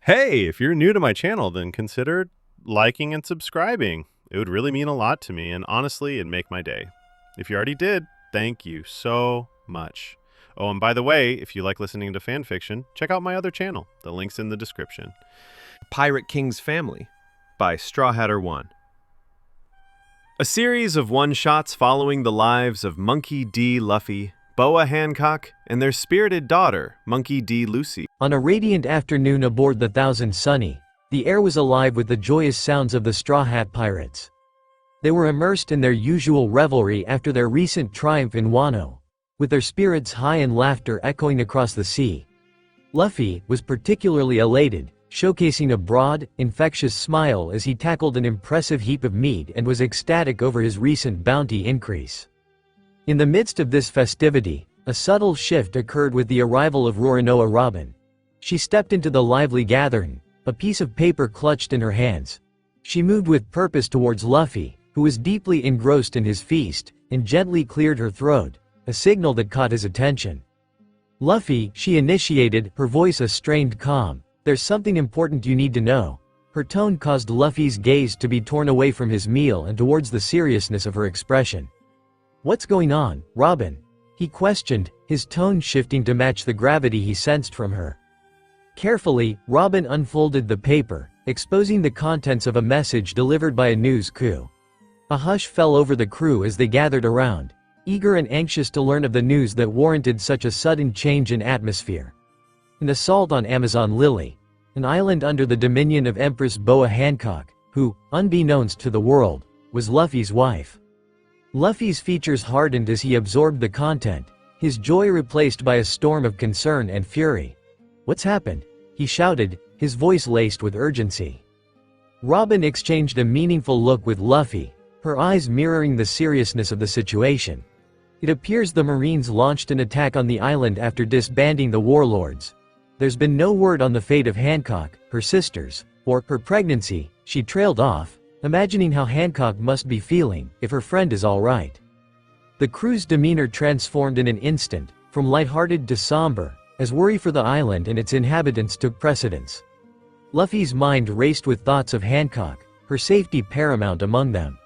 Hey, if you're new to my channel, then consider liking and subscribing. It would really mean a lot to me, and honestly, it'd make my day. If you already did, thank you so much. Oh, and by the way, if you like listening to fan fiction, check out my other channel. The link's in the description. Pirate King's Family by Straw Hatter 1. A series of one-shots following the lives of Monkey D. Luffy, Boa Hancock, and their spirited daughter, Monkey D. Lucy. On a radiant afternoon aboard the Thousand Sunny, the air was alive with the joyous sounds of the Straw Hat Pirates. They were immersed in their usual revelry after their recent triumph in Wano, with their spirits high and laughter echoing across the sea. Luffy was particularly elated, showcasing a broad, infectious smile as he tackled an impressive heap of meat and was ecstatic over his recent bounty increase. In the midst of this festivity, a subtle shift occurred with the arrival of Roronoa Robin. She stepped into the lively gathering, a piece of paper clutched in her hands. She moved with purpose towards Luffy, who was deeply engrossed in his feast, and gently cleared her throat, a signal that caught his attention. "Luffy," she initiated, her voice a strained calm, "there's something important you need to know." Her tone caused Luffy's gaze to be torn away from his meal and towards the seriousness of her expression. "What's going on, Robin?" he questioned, his tone shifting to match the gravity he sensed from her. Carefully, Robin unfolded the paper, exposing the contents of a message delivered by a news coup. A hush fell over the crew as they gathered around, eager and anxious to learn of the news that warranted such a sudden change in atmosphere. An assault on Amazon Lily, an island under the dominion of Empress Boa Hancock, who, unbeknownst to the world, was Luffy's wife. Luffy's features hardened as he absorbed the content, his joy replaced by a storm of concern and fury. "What's happened?" he shouted, his voice laced with urgency. Robin exchanged a meaningful look with Luffy, her eyes mirroring the seriousness of the situation. "It appears the Marines launched an attack on the island after disbanding the warlords. There's been no word on the fate of Hancock, her sisters, or her pregnancy," she trailed off, imagining how Hancock must be feeling, if her friend is all right. The crew's demeanor transformed in an instant, from lighthearted to somber, as worry for the island and its inhabitants took precedence. Luffy's mind raced with thoughts of Hancock, her safety paramount among them.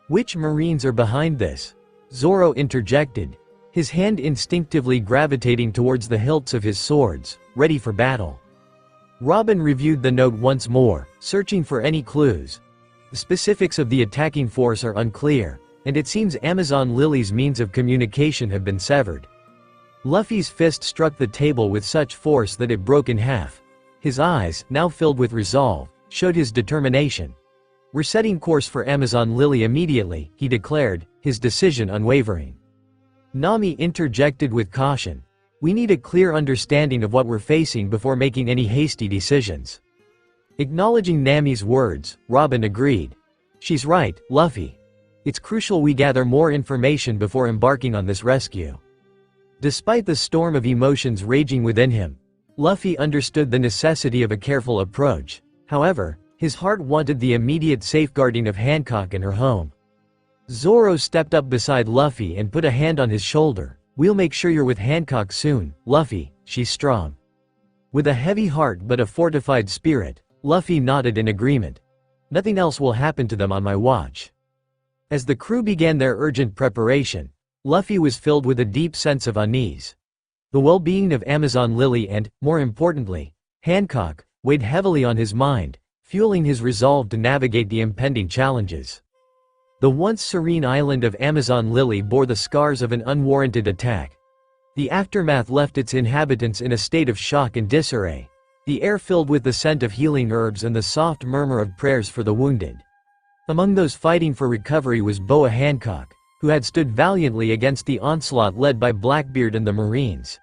"Which Marines are behind this?" Zoro interjected, his hand instinctively gravitating towards the hilts of his swords, ready for battle. Robin reviewed the note once more, searching for any clues. The specifics of the attacking force are unclear, and it seems Amazon Lily's means of communication have been severed. Luffy's fist struck the table with such force that it broke in half. His eyes, now filled with resolve, showed his determination. "We're setting course for Amazon Lily immediately," he declared, his decision unwavering. Nami interjected with caution. "We need a clear understanding of what we're facing before making any hasty decisions." Acknowledging Nami's words, Robin agreed. "She's right, Luffy. It's crucial we gather more information before embarking on this rescue." Despite the storm of emotions raging within him, Luffy understood the necessity of a careful approach. However, his heart wanted the immediate safeguarding of Hancock and her home. Zoro stepped up beside Luffy and put a hand on his shoulder. "We'll make sure you're with Hancock soon, Luffy, she's strong." With a heavy heart but a fortified spirit, Luffy nodded in agreement. "Nothing else will happen to them on my watch." As the crew began their urgent preparation, Luffy was filled with a deep sense of unease. The well-being of Amazon Lily and, more importantly, Hancock, weighed heavily on his mind, fueling his resolve to navigate the impending challenges. The once serene island of Amazon Lily bore the scars of an unwarranted attack. The aftermath left its inhabitants in a state of shock and disarray, the air filled with the scent of healing herbs and the soft murmur of prayers for the wounded. Among those fighting for recovery was Boa Hancock, who had stood valiantly against the onslaught led by Blackbeard and the Marines.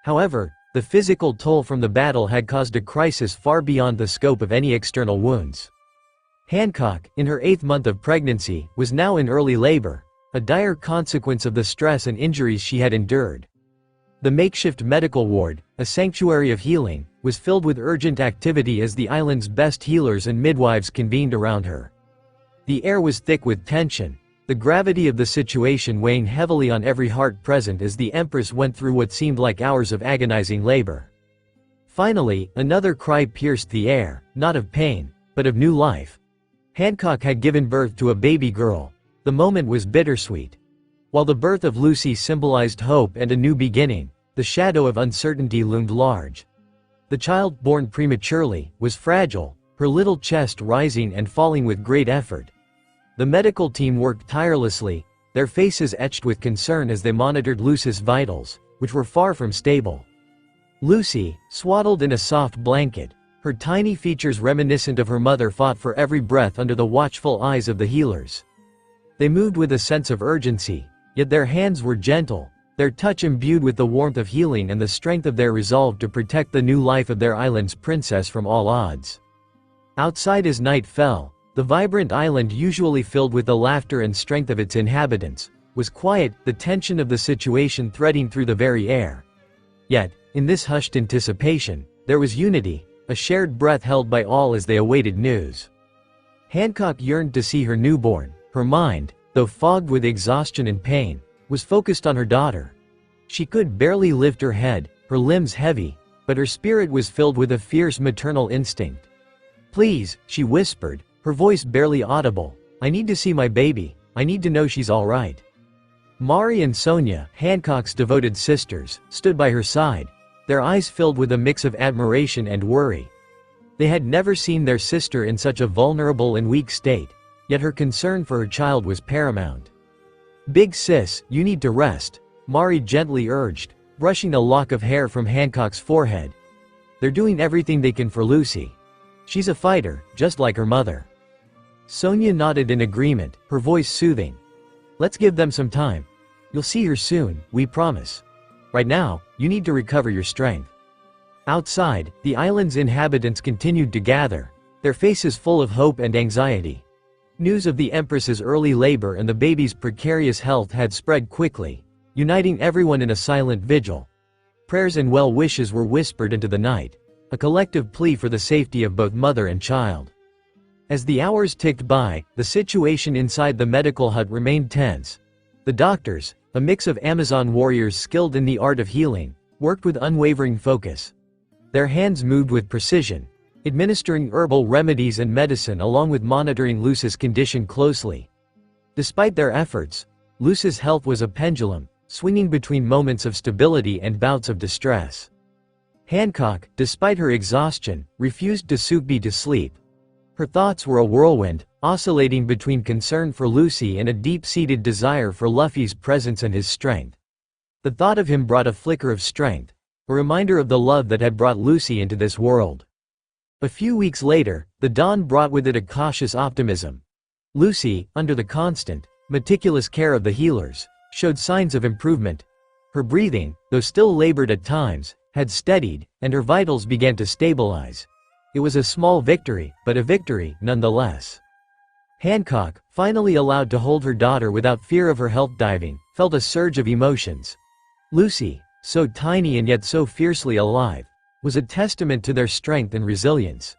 However, the physical toll from the battle had caused a crisis far beyond the scope of any external wounds. Hancock, in her 8th month of pregnancy, was now in early labor, a dire consequence of the stress and injuries she had endured. The makeshift medical ward, a sanctuary of healing, was filled with urgent activity as the island's best healers and midwives convened around her. The air was thick with tension, the gravity of the situation weighing heavily on every heart present as the Empress went through what seemed like hours of agonizing labor. Finally, another cry pierced the air, not of pain, but of new life. Hancock had given birth to a baby girl. The moment was bittersweet. While the birth of Lucy symbolized hope and a new beginning, the shadow of uncertainty loomed large. The child, born prematurely, was fragile, her little chest rising and falling with great effort. The medical team worked tirelessly, their faces etched with concern as they monitored Lucy's vitals, which were far from stable. Lucy, swaddled in a soft blanket, her tiny features reminiscent of her mother, fought for every breath under the watchful eyes of the healers. They moved with a sense of urgency, yet their hands were gentle, their touch imbued with the warmth of healing and the strength of their resolve to protect the new life of their island's princess from all odds. Outside, as night fell, the vibrant island, usually filled with the laughter and strength of its inhabitants, was quiet, the tension of the situation threading through the very air. Yet, in this hushed anticipation, there was unity, a shared breath held by all as they awaited news. Hancock yearned to see her newborn. Her mind, though fogged with exhaustion and pain, was focused on her daughter. She could barely lift her head, her limbs heavy, but her spirit was filled with a fierce maternal instinct. "Please," she whispered, her voice barely audible, "I need to see my baby, I need to know she's all right." Mari and Sonia, Hancock's devoted sisters, stood by her side, their eyes filled with a mix of admiration and worry. They had never seen their sister in such a vulnerable and weak state, yet her concern for her child was paramount. "Big sis, you need to rest," Mari gently urged, brushing a lock of hair from Hancock's forehead. "They're doing everything they can for Lucy. She's a fighter, just like her mother." Sonia nodded in agreement, her voice soothing. "Let's give them some time. You'll see her soon, we promise. Right now, you need to recover your strength." Outside, the island's inhabitants continued to gather, their faces full of hope and anxiety. News of the Empress's early labor and the baby's precarious health had spread quickly, uniting everyone in a silent vigil. Prayers and well wishes were whispered into the night, a collective plea for the safety of both mother and child. As the hours ticked by, the situation inside the medical hut remained tense. The doctors, a mix of Amazon warriors skilled in the art of healing, worked with unwavering focus. Their hands moved with precision, administering herbal remedies and medicine along with monitoring Lucy's condition closely. Despite their efforts, Lucy's health was a pendulum, swinging between moments of stability and bouts of distress. Hancock, despite her exhaustion, refused to be to sleep. Her thoughts were a whirlwind, oscillating between concern for Lucy and a deep-seated desire for Luffy's presence and his strength. The thought of him brought a flicker of strength, a reminder of the love that had brought Lucy into this world. A few weeks later, the dawn brought with it a cautious optimism. Lucy, under the constant, meticulous care of the healers, showed signs of improvement. Her breathing, though still labored at times, had steadied, and her vitals began to stabilize. It was a small victory, but a victory nonetheless. Hancock, finally allowed to hold her daughter without fear of her health diving, felt a surge of emotions. Lucy, so tiny and yet so fiercely alive, was a testament to their strength and resilience.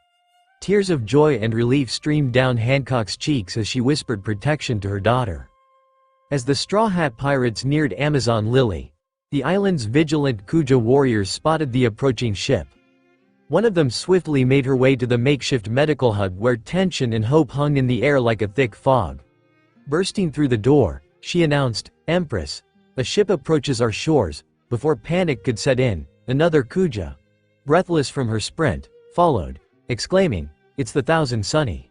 Tears of joy and relief streamed down Hancock's cheeks as she whispered protection to her daughter. As the Straw Hat Pirates neared Amazon Lily, the island's vigilant Kuja warriors spotted the approaching ship. One of them swiftly made her way to the makeshift medical hut where tension and hope hung in the air like a thick fog. Bursting through the door, she announced, "Empress, a ship approaches our shores." Before panic could set in, another Kuja, breathless from her sprint, followed, exclaiming, "It's the Thousand Sunny."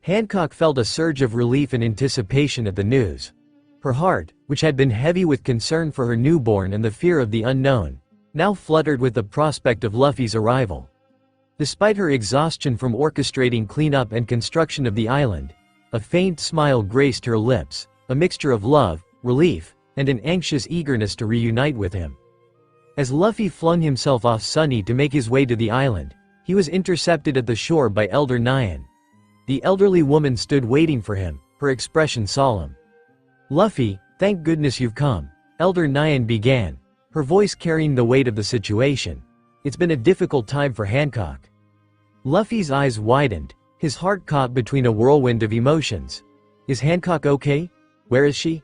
Hancock felt a surge of relief and anticipation at the news. Her heart, which had been heavy with concern for her newborn and the fear of the unknown, now fluttered with the prospect of Luffy's arrival. Despite her exhaustion from orchestrating cleanup and construction of the island, a faint smile graced her lips, a mixture of love, relief, and an anxious eagerness to reunite with him. As Luffy flung himself off Sunny to make his way to the island, he was intercepted at the shore by Elder Nyan. The elderly woman stood waiting for him, her expression solemn. "Luffy, thank goodness you've come," Elder Nyan began, her voice carrying the weight of the situation. "It's been a difficult time for Hancock." Luffy's eyes widened, his heart caught between a whirlwind of emotions. "Is Hancock okay? Where is she?"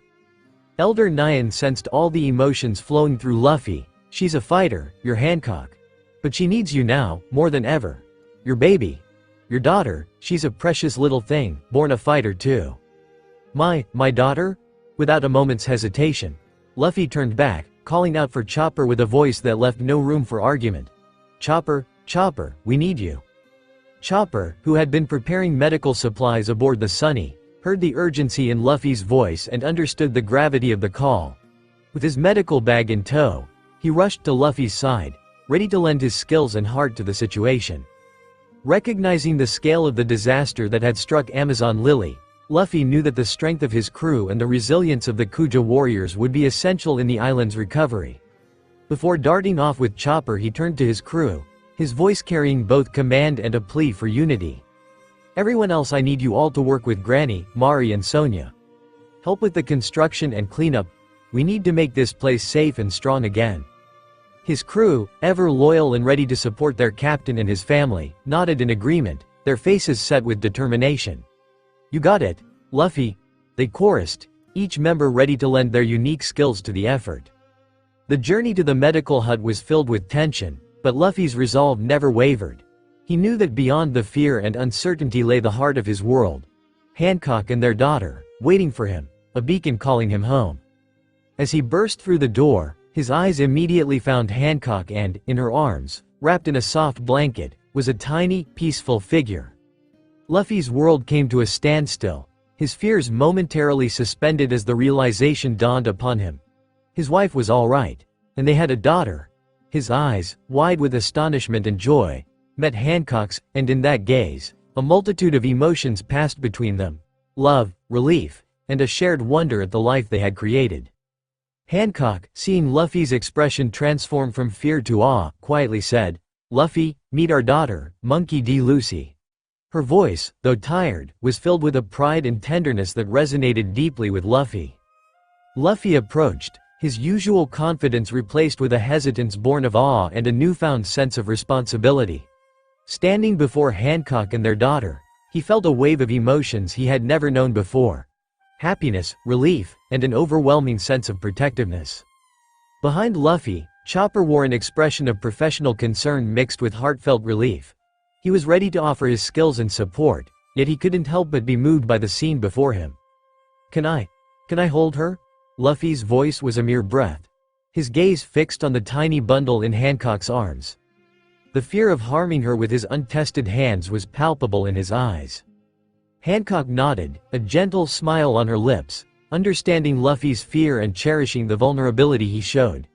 Elder Nyan sensed all the emotions flowing through Luffy. "She's a fighter, you're Hancock. But she needs you now, more than ever. Your baby. Your daughter, she's a precious little thing, born a fighter too. My daughter? Without a moment's hesitation, Luffy turned back, calling out for Chopper with a voice that left no room for argument. Chopper, Chopper, we need you. Chopper, who had been preparing medical supplies aboard the Sunny, heard the urgency in Luffy's voice and understood the gravity of the call. With his medical bag in tow, he rushed to Luffy's side, ready to lend his skills and heart to the situation. Recognizing the scale of the disaster that had struck Amazon Lily, Luffy knew that the strength of his crew and the resilience of the Kuja warriors would be essential in the island's recovery. Before darting off with Chopper, he turned to his crew, his voice carrying both command and a plea for unity. Everyone else, I need you all to work with Granny, Mari and Sonia. Help with the construction and cleanup. We need to make this place safe and strong again. His crew, ever loyal and ready to support their captain and his family, nodded in agreement, their faces set with determination. You got it, Luffy, they chorused, each member ready to lend their unique skills to the effort. The journey to the medical hut was filled with tension, but Luffy's resolve never wavered. He knew that beyond the fear and uncertainty lay the heart of his world. Hancock and their daughter, waiting for him, a beacon calling him home. As he burst through the door, his eyes immediately found Hancock and, in her arms, wrapped in a soft blanket, was a tiny, peaceful figure. Luffy's world came to a standstill, his fears momentarily suspended as the realization dawned upon him. His wife was all right, and they had a daughter. His eyes, wide with astonishment and joy, met Hancock's, and in that gaze, a multitude of emotions passed between them. Love, relief, and a shared wonder at the life they had created. Hancock, seeing Luffy's expression transform from fear to awe, quietly said, "Luffy, meet our daughter, Monkey D. Lucy." Her voice, though tired, was filled with a pride and tenderness that resonated deeply with Luffy. Luffy approached, his usual confidence replaced with a hesitance born of awe and a newfound sense of responsibility. Standing before Hancock and their daughter, he felt a wave of emotions he had never known before. Happiness, relief, and an overwhelming sense of protectiveness. Behind Luffy, Chopper wore an expression of professional concern mixed with heartfelt relief. He was ready to offer his skills and support, yet he couldn't help but be moved by the scene before him. Can I hold her?" Luffy's voice was a mere breath. His gaze fixed on the tiny bundle in Hancock's arms. The fear of harming her with his untested hands was palpable in his eyes. Hancock nodded, a gentle smile on her lips, understanding Luffy's fear and cherishing the vulnerability he showed.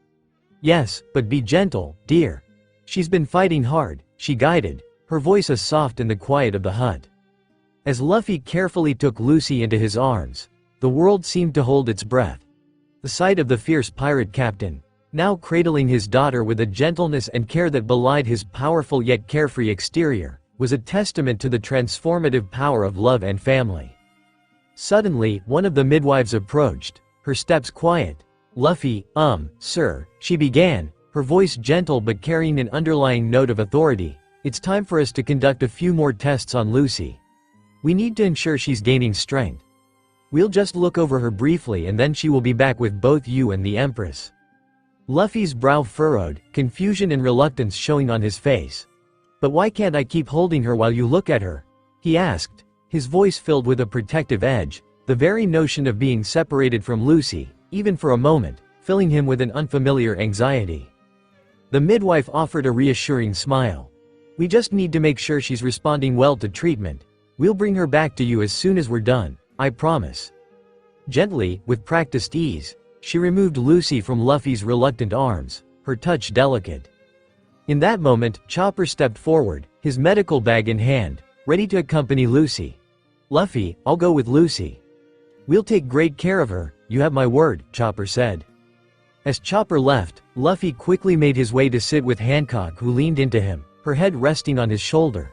"Yes, but be gentle, dear. She's been fighting hard," she guided, her voice as soft in the quiet of the hut. As Luffy carefully took Lucy into his arms, the world seemed to hold its breath. The sight of the fierce pirate captain, now cradling his daughter with a gentleness and care that belied his powerful yet carefree exterior, was a testament to the transformative power of love and family. Suddenly, one of the midwives approached, her steps quiet. "Luffy, sir," she began, her voice gentle but carrying an underlying note of authority. "It's time for us to conduct a few more tests on Lucy. We need to ensure she's gaining strength. We'll just look over her briefly and then she will be back with both you and the Empress." Luffy's brow furrowed, confusion and reluctance showing on his face. "But why can't I keep holding her while you look at her?" he asked, his voice filled with a protective edge, the very notion of being separated from Lucy, even for a moment, filling him with an unfamiliar anxiety. The midwife offered a reassuring smile. "We just need to make sure she's responding well to treatment. We'll bring her back to you as soon as we're done, I promise." Gently, with practiced ease, she removed Lucy from Luffy's reluctant arms, her touch delicate. In that moment, Chopper stepped forward, his medical bag in hand, ready to accompany Lucy. "Luffy, I'll go with Lucy. We'll take great care of her, you have my word," Chopper said. As Chopper left, Luffy quickly made his way to sit with Hancock, who leaned into him, her head resting on his shoulder.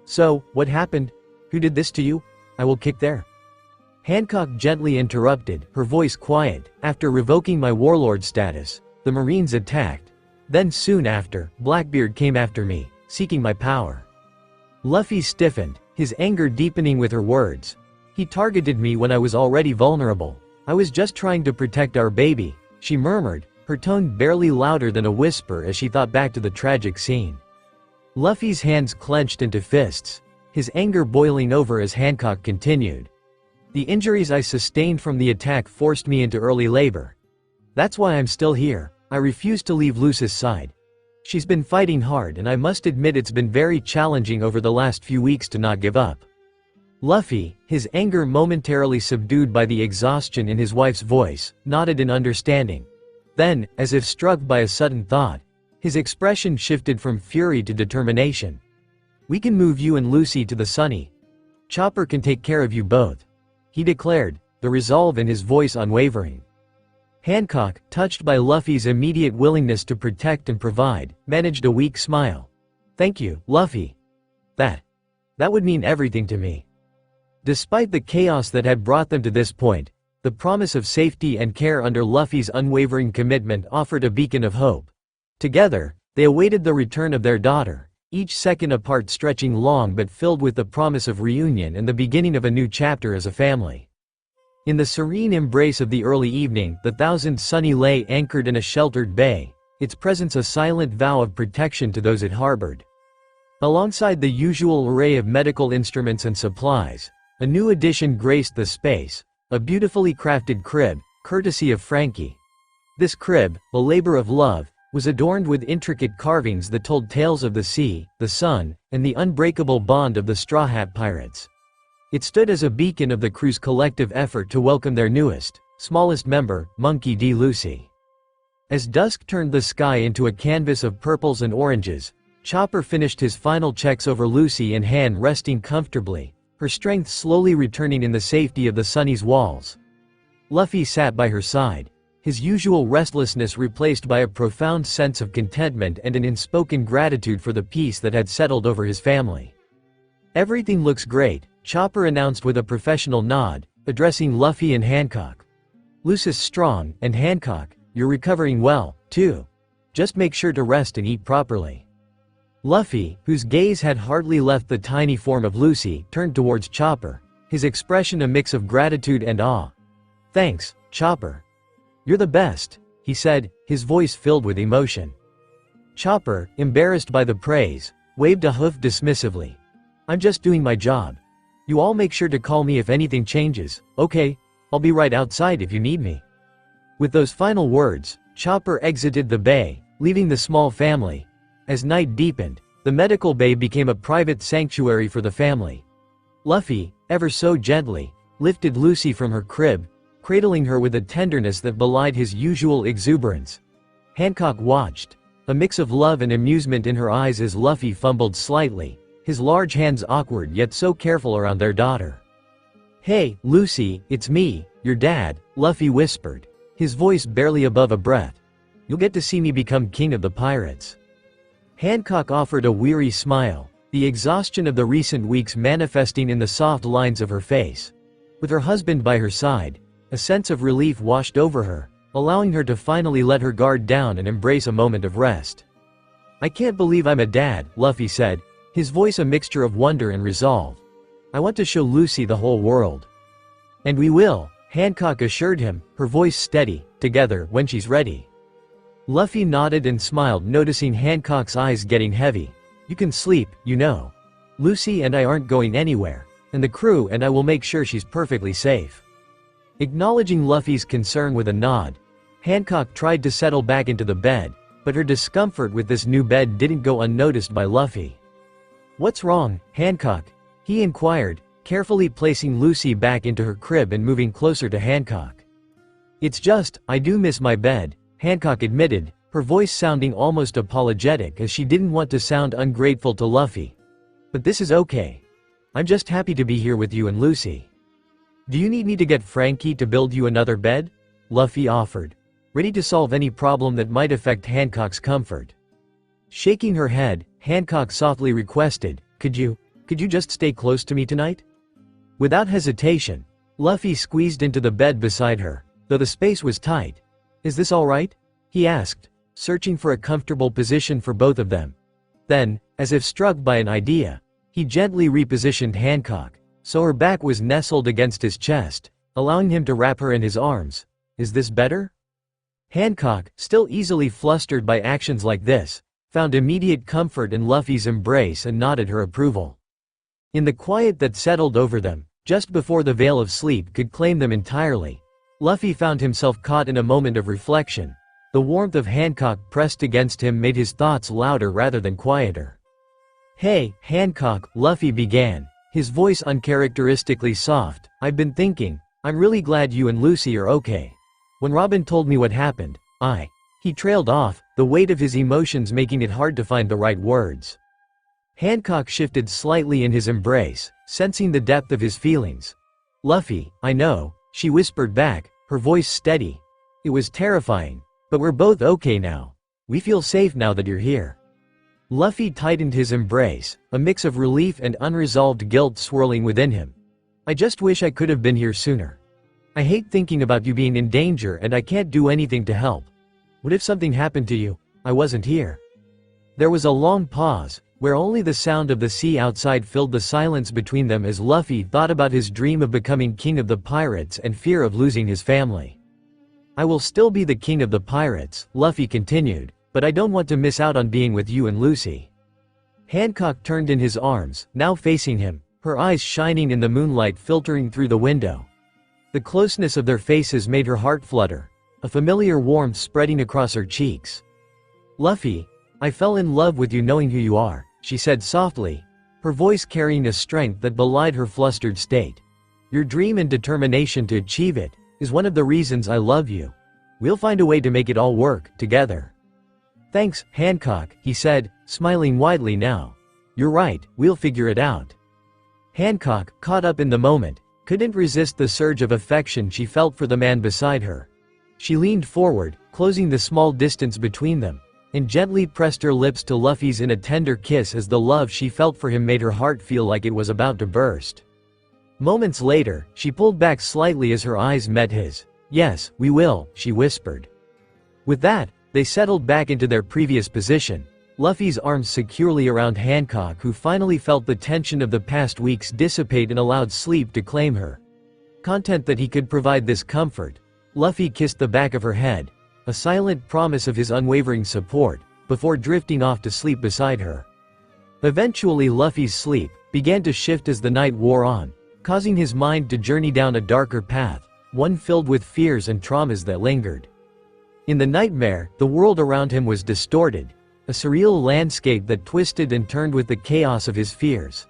"So, what happened? Who did this to you? I will kick their—" Hancock gently interrupted, her voice quiet. "After revoking my warlord status, the Marines attacked. Then soon after, Blackbeard came after me, seeking my power." Luffy stiffened, his anger deepening with her words. "He targeted me when I was already vulnerable. I was just trying to protect our baby," she murmured, her tone barely louder than a whisper as she thought back to the tragic scene. Luffy's hands clenched into fists, his anger boiling over as Hancock continued. The injuries I sustained from the attack forced me into early labor. That's why I'm still here. I refuse to leave Lucy's side. She's been fighting hard and I must admit it's been very challenging over the last few weeks to not give up. Luffy, his anger momentarily subdued by the exhaustion in his wife's voice, nodded in understanding. Then, as if struck by a sudden thought, his expression shifted from fury to determination. We can move you and Lucy to the Sunny. Chopper can take care of you both, he declared, the resolve in his voice unwavering. Hancock, touched by Luffy's immediate willingness to protect and provide, managed a weak smile. Thank you, Luffy. That would mean everything to me. Despite the chaos that had brought them to this point, the promise of safety and care under Luffy's unwavering commitment offered a beacon of hope. Together, they awaited the return of their daughter, each second apart stretching long but filled with the promise of reunion and the beginning of a new chapter as a family. In the serene embrace of the early evening, the Thousand Sunny lay anchored in a sheltered bay, its presence a silent vow of protection to those it harbored. Alongside the usual array of medical instruments and supplies, a new addition graced the space, a beautifully crafted crib, courtesy of Frankie. This crib, a labor of love, was adorned with intricate carvings that told tales of the sea, the sun, and the unbreakable bond of the Straw Hat Pirates. It stood as a beacon of the crew's collective effort to welcome their newest, smallest member, Monkey D. Lucy. As dusk turned the sky into a canvas of purples and oranges, Chopper finished his final checks over Lucy and Han resting comfortably, her strength slowly returning in the safety of the Sunny's walls. Luffy sat by her side, his usual restlessness replaced by a profound sense of contentment and an unspoken gratitude for the peace that had settled over his family. Everything looks great, Chopper announced with a professional nod, addressing Luffy and Hancock. Lucy's strong, and Hancock, you're recovering well, too. Just make sure to rest and eat properly. Luffy, whose gaze had hardly left the tiny form of Lucy, turned towards Chopper, his expression a mix of gratitude and awe. Thanks, Chopper. You're the best, he said, his voice filled with emotion. Chopper, embarrassed by the praise, waved a hoof dismissively. I'm just doing my job. You all make sure to call me if anything changes, okay? I'll be right outside if you need me. With those final words, Chopper exited the bay, leaving the small family. As night deepened, the medical bay became a private sanctuary for the family. Luffy, ever so gently, lifted Lucy from her crib, cradling her with a tenderness that belied his usual exuberance. Hancock watched, a mix of love and amusement in her eyes as Luffy fumbled slightly, his large hands awkward yet so careful around their daughter. Hey, Lucy, it's me, your dad, Luffy whispered, his voice barely above a breath. You'll get to see me become king of the pirates. Hancock offered a weary smile, the exhaustion of the recent weeks manifesting in the soft lines of her face. With her husband by her side, a sense of relief washed over her, allowing her to finally let her guard down and embrace a moment of rest. I can't believe I'm a dad, Luffy said, his voice a mixture of wonder and resolve. I want to show Lucy the whole world. And we will, Hancock assured him, her voice steady, together, when she's ready. Luffy nodded and smiled, noticing Hancock's eyes getting heavy. You can sleep, you know. Lucy and I aren't going anywhere, and the crew and I will make sure she's perfectly safe. Acknowledging Luffy's concern with a nod, Hancock tried to settle back into the bed, but her discomfort with this new bed didn't go unnoticed by Luffy. What's wrong, Hancock? He inquired, carefully placing Lucy back into her crib and moving closer to Hancock. It's just, I do miss my bed, Hancock admitted, her voice sounding almost apologetic as she didn't want to sound ungrateful to Luffy. But this is okay. I'm just happy to be here with you and Lucy. Do you need me to get Frankie to build you another bed? Luffy offered, ready to solve any problem that might affect Hancock's comfort. Shaking her head, Hancock softly requested, Could you just stay close to me tonight? Without hesitation, Luffy squeezed into the bed beside her, though the space was tight. Is this all right? He asked, searching for a comfortable position for both of them. Then, as if struck by an idea, he gently repositioned Hancock, so her back was nestled against his chest, allowing him to wrap her in his arms. Is this better? Hancock, still easily flustered by actions like this, found immediate comfort in Luffy's embrace and nodded her approval. In the quiet that settled over them, just before the veil of sleep could claim them entirely, Luffy found himself caught in a moment of reflection. The warmth of Hancock pressed against him made his thoughts louder rather than quieter. "Hey, Hancock," Luffy began, his voice uncharacteristically soft, "I've been thinking, I'm really glad you and Lucy are okay. When Robin told me what happened, He trailed off, the weight of his emotions making it hard to find the right words. Hancock shifted slightly in his embrace, sensing the depth of his feelings. "Luffy, I know," she whispered back, her voice steady. "It was terrifying. But we're both okay now. We feel safe now that you're here." Luffy tightened his embrace, a mix of relief and unresolved guilt swirling within him. "I just wish I could have been here sooner. I hate thinking about you being in danger and I can't do anything to help. What if something happened to you? I wasn't here." There was a long pause, where only the sound of the sea outside filled the silence between them as Luffy thought about his dream of becoming king of the pirates and fear of losing his family. "I will still be the king of the pirates," Luffy continued, "but I don't want to miss out on being with you and Lucy." Hancock turned in his arms, now facing him, her eyes shining in the moonlight filtering through the window. The closeness of their faces made her heart flutter, a familiar warmth spreading across her cheeks. "Luffy, I fell in love with you knowing who you are," she said softly, her voice carrying a strength that belied her flustered state. "Your dream and determination to achieve it is one of the reasons I love you. We'll find a way to make it all work, together." "Thanks, Hancock," he said, smiling widely now. "You're right, we'll figure it out." Hancock, caught up in the moment, couldn't resist the surge of affection she felt for the man beside her. She leaned forward, closing the small distance between them, and gently pressed her lips to Luffy's in a tender kiss as the love she felt for him made her heart feel like it was about to burst. Moments later, she pulled back slightly as her eyes met his. "Yes, we will," she whispered. With that, they settled back into their previous position, Luffy's arms securely around Hancock, who finally felt the tension of the past weeks dissipate and allowed sleep to claim her. Content that he could provide this comfort, Luffy kissed the back of her head, a silent promise of his unwavering support, before drifting off to sleep beside her. Eventually Luffy's sleep began to shift as the night wore on, causing his mind to journey down a darker path, one filled with fears and traumas that lingered. In the nightmare, the world around him was distorted, a surreal landscape that twisted and turned with the chaos of his fears.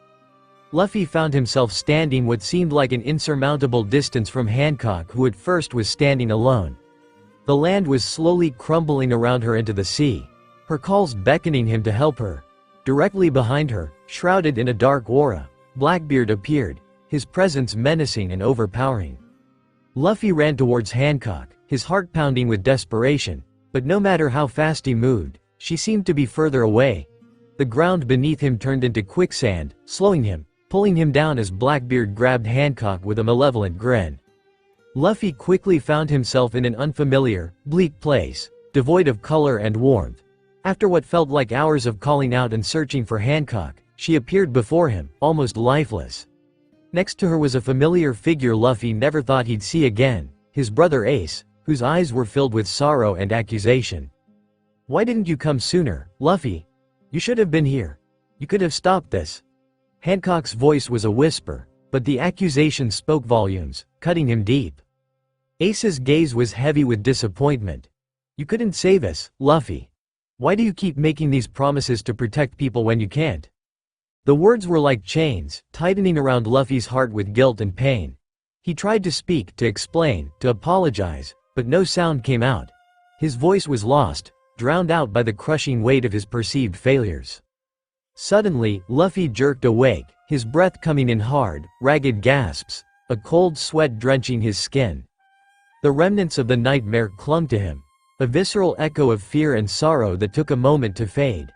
Luffy found himself standing what seemed like an insurmountable distance from Hancock, who at first was standing alone. The land was slowly crumbling around her into the sea, her calls beckoning him to help her. Directly behind her, shrouded in a dark aura, Blackbeard appeared, his presence menacing and overpowering. Luffy ran towards Hancock, his heart pounding with desperation, but no matter how fast he moved, she seemed to be further away. The ground beneath him turned into quicksand, slowing him, pulling him down as Blackbeard grabbed Hancock with a malevolent grin. Luffy quickly found himself in an unfamiliar, bleak place, devoid of color and warmth. After what felt like hours of calling out and searching for Hancock, she appeared before him, almost lifeless. Next to her was a familiar figure Luffy never thought he'd see again, his brother Ace, whose eyes were filled with sorrow and accusation. "Why didn't you come sooner, Luffy? You should have been here. You could have stopped this." Hancock's voice was a whisper, but the accusation spoke volumes, cutting him deep. Ace's gaze was heavy with disappointment. "You couldn't save us, Luffy. Why do you keep making these promises to protect people when you can't?" The words were like chains, tightening around Luffy's heart with guilt and pain. He tried to speak, to explain, to apologize, but no sound came out. His voice was lost, drowned out by the crushing weight of his perceived failures. Suddenly, Luffy jerked awake, his breath coming in hard, ragged gasps, a cold sweat drenching his skin. The remnants of the nightmare clung to him, a visceral echo of fear and sorrow that took a moment to fade.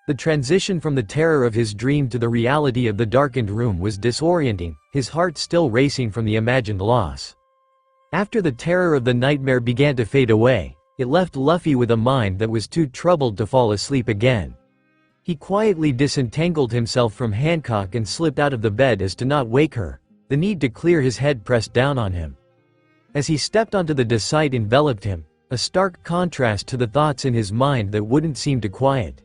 The transition from the terror of his dream to the reality of the darkened room was disorienting, his heart still racing from the imagined loss. After the terror of the nightmare began to fade away, it left Luffy with a mind that was too troubled to fall asleep again. He quietly disentangled himself from Hancock and slipped out of the bed as to not wake her, the need to clear his head pressed down on him. As he stepped onto the sight enveloped him, a stark contrast to the thoughts in his mind that wouldn't seem to quiet.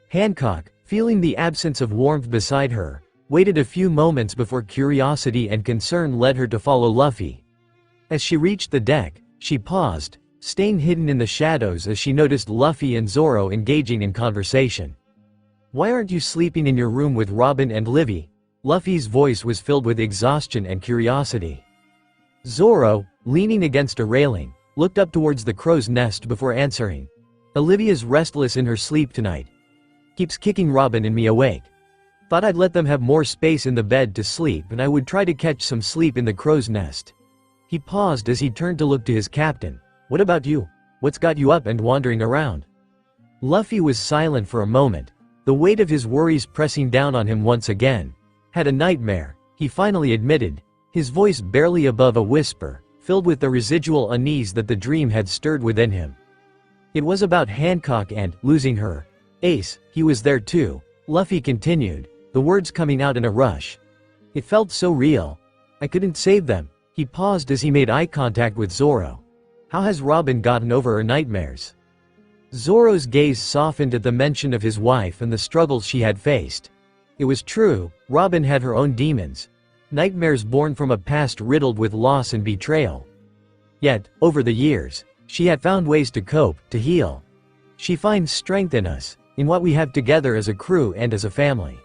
Hancock, feeling the absence of warmth beside her, waited a few moments before curiosity and concern led her to follow Luffy. As she reached the deck, she paused, staying hidden in the shadows as she noticed Luffy and Zoro engaging in conversation. "Why aren't you sleeping in your room with Robin and Livy?" Luffy's voice was filled with exhaustion and curiosity. Zoro, leaning against a railing, looked up towards the crow's nest before answering. "Olivia's restless in her sleep tonight. Keeps kicking Robin and me awake. Thought I'd let them have more space in the bed to sleep and I would try to catch some sleep in the crow's nest." He paused as he turned to look to his captain. "What about you? What's got you up and wandering around?" Luffy was silent for a moment, the weight of his worries pressing down on him once again. "Had a nightmare," he finally admitted, his voice barely above a whisper, filled with the residual unease that the dream had stirred within him. It was about Hancock and losing her. "Ace, he was there too," Luffy continued, the words coming out in a rush. "It felt so real. I couldn't save them." He paused as he made eye contact with Zoro. "How has Robin gotten over her nightmares?" Zoro's gaze softened at the mention of his wife and the struggles she had faced. It was true, Robin had her own demons. Nightmares born from a past riddled with loss and betrayal. Yet, over the years, she had found ways to cope, to heal. She finds strength in us, in what we have together as a crew and as a family.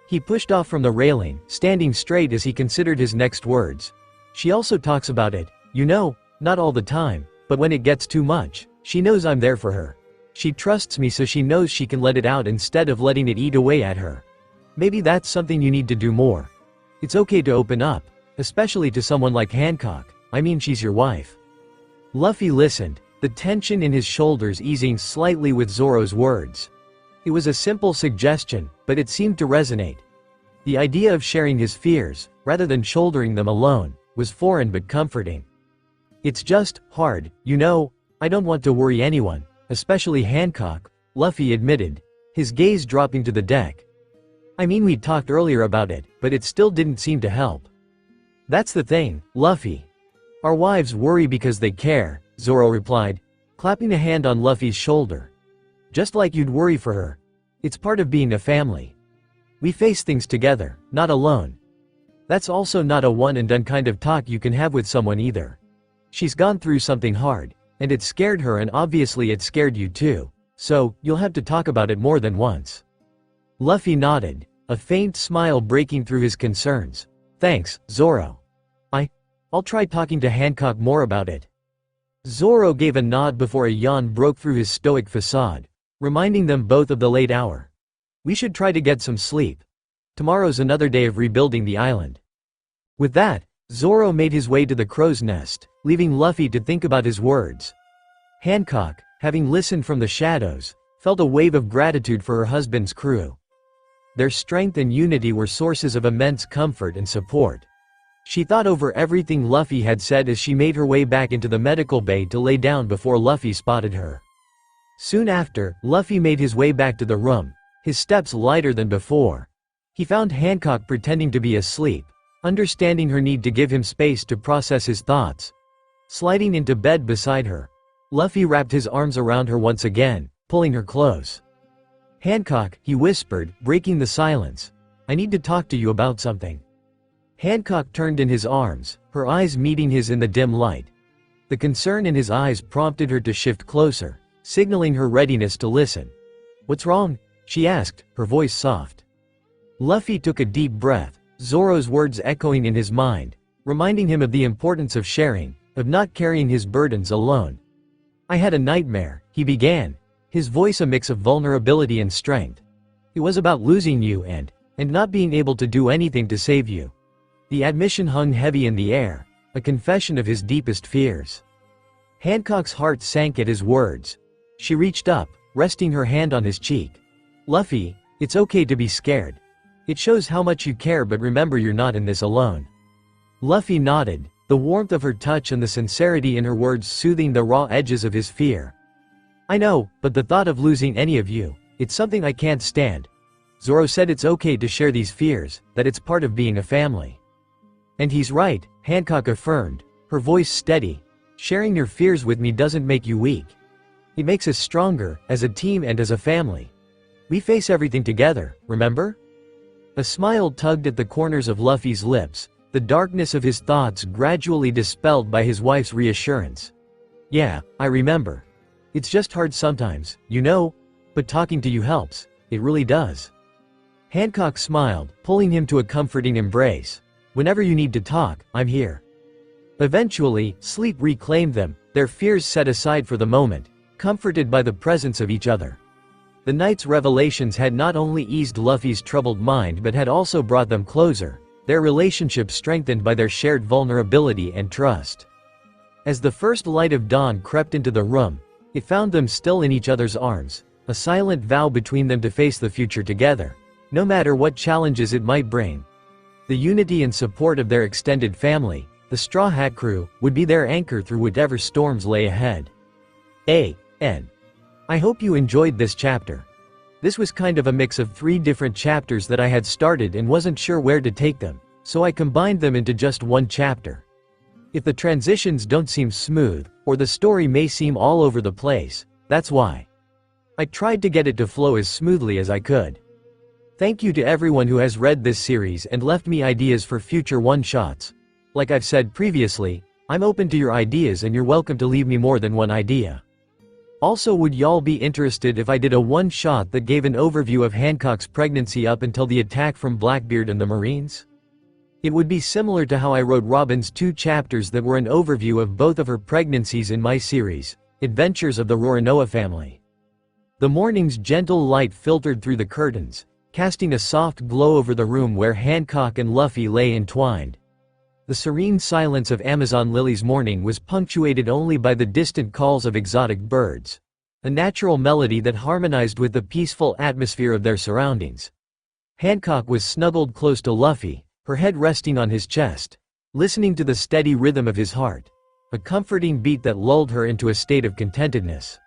He pushed off from the railing, standing straight as he considered his next words. "She also talks about it, you know, not all the time, but when it gets too much, she knows I'm there for her. She trusts me so she knows she can let it out instead of letting it eat away at her. Maybe that's something you need to do more. It's okay to open up, especially to someone like Hancock. I mean, she's your wife." Luffy listened, the tension in his shoulders easing slightly with Zoro's words. It was a simple suggestion, but it seemed to resonate. The idea of sharing his fears, rather than shouldering them alone, was foreign but comforting. "It's just hard, you know, I don't want to worry anyone, especially Hancock," Luffy admitted, his gaze dropping to the deck. "I mean, we talked earlier about it, but it still didn't seem to help." "That's the thing, Luffy. Our wives worry because they care," Zoro replied, clapping a hand on Luffy's shoulder. "Just like you'd worry for her. It's part of being a family. We face things together, not alone. That's also not a one-and-done kind of talk you can have with someone either. She's gone through something hard, and it scared her and obviously it scared you too, so you'll have to talk about it more than once." Luffy nodded, a faint smile breaking through his concerns. "Thanks, Zoro. I'll try talking to Hancock more about it." Zoro gave a nod before a yawn broke through his stoic facade, reminding them both of the late hour. "We should try to get some sleep. Tomorrow's another day of rebuilding the island." With that, Zoro made his way to the crow's nest, leaving Luffy to think about his words. Hancock, having listened from the shadows, felt a wave of gratitude for her husband's crew. Their strength and unity were sources of immense comfort and support. She thought over everything Luffy had said as she made her way back into the medical bay to lay down before Luffy spotted her. Soon after, Luffy made his way back to the room, his steps lighter than before. He found Hancock pretending to be asleep, understanding her need to give him space to process his thoughts. Sliding into bed beside her, Luffy wrapped his arms around her once again, pulling her close. "Hancock," he whispered, breaking the silence. "I need to talk to you about something." Hancock turned in his arms, her eyes meeting his in the dim light. The concern in his eyes prompted her to shift closer, signaling her readiness to listen. "What's wrong?" she asked, her voice soft. Luffy took a deep breath, Zoro's words echoing in his mind, reminding him of the importance of sharing, of not carrying his burdens alone. "I had a nightmare," he began, his voice a mix of vulnerability and strength. "It was about losing you and not being able to do anything to save you." The admission hung heavy in the air, a confession of his deepest fears. Hancock's heart sank at his words. She reached up, resting her hand on his cheek. "Luffy, it's okay to be scared. It shows how much you care, but remember you're not in this alone." Luffy nodded, the warmth of her touch and the sincerity in her words soothing the raw edges of his fear. "I know, but the thought of losing any of you, it's something I can't stand." Zoro said it's okay to share these fears, that it's part of being a family. "And he's right," Hancock affirmed, her voice steady. Sharing your fears with me doesn't make you weak. It makes us stronger, as a team and as a family. We face everything together, remember? A smile tugged at the corners of Luffy's lips, the darkness of his thoughts gradually dispelled by his wife's reassurance. Yeah, I remember. It's just hard sometimes, you know, but talking to you helps, it really does. Hancock smiled, pulling him to a comforting embrace. Whenever you need to talk, I'm here. Eventually, sleep reclaimed them, their fears set aside for the moment, comforted by the presence of each other. The night's revelations had not only eased Luffy's troubled mind but had also brought them closer, their relationship strengthened by their shared vulnerability and trust. As the first light of dawn crept into the room, it found them still in each other's arms, a silent vow between them to face the future together, no matter what challenges it might bring. The unity and support of their extended family, the Straw Hat crew, would be their anchor through whatever storms lay ahead. A.N. I hope you enjoyed this chapter. This was kind of a mix of 3 different chapters that I had started and wasn't sure where to take them, so I combined them into just one chapter. If the transitions don't seem smooth, or the story may seem all over the place, that's why. I tried to get it to flow as smoothly as I could. Thank you to everyone who has read this series and left me ideas for future one-shots. Like I've said previously, I'm open to your ideas and you're welcome to leave me more than one idea. Also, would y'all be interested if I did a one-shot that gave an overview of Hancock's pregnancy up until the attack from Blackbeard and the Marines? It would be similar to how I wrote Robin's 2 chapters that were an overview of both of her pregnancies in my series, Adventures of the Roronoa Family. The morning's gentle light filtered through the curtains, casting a soft glow over the room where Hancock and Luffy lay entwined. The serene silence of Amazon Lily's morning was punctuated only by the distant calls of exotic birds, a natural melody that harmonized with the peaceful atmosphere of their surroundings. Hancock was snuggled close to Luffy, her head resting on his chest, listening to the steady rhythm of his heart, a comforting beat that lulled her into a state of contentedness.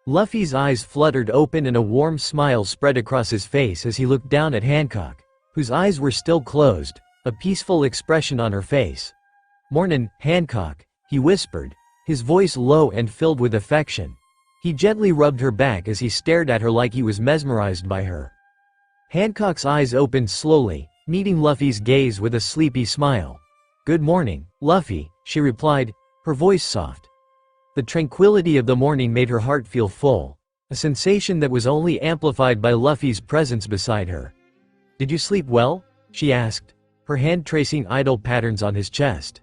Luffy's eyes fluttered open and a warm smile spread across his face as he looked down at Hancock, whose eyes were still closed, a peaceful expression on her face. "Mornin', Hancock," he whispered, his voice low and filled with affection. He gently rubbed her back as he stared at her like he was mesmerized by her. Hancock's eyes opened slowly, meeting Luffy's gaze with a sleepy smile. "Good morning, Luffy," she replied, her voice soft. The tranquility of the morning made her heart feel full, a sensation that was only amplified by Luffy's presence beside her. "Did you sleep well?" she asked, her hand tracing idle patterns on his chest.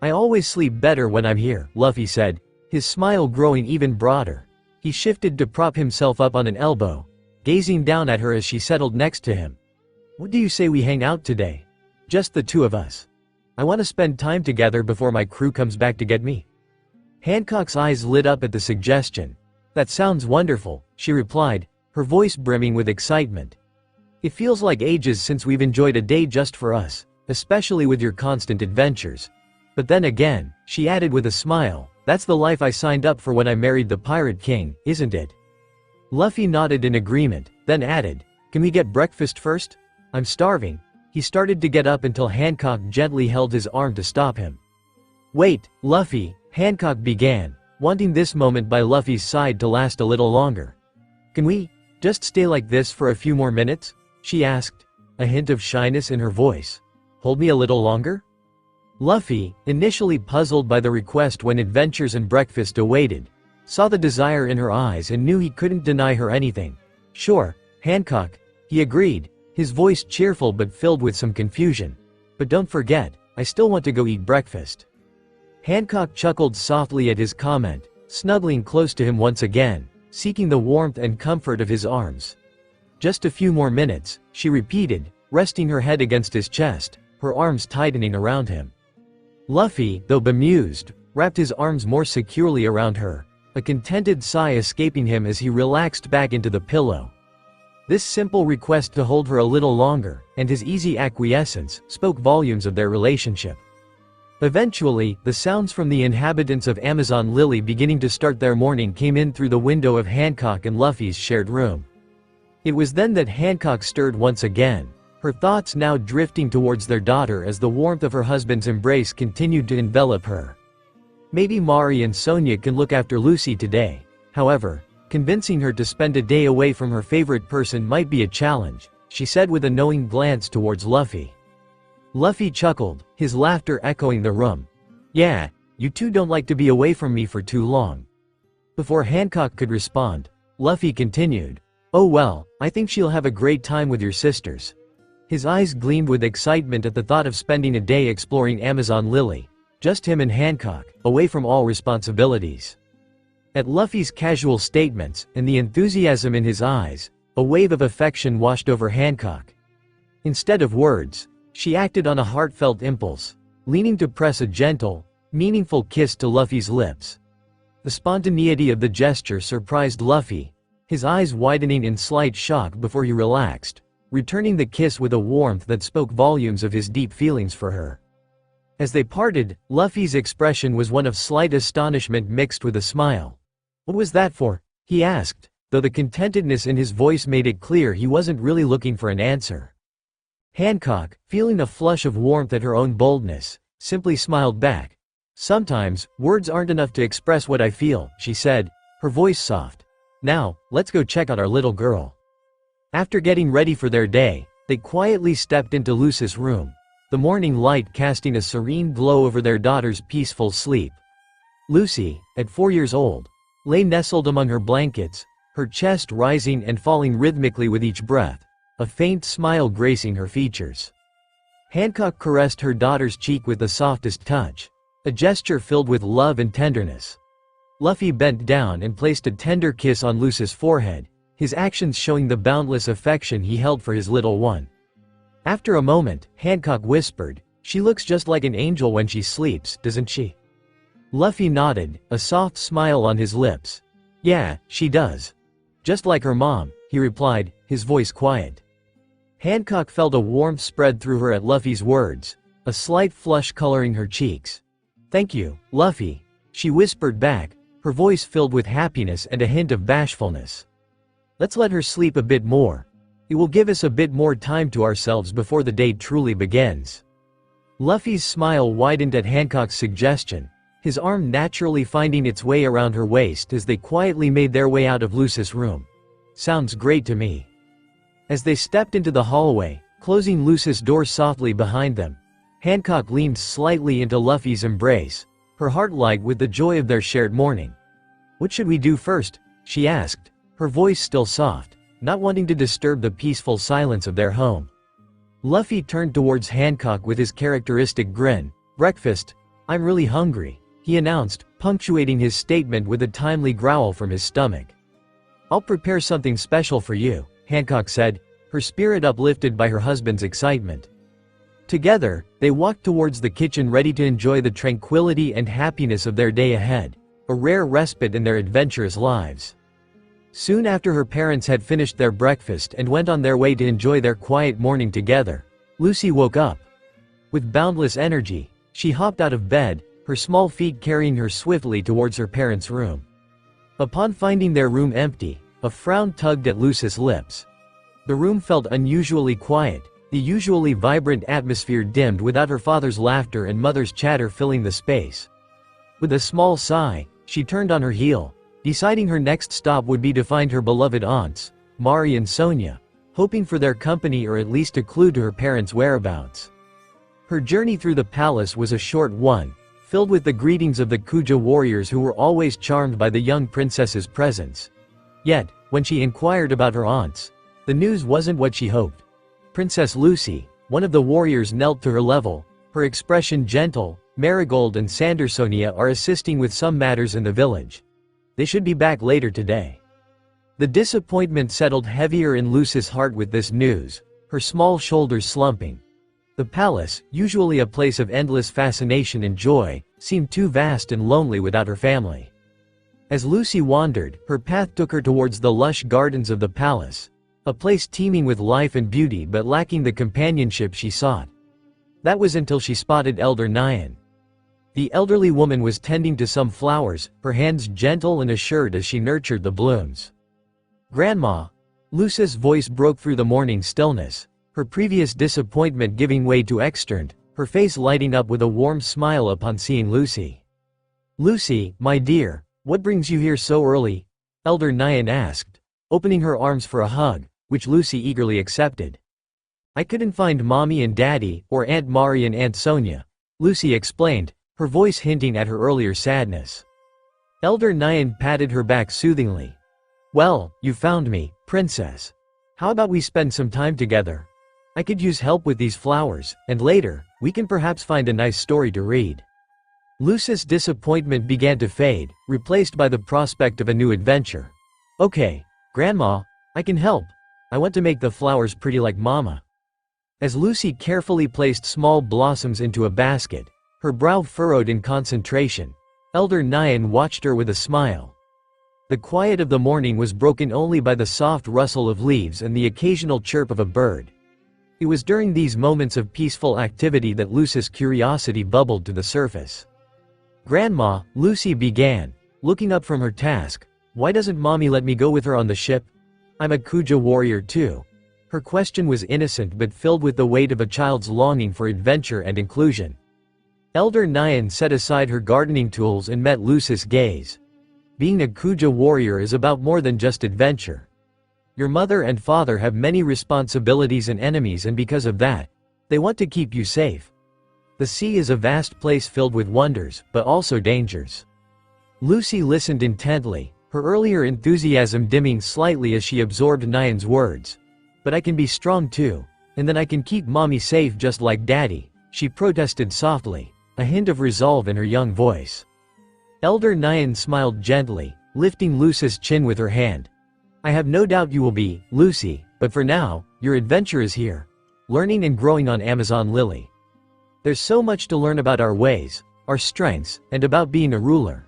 "I always sleep better when I'm here," Luffy said, his smile growing even broader. He shifted to prop himself up on an elbow, gazing down at her as she settled next to him. "What do you say we hang out today? Just the 2 of us. I want to spend time together before my crew comes back to get me." Hancock's eyes lit up at the suggestion. "That sounds wonderful," she replied, her voice brimming with excitement. "It feels like ages since we've enjoyed a day just for us, especially with your constant adventures. But then again," she added with a smile, "that's the life I signed up for when I married the Pirate King, isn't it?" Luffy nodded in agreement, then added, "Can we get breakfast first? I'm starving." He started to get up until Hancock gently held his arm to stop him. "Wait, Luffy," Hancock began, wanting this moment by Luffy's side to last a little longer. "Can we just stay like this for a few more minutes?" she asked, a hint of shyness in her voice. "Hold me a little longer?" Luffy, initially puzzled by the request when adventures and breakfast awaited, saw the desire in her eyes and knew he couldn't deny her anything. "Sure, Hancock," he agreed, his voice cheerful but filled with some confusion. "But don't forget, I still want to go eat breakfast." Hancock chuckled softly at his comment, snuggling close to him once again, seeking the warmth and comfort of his arms. "Just a few more minutes," she repeated, resting her head against his chest, her arms tightening around him. Luffy, though bemused, wrapped his arms more securely around her, a contented sigh escaping him as he relaxed back into the pillow. This simple request to hold her a little longer, and his easy acquiescence, spoke volumes of their relationship. Eventually, the sounds from the inhabitants of Amazon Lily beginning to start their morning came in through the window of Hancock and Luffy's shared room. It was then that Hancock stirred once again, her thoughts now drifting towards their daughter as the warmth of her husband's embrace continued to envelop her. Maybe Mari and Sonia can look after Lucy today. However, convincing her to spend a day away from her favorite person might be a challenge, she said with a knowing glance towards Luffy. Luffy chuckled, his laughter echoing the room. Yeah, you two don't like to be away from me for too long. Before Hancock could respond, Luffy continued. Oh well, I think she'll have a great time with your sisters. His eyes gleamed with excitement at the thought of spending a day exploring Amazon Lily. Just him and Hancock, away from all responsibilities. At Luffy's casual statements, and the enthusiasm in his eyes, a wave of affection washed over Hancock. Instead of words, she acted on a heartfelt impulse, leaning to press a gentle, meaningful kiss to Luffy's lips. The spontaneity of the gesture surprised Luffy, his eyes widening in slight shock before he relaxed, returning the kiss with a warmth that spoke volumes of his deep feelings for her. As they parted, Luffy's expression was one of slight astonishment mixed with a smile. What was that for? He asked, though the contentedness in his voice made it clear he wasn't really looking for an answer. Hancock, feeling a flush of warmth at her own boldness, simply smiled back. Sometimes, words aren't enough to express what I feel, she said, her voice soft. Now, let's go check out our little girl. After getting ready for their day, they quietly stepped into Lucy's room, the morning light casting a serene glow over their daughter's peaceful sleep. Lucy, at 4 years old, lay nestled among her blankets, her chest rising and falling rhythmically with each breath, a faint smile gracing her features. Hancock caressed her daughter's cheek with the softest touch, a gesture filled with love and tenderness. Luffy bent down and placed a tender kiss on Lucy's forehead, his actions showing the boundless affection he held for his little one. After a moment, Hancock whispered, "She looks just like an angel when she sleeps, doesn't she?" Luffy nodded, a soft smile on his lips. "Yeah, she does. Just like her mom," he replied, his voice quiet. Hancock felt a warmth spread through her at Luffy's words, a slight flush coloring her cheeks. "Thank you, Luffy," she whispered back, her voice filled with happiness and a hint of bashfulness. "Let's let her sleep a bit more. It will give us a bit more time to ourselves before the day truly begins." Luffy's smile widened at Hancock's suggestion, his arm naturally finding its way around her waist as they quietly made their way out of Lucy's room. "Sounds great to me." As they stepped into the hallway, closing Lucy's door softly behind them, Hancock leaned slightly into Luffy's embrace, her heart light with the joy of their shared morning. "What should we do first?" she asked, her voice still soft, not wanting to disturb the peaceful silence of their home. Luffy turned towards Hancock with his characteristic grin. "Breakfast? I'm really hungry," he announced, punctuating his statement with a timely growl from his stomach. "I'll prepare something special for you," Hancock said, her spirit uplifted by her husband's excitement. Together, they walked towards the kitchen ready to enjoy the tranquility and happiness of their day ahead, a rare respite in their adventurous lives. Soon after her parents had finished their breakfast and went on their way to enjoy their quiet morning together, Lucy woke up. With boundless energy, she hopped out of bed, her small feet carrying her swiftly towards her parents' room. Upon finding their room empty, a frown tugged at Lucy's lips. The room felt unusually quiet, the usually vibrant atmosphere dimmed without her father's laughter and mother's chatter filling the space. With a small sigh, she turned on her heel, deciding her next stop would be to find her beloved aunts, Mari and Sonia, hoping for their company or at least a clue to her parents' whereabouts. Her journey through the palace was a short one, filled with the greetings of the Kuja warriors who were always charmed by the young princess's presence. Yet, when she inquired about her aunts, the news wasn't what she hoped. Princess Lucy, one of the warriors, knelt to her level, her expression gentle. "Marigold and Sandersonia are assisting with some matters in the village. They should be back later today." The disappointment settled heavier in Lucy's heart with this news, her small shoulders slumping. The palace, usually a place of endless fascination and joy, seemed too vast and lonely without her family. As Lucy wandered, her path took her towards the lush gardens of the palace, a place teeming with life and beauty but lacking the companionship she sought. That was until she spotted Elder Nyan. The elderly woman was tending to some flowers, her hands gentle and assured as she nurtured the blooms. "Grandma," Lucy's voice broke through the morning stillness, her previous disappointment giving way to externed, her face lighting up with a warm smile upon seeing Lucy. Lucy, my dear, what brings you here so early? Elder Nyan asked, opening her arms for a hug, which Lucy eagerly accepted. I couldn't find Mommy and Daddy, or Aunt Mari and Aunt Sonia, Lucy explained, her voice hinting at her earlier sadness. Elder Nyan patted her back soothingly. Well, you found me, princess. How about we spend some time together? I could use help with these flowers, and later, we can perhaps find a nice story to read. Lucy's disappointment began to fade, replaced by the prospect of a new adventure. Okay, Grandma, I can help. I want to make the flowers pretty like Mama. As Lucy carefully placed small blossoms into a basket, her brow furrowed in concentration, Elder Nyan watched her with a smile. The quiet of the morning was broken only by the soft rustle of leaves and the occasional chirp of a bird. It was during these moments of peaceful activity that Lucy's curiosity bubbled to the surface. Grandma, Lucy began, looking up from her task, why doesn't Mommy let me go with her on the ship? I'm a Kuja warrior too. Her question was innocent but filled with the weight of a child's longing for adventure and inclusion. Elder Nyan set aside her gardening tools and met Lucy's gaze. Being a Kuja warrior is about more than just adventure. Your mother and father have many responsibilities and enemies, and because of that, they want to keep you safe. The sea is a vast place filled with wonders, but also dangers. Lucy listened intently, her earlier enthusiasm dimming slightly as she absorbed Nyan's words. But I can be strong too, and then I can keep Mommy safe just like Daddy, she protested softly, a hint of resolve in her young voice. Elder Nyan smiled gently, lifting Lucy's chin with her hand. I have no doubt you will be, Lucy, but for now, your adventure is here. Learning and growing on Amazon Lily. There's so much to learn about our ways, our strengths, and about being a ruler.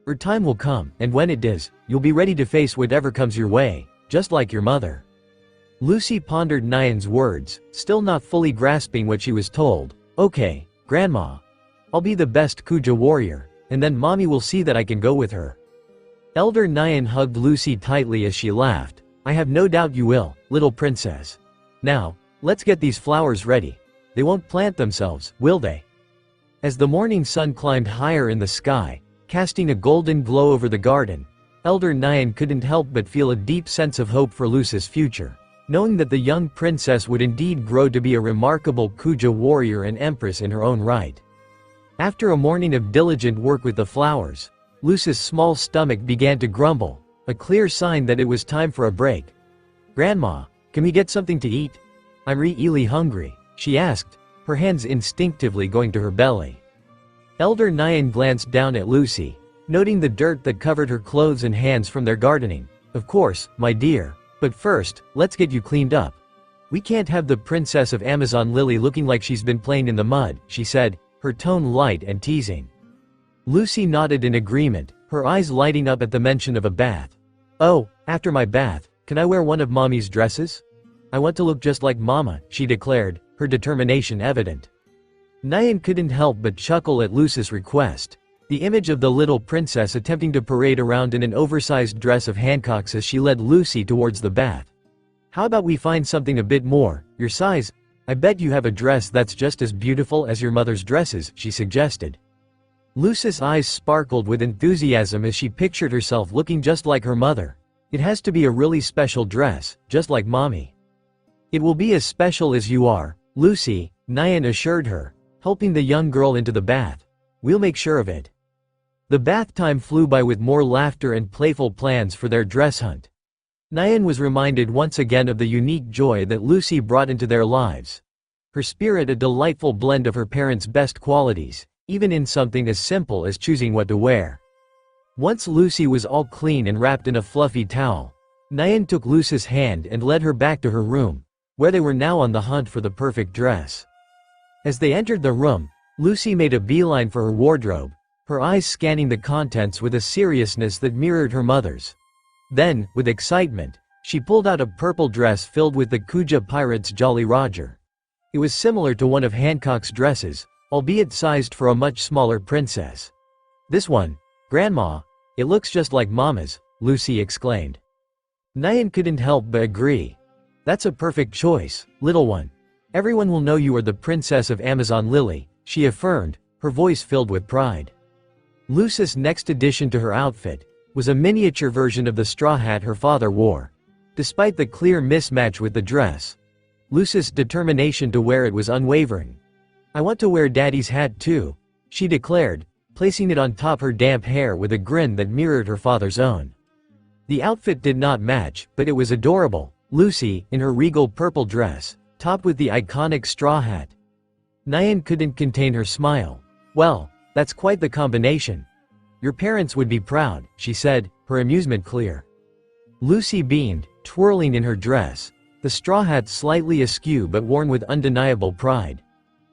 Your time will come, and when it does, you'll be ready to face whatever comes your way, just like your mother. Lucy pondered Nyan's words, still not fully grasping what she was told. Okay, Grandma. I'll be the best Kuja warrior, and then Mommy will see that I can go with her. Elder Nyan hugged Lucy tightly as she laughed. I have no doubt you will, little princess. Now, let's get these flowers ready. They won't plant themselves, will they? As the morning sun climbed higher in the sky, casting a golden glow over the garden, Elder Nyan couldn't help but feel a deep sense of hope for Lucy's future, knowing that the young princess would indeed grow to be a remarkable Kuja warrior and empress in her own right. After a morning of diligent work with the flowers, Lucy's small stomach began to grumble, a clear sign that it was time for a break. Grandma, can we get something to eat? I'm really hungry, she asked, her hands instinctively going to her belly. Elder Nyan glanced down at Lucy, noting the dirt that covered her clothes and hands from their gardening. Of course, my dear, but first, let's get you cleaned up. We can't have the princess of Amazon Lily looking like she's been playing in the mud, she said, her tone light and teasing. Lucy nodded in agreement, her eyes lighting up at the mention of a bath. Oh, after my bath, can I wear one of Mommy's dresses? I want to look just like Mama, she declared, her determination evident. Nyan couldn't help but chuckle at Lucy's request. The image of the little princess attempting to parade around in an oversized dress of Hancock's as she led Lucy towards the bath. How about we find something a bit more your size? I bet you have a dress that's just as beautiful as your mother's dresses, she suggested. Lucy's eyes sparkled with enthusiasm as she pictured herself looking just like her mother. It has to be a really special dress, just like Mommy. It will be as special as you are, Lucy, Nyan assured her, helping the young girl into the bath. We'll make sure of it. The bath time flew by with more laughter and playful plans for their dress hunt. Nyan was reminded once again of the unique joy that Lucy brought into their lives. Her spirit a delightful blend of her parents' best qualities, even in something as simple as choosing what to wear. Once Lucy was all clean and wrapped in a fluffy towel, Nyan took Lucy's hand and led her back to her room, where they were now on the hunt for the perfect dress. As they entered the room, Lucy made a beeline for her wardrobe, her eyes scanning the contents with a seriousness that mirrored her mother's. Then, with excitement, she pulled out a purple dress filled with the Kuja pirate's Jolly Roger. It was similar to one of Hancock's dresses, albeit sized for a much smaller princess. This one, Grandma, it looks just like Mama's, Lucy exclaimed. Nyan couldn't help but agree. That's a perfect choice, little one. Everyone will know you are the princess of Amazon Lily, she affirmed, her voice filled with pride. Lucy's next addition to her outfit was a miniature version of the straw hat her father wore. Despite the clear mismatch with the dress, Lucy's determination to wear it was unwavering. "I want to wear Daddy's hat too," she declared, placing it on top her damp hair with a grin that mirrored her father's own. The outfit did not match, but it was adorable. Lucy, in her regal purple dress, topped with the iconic straw hat. Nyan couldn't contain her smile. "Well, that's quite the combination. Your parents would be proud," she said, her amusement clear. Lucy beamed, twirling in her dress, the straw hat slightly askew but worn with undeniable pride.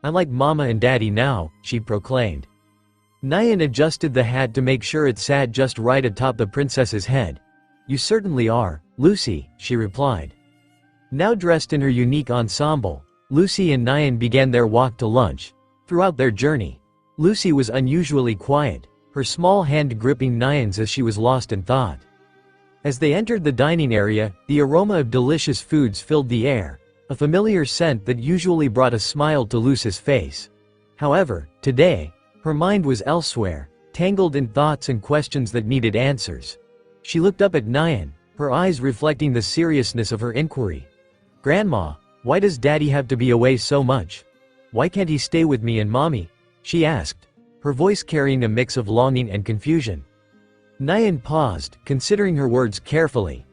"I'm like Mama and Daddy now," she proclaimed. Nyan adjusted the hat to make sure it sat just right atop the princess's head. "You certainly are, Lucy," she replied. Now dressed in her unique ensemble, Lucy and Nyan began their walk to lunch. Throughout their journey, Lucy was unusually quiet, her small hand gripping Nyan's as she was lost in thought. As they entered the dining area, the aroma of delicious foods filled the air, a familiar scent that usually brought a smile to Lucy's face. However, today, her mind was elsewhere, tangled in thoughts and questions that needed answers. She looked up at Nyan, her eyes reflecting the seriousness of her inquiry. "Grandma, why does Daddy have to be away so much? Why can't he stay with me and Mommy?" she asked, her voice carrying a mix of longing and confusion. Nyan paused, considering her words carefully.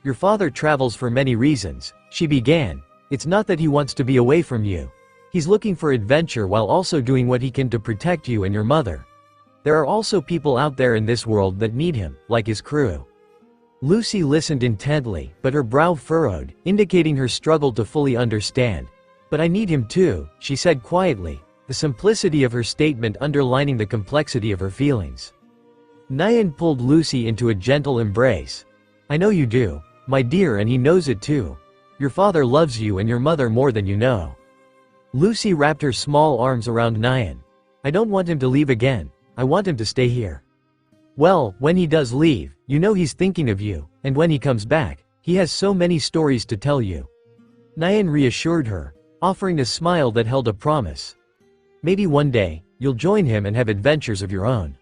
"Your father travels for many reasons," she began. "It's not that he wants to be away from you. He's looking for adventure while also doing what he can to protect you and your mother. There are also people out there in this world that need him, like his crew." Lucy listened intently, but her brow furrowed, indicating her struggle to fully understand. "But I need him too," she said quietly, the simplicity of her statement underlining the complexity of her feelings. Nyan pulled Lucy into a gentle embrace. "I know you do, my dear, and he knows it too. Your father loves you and your mother more than you know." Lucy wrapped her small arms around Nyan. "I don't want him to leave again. I want him to stay here." "Well, when he does leave, you know he's thinking of you, and when he comes back, he has so many stories to tell you." Nyan reassured her, offering a smile that held a promise. "Maybe one day, you'll join him and have adventures of your own."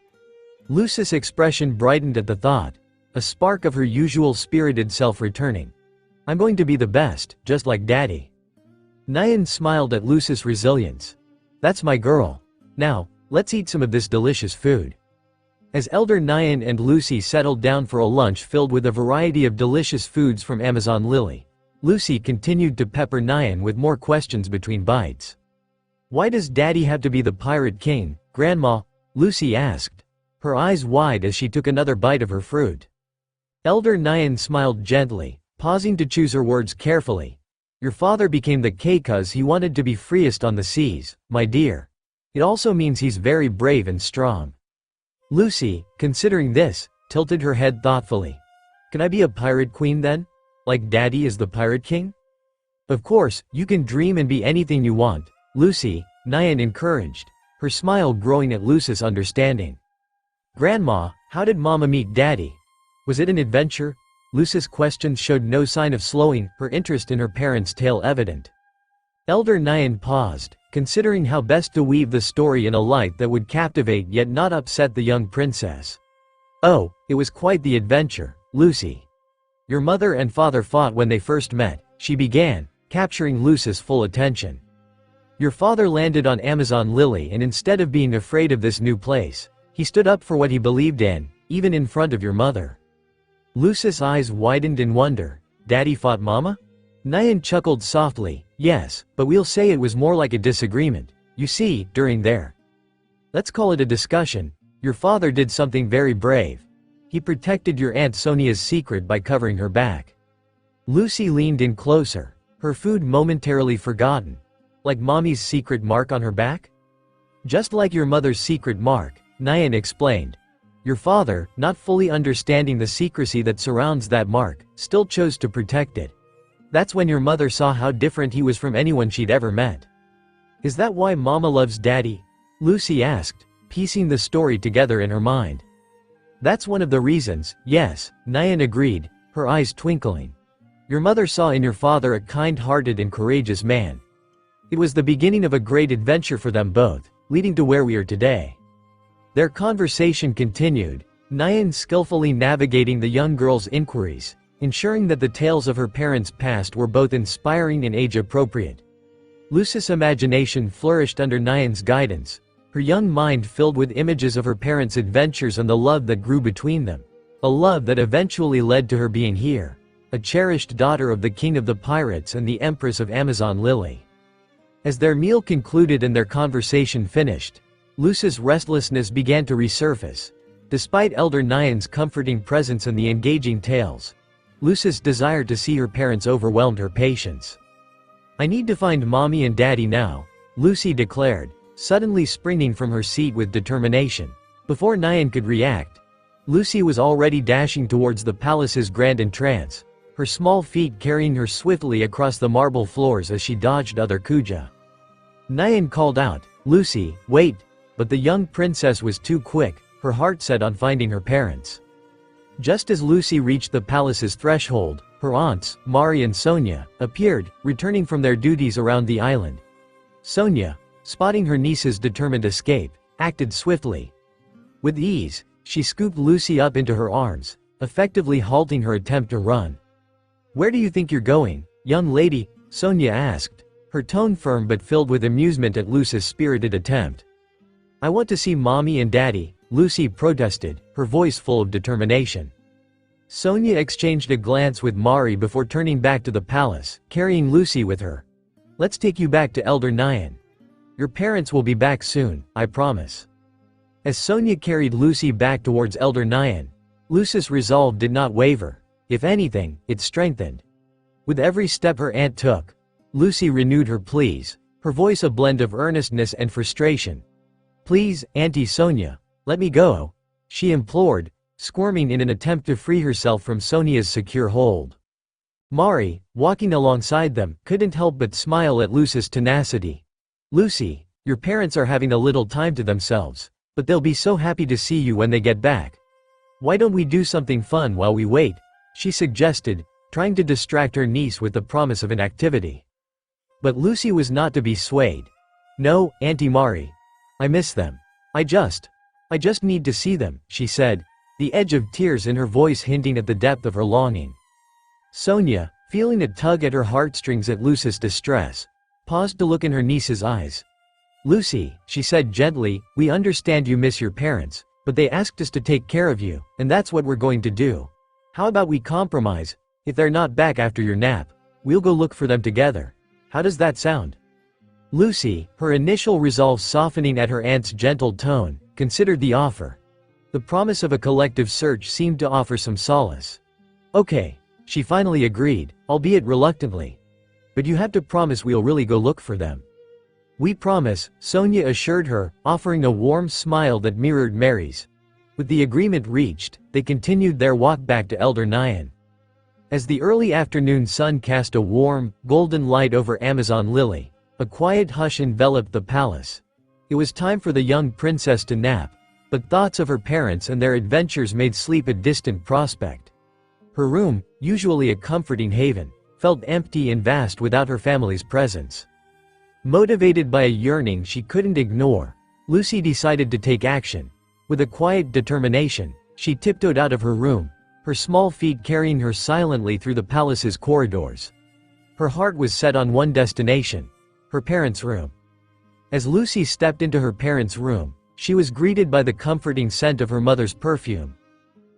Lucy's expression brightened at the thought, a spark of her usual spirited self returning. "I'm going to be the best, just like Daddy." Nyan smiled at Lucy's resilience. "That's my girl. Now, let's eat some of this delicious food." As elder Nyan and Lucy settled down for a lunch filled with a variety of delicious foods from Amazon Lily, Lucy continued to pepper Nyan with more questions between bites. "Why does Daddy have to be the Pirate King, Grandma?" Lucy asked, her eyes wide as she took another bite of her fruit. Elder Nyan smiled gently, pausing to choose her words carefully. "Your father became the king 'cause he wanted to be freest on the seas, my dear. It also means he's very brave and strong." Lucy, considering this, tilted her head thoughtfully. "Can I be a pirate queen then? Like Daddy is the Pirate King?" "Of course, you can dream and be anything you want, Lucy," Nyan encouraged, her smile growing at Lucy's understanding. "Grandma, how did Mama meet Daddy? Was it an adventure?" Lucy's questions showed no sign of slowing, her interest in her parents' tale evident. Elder Nyan paused, considering how best to weave the story in a light that would captivate yet not upset the young princess. "Oh, it was quite the adventure, Lucy. Your mother and father fought when they first met," she began, capturing Lucy's full attention. "Your father landed on Amazon Lily and instead of being afraid of this new place, he stood up for what he believed in, even in front of your mother." Lucy's eyes widened in wonder. "Daddy fought Mama?" Nyan chuckled softly. "Yes, but we'll say it was more like a disagreement. You see, during their, let's call it a discussion, your father did something very brave. He protected your Aunt Sonia's secret by covering her back." Lucy leaned in closer, her food momentarily forgotten. "Like Mommy's secret mark on her back?" "Just like your mother's secret mark," Nyan explained. "Your father, not fully understanding the secrecy that surrounds that mark, still chose to protect it. That's when your mother saw how different he was from anyone she'd ever met." "Is that why Mama loves Daddy?" Lucy asked, piecing the story together in her mind. "That's one of the reasons, yes," Nyan agreed, her eyes twinkling. "Your mother saw in your father a kind-hearted and courageous man. It was the beginning of a great adventure for them both, leading to where we are today." Their conversation continued, Nyan skillfully navigating the young girl's inquiries, ensuring that the tales of her parents' past were both inspiring and age-appropriate. Lucy's imagination flourished under Nyan's guidance, her young mind filled with images of her parents' adventures and the love that grew between them. A love that eventually led to her being here, a cherished daughter of the King of the Pirates and the Empress of Amazon Lily. As their meal concluded and their conversation finished, Lucy's restlessness began to resurface. Despite Elder Nyan's comforting presence and the engaging tales, Lucy's desire to see her parents overwhelmed her patience. I need to find Mommy and Daddy now, Lucy declared, suddenly springing from her seat with determination. Before Nyan could react, Lucy was already dashing towards the palace's grand entrance, her small feet carrying her swiftly across the marble floors as she dodged other Kuja. Nyan called out, Lucy, wait, but the young princess was too quick, her heart set on finding her parents. Just as Lucy reached the palace's threshold, her aunts, Mari and Sonia, appeared, returning from their duties around the island. Sonia, spotting her niece's determined escape, acted swiftly. With ease, she scooped Lucy up into her arms, effectively halting her attempt to run. Where do you think you're going, young lady? Sonia asked, her tone firm but filled with amusement at Lucy's spirited attempt. I want to see Mommy and Daddy, Lucy protested, her voice full of determination. Sonia exchanged a glance with Mari before turning back to the palace, carrying Lucy with her. Let's take you back to Elder Nyan. Your parents will be back soon, I promise. As Sonia carried Lucy back towards Elder Nyan, Lucy's resolve did not waver. If anything, it strengthened. With every step her aunt took, Lucy renewed her pleas, her voice a blend of earnestness and frustration. Please, Auntie Sonia, let me go, she implored, squirming in an attempt to free herself from Sonia's secure hold. Mari, walking alongside them, couldn't help but smile at Lucy's tenacity. Lucy, your parents are having a little time to themselves, but they'll be so happy to see you when they get back. Why don't we do something fun while we wait? She suggested, trying to distract her niece with the promise of an activity. But Lucy was not to be swayed. No, Auntie Mari. I miss them. I just need to see them, she said, the edge of tears in her voice hinting at the depth of her longing. Sonia, feeling a tug at her heartstrings at Lucy's distress, paused to look in her niece's eyes. Lucy, she said gently, we understand you miss your parents, but they asked us to take care of you, and that's what we're going to do. How about we compromise? If they're not back after your nap, we'll go look for them together. How does that sound? Lucy, her initial resolve softening at her aunt's gentle tone, considered the offer. The promise of a collective search seemed to offer some solace. Okay, she finally agreed, albeit reluctantly. But you have to promise we'll really go look for them. We promise, Sonia assured her, offering a warm smile that mirrored Mary's. With the agreement reached, they continued their walk back to Elder Nyan. As the early afternoon sun cast a warm, golden light over Amazon Lily, a quiet hush enveloped the palace. It was time for the young princess to nap, but thoughts of her parents and their adventures made sleep a distant prospect. Her room, usually a comforting haven, felt empty and vast without her family's presence. Motivated by a yearning she couldn't ignore, Lucy decided to take action. With a quiet determination, she tiptoed out of her room, her small feet carrying her silently through the palace's corridors. Her heart was set on one destination, her parents' room. As Lucy stepped into her parents' room, she was greeted by the comforting scent of her mother's perfume.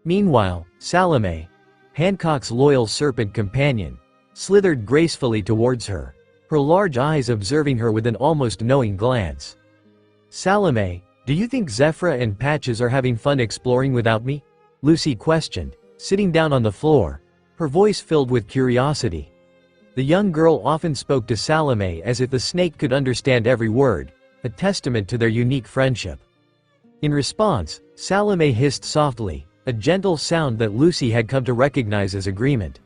Meanwhile, Salome, Hancock's loyal serpent companion, slithered gracefully towards her, her large eyes observing her with an almost knowing glance. Salome, do you think Zephyra and Patches are having fun exploring without me? Lucy questioned, sitting down on the floor, her voice filled with curiosity. The young girl often spoke to Salome as if the snake could understand every word, a testament to their unique friendship. In response, Salome hissed softly, a gentle sound that Lucy had come to recognize as agreement.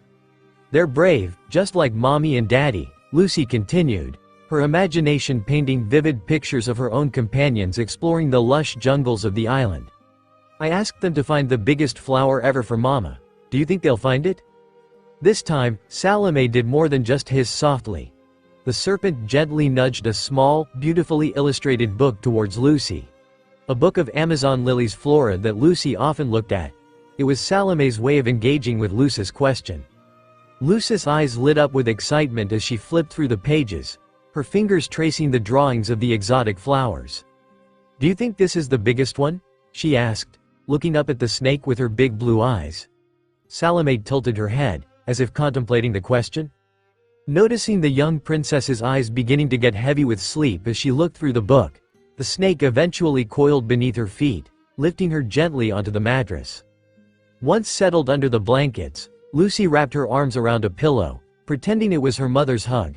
They're brave, just like Mommy and Daddy, Lucy continued, her imagination painting vivid pictures of her own companions exploring the lush jungles of the island. I asked them to find the biggest flower ever for Mama. Do you think they'll find it? This time, Salome did more than just hiss softly. The serpent gently nudged a small, beautifully illustrated book towards Lucy. a book of Amazon lilies flora that Lucy often looked at. It was Salome's way of engaging with Lucy's question. Lucy's eyes lit up with excitement as she flipped through the pages, her fingers tracing the drawings of the exotic flowers. "Do you think this is the biggest one?" she asked, looking up at the snake with her big blue eyes. Salome tilted her head, as if contemplating the question. Noticing the young princess's eyes beginning to get heavy with sleep as she looked through the book, the snake eventually coiled beneath her feet, lifting her gently onto the mattress. Once settled under the blankets, Lucy wrapped her arms around a pillow, pretending it was her mother's hug.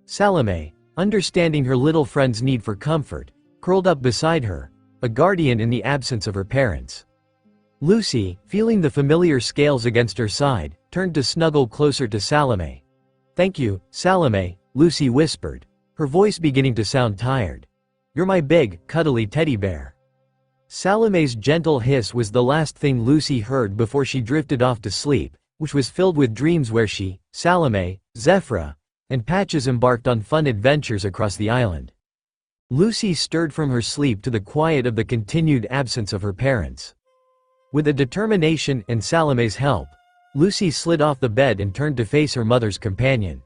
Salome, understanding her little friend's need for comfort, curled up beside her, a guardian in the absence of her parents. Lucy, feeling the familiar scales against her side, turned to snuggle closer to Salome. "Thank you, Salome," Lucy whispered, her voice beginning to sound tired. "You're my big, cuddly teddy bear." Salome's gentle hiss was the last thing Lucy heard before she drifted off to sleep, which was filled with dreams where she, Salome, Zephyra, and Patches embarked on fun adventures across the island. Lucy stirred from her sleep to the quiet of the continued absence of her parents. With a determination and Salome's help, Lucy slid off the bed and turned to face her mother's companion.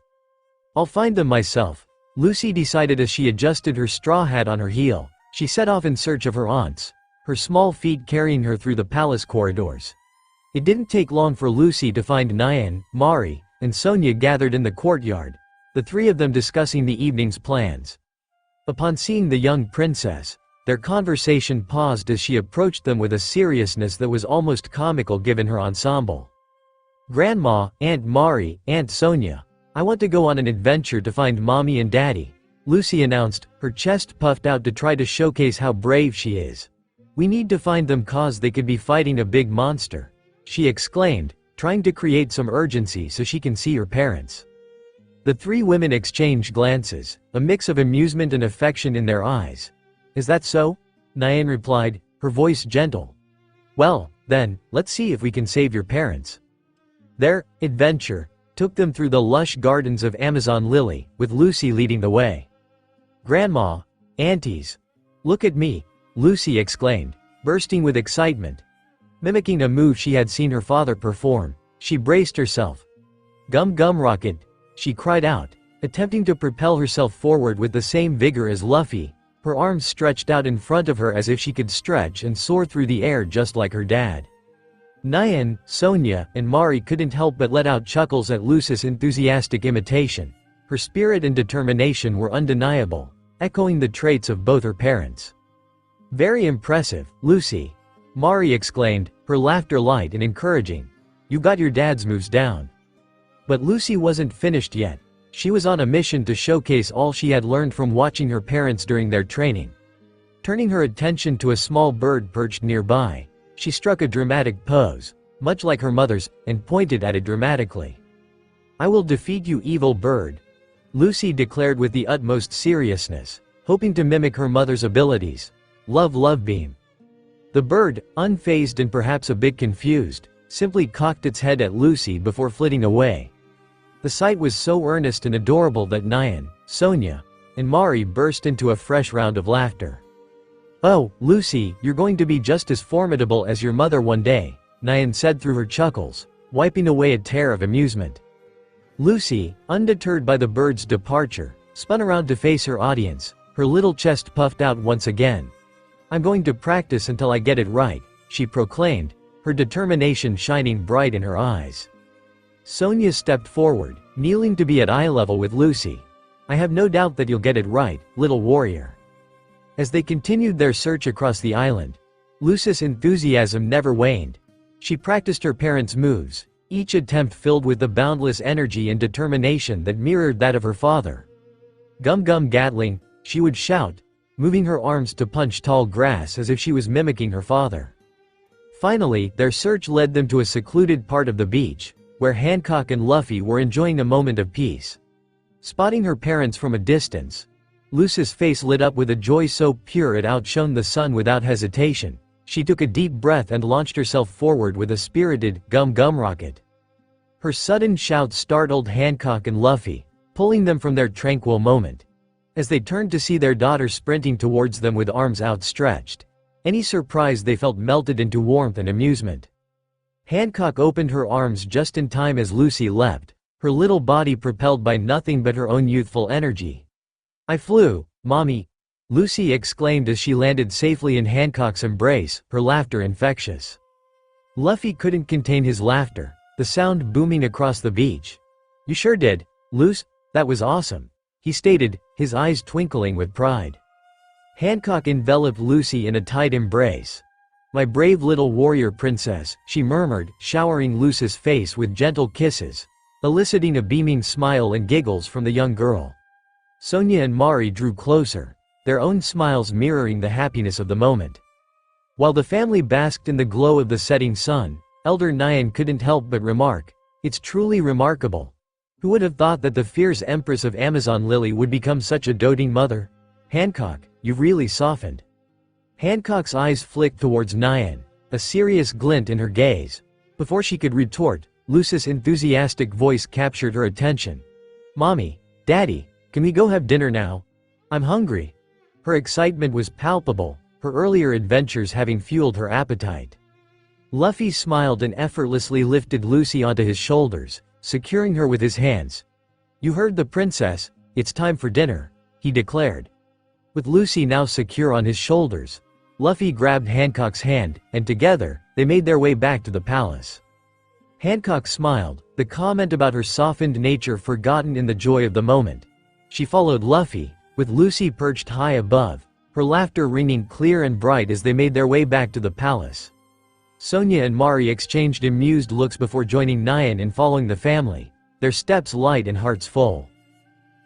"I'll find them myself," Lucy decided as she adjusted her straw hat on her heel. She set off in search of her aunts, her small feet carrying her through the palace corridors. It didn't take long for Lucy to find Nyan, Mari, and Sonia gathered in the courtyard, the three of them discussing the evening's plans. Upon seeing the young princess, their conversation paused as she approached them with a seriousness that was almost comical given her ensemble. "Grandma, Aunt Mari, Aunt Sonia, I want to go on an adventure to find Mommy and Daddy," Lucy announced, her chest puffed out to try to showcase how brave she is. "We need to find them cause they could be fighting a big monster," she exclaimed, trying to create some urgency so she can see her parents. The three women exchanged glances, a mix of amusement and affection in their eyes. "Is that so?" Nyan replied, her voice gentle. "Well, then, let's see if we can save your parents." Their adventure took them through the lush gardens of Amazon Lily, with Lucy leading the way. "Grandma, aunties, look at me," Lucy exclaimed, bursting with excitement. Mimicking a move she had seen her father perform, she braced herself. "Gum Gum Rocket," she cried out, attempting to propel herself forward with the same vigor as Luffy, her arms stretched out in front of her as if she could stretch and soar through the air just like her dad. Nyan, Sonia, and Mari couldn't help but let out chuckles at Lucy's enthusiastic imitation. Her spirit and determination were undeniable, echoing the traits of both her parents. "Very impressive, Lucy," Mari exclaimed, her laughter light and encouraging. "You got your dad's moves down." But Lucy wasn't finished yet. She was on a mission to showcase all she had learned from watching her parents during their training. Turning her attention to a small bird perched nearby, she struck a dramatic pose, much like her mother's, and pointed at it dramatically. "I will defeat you, evil bird," Lucy declared with the utmost seriousness, hoping to mimic her mother's abilities. Love beam." The bird, unfazed and perhaps a bit confused, simply cocked its head at Lucy before flitting away. The sight was so earnest and adorable that Nyan, Sonia, and Mari burst into a fresh round of laughter. "Oh, Lucy, you're going to be just as formidable as your mother one day," Nyan said through her chuckles, wiping away a tear of amusement. Lucy, undeterred by the bird's departure, spun around to face her audience, her little chest puffed out once again. "I'm going to practice until I get it right," she proclaimed, her determination shining bright in her eyes. Sonia stepped forward, kneeling to be at eye level with Lucy. "I have no doubt that you'll get it right, little warrior." As they continued their search across the island, Lucy's enthusiasm never waned. She practiced her parents' moves, each attempt filled with the boundless energy and determination that mirrored that of her father. "Gum Gum Gatling," she would shout, moving her arms to punch tall grass as if she was mimicking her father. Finally, their search led them to a secluded part of the beach, where Hancock and Luffy were enjoying a moment of peace. Spotting her parents from a distance, Lucy's face lit up with a joy so pure it outshone the sun without hesitation. She took a deep breath and launched herself forward with a spirited, "Gum Gum Rocket." Her sudden shout startled Hancock and Luffy, pulling them from their tranquil moment. As they turned to see their daughter sprinting towards them with arms outstretched, Any surprise they felt melted into warmth and amusement. Hancock opened her arms just in time as Lucy leapt, her little body propelled by nothing but her own youthful energy. "I flew, Mommy," Lucy exclaimed as she landed safely in Hancock's embrace, her laughter infectious. Luffy couldn't contain his laughter, the sound booming across the beach. "You sure did, Luce, that was awesome," he stated, his eyes twinkling with pride. Hancock enveloped Lucy in a tight embrace. "My brave little warrior princess," she murmured, showering Luce's face with gentle kisses, eliciting a beaming smile and giggles from the young girl. Sonia and Mari drew closer, their own smiles mirroring the happiness of the moment. While the family basked in the glow of the setting sun, Elder Nyan couldn't help but remark, "It's truly remarkable. Who would have thought that the fierce Empress of Amazon Lily would become such a doting mother? Hancock, you've really softened." Hancock's eyes flicked towards Nyan, a serious glint in her gaze. Before she could retort, Luce's enthusiastic voice captured her attention. "Mommy, Daddy, can we go have dinner now? I'm hungry." Her excitement was palpable, her earlier adventures having fueled her appetite. Luffy smiled and effortlessly lifted Lucy onto his shoulders, securing her with his hands. "You heard the princess, it's time for dinner," he declared. With Lucy now secure on his shoulders, Luffy grabbed Hancock's hand, and together, they made their way back to the palace. Hancock smiled, the comment about her softened nature forgotten in the joy of the moment. She followed Luffy, with Lucy perched high above, her laughter ringing clear and bright as they made their way back to the palace. Sonia and Mari exchanged amused looks before joining Nyan in following the family, their steps light and hearts full.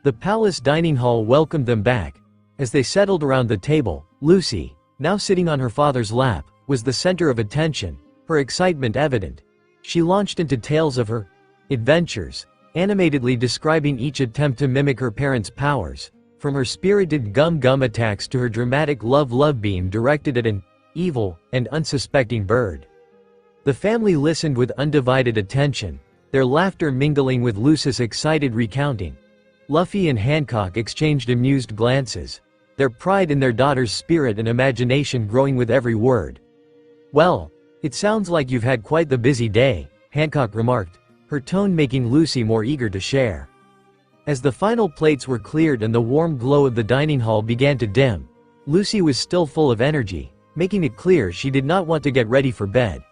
The palace dining hall welcomed them back. As they settled around the table, Lucy, now sitting on her father's lap, was the center of attention, her excitement evident. She launched into tales of her adventures, animatedly describing each attempt to mimic her parents' powers, from her spirited gum-gum attacks to her dramatic love beam directed at an evil and unsuspecting bird. The family listened with undivided attention, their laughter mingling with Luce's excited recounting. Luffy and Hancock exchanged amused glances, their pride in their daughter's spirit and imagination growing with every word. "Well, it sounds like you've had quite the busy day," Hancock remarked, her tone making Lucy more eager to share. As the final plates were cleared and the warm glow of the dining hall began to dim, Lucy was still full of energy, making it clear she did not want to get ready for bed.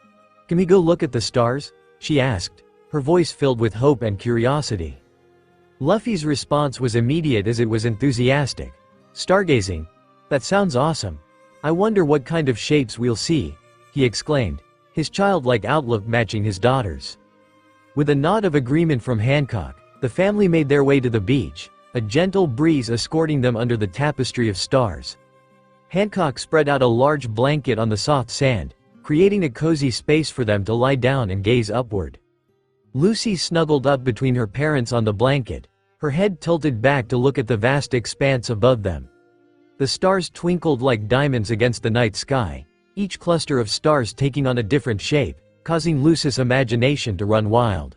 "Can we go look at the stars?" she asked, her voice filled with hope and curiosity. Luffy's response was immediate as it was enthusiastic. "Stargazing? That sounds awesome. I wonder what kind of shapes we'll see," he exclaimed, his childlike outlook matching his daughter's. With a nod of agreement from Hancock, the family made their way to the beach, a gentle breeze escorting them under the tapestry of stars. Hancock spread out a large blanket on the soft sand, creating a cozy space for them to lie down and gaze upward. Lucy snuggled up between her parents on the blanket, her head tilted back to look at the vast expanse above them. The stars twinkled like diamonds against the night sky, each cluster of stars taking on a different shape, causing Luce's imagination to run wild.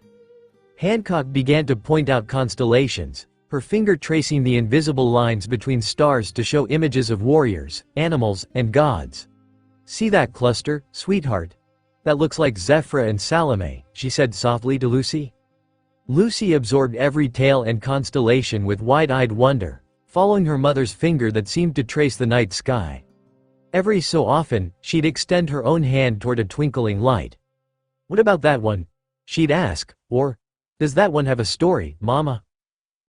Hancock began to point out constellations, her finger tracing the invisible lines between stars to show images of warriors, animals, and gods. "See that cluster, sweetheart? That looks like Zephyr and Salome," she said softly to Lucy. Lucy absorbed every tale and constellation with wide-eyed wonder, following her mother's finger that seemed to trace the night sky. Every so often, she'd extend her own hand toward a twinkling light. "What about that one?" she'd ask, or, "Does that one have a story, Mama?"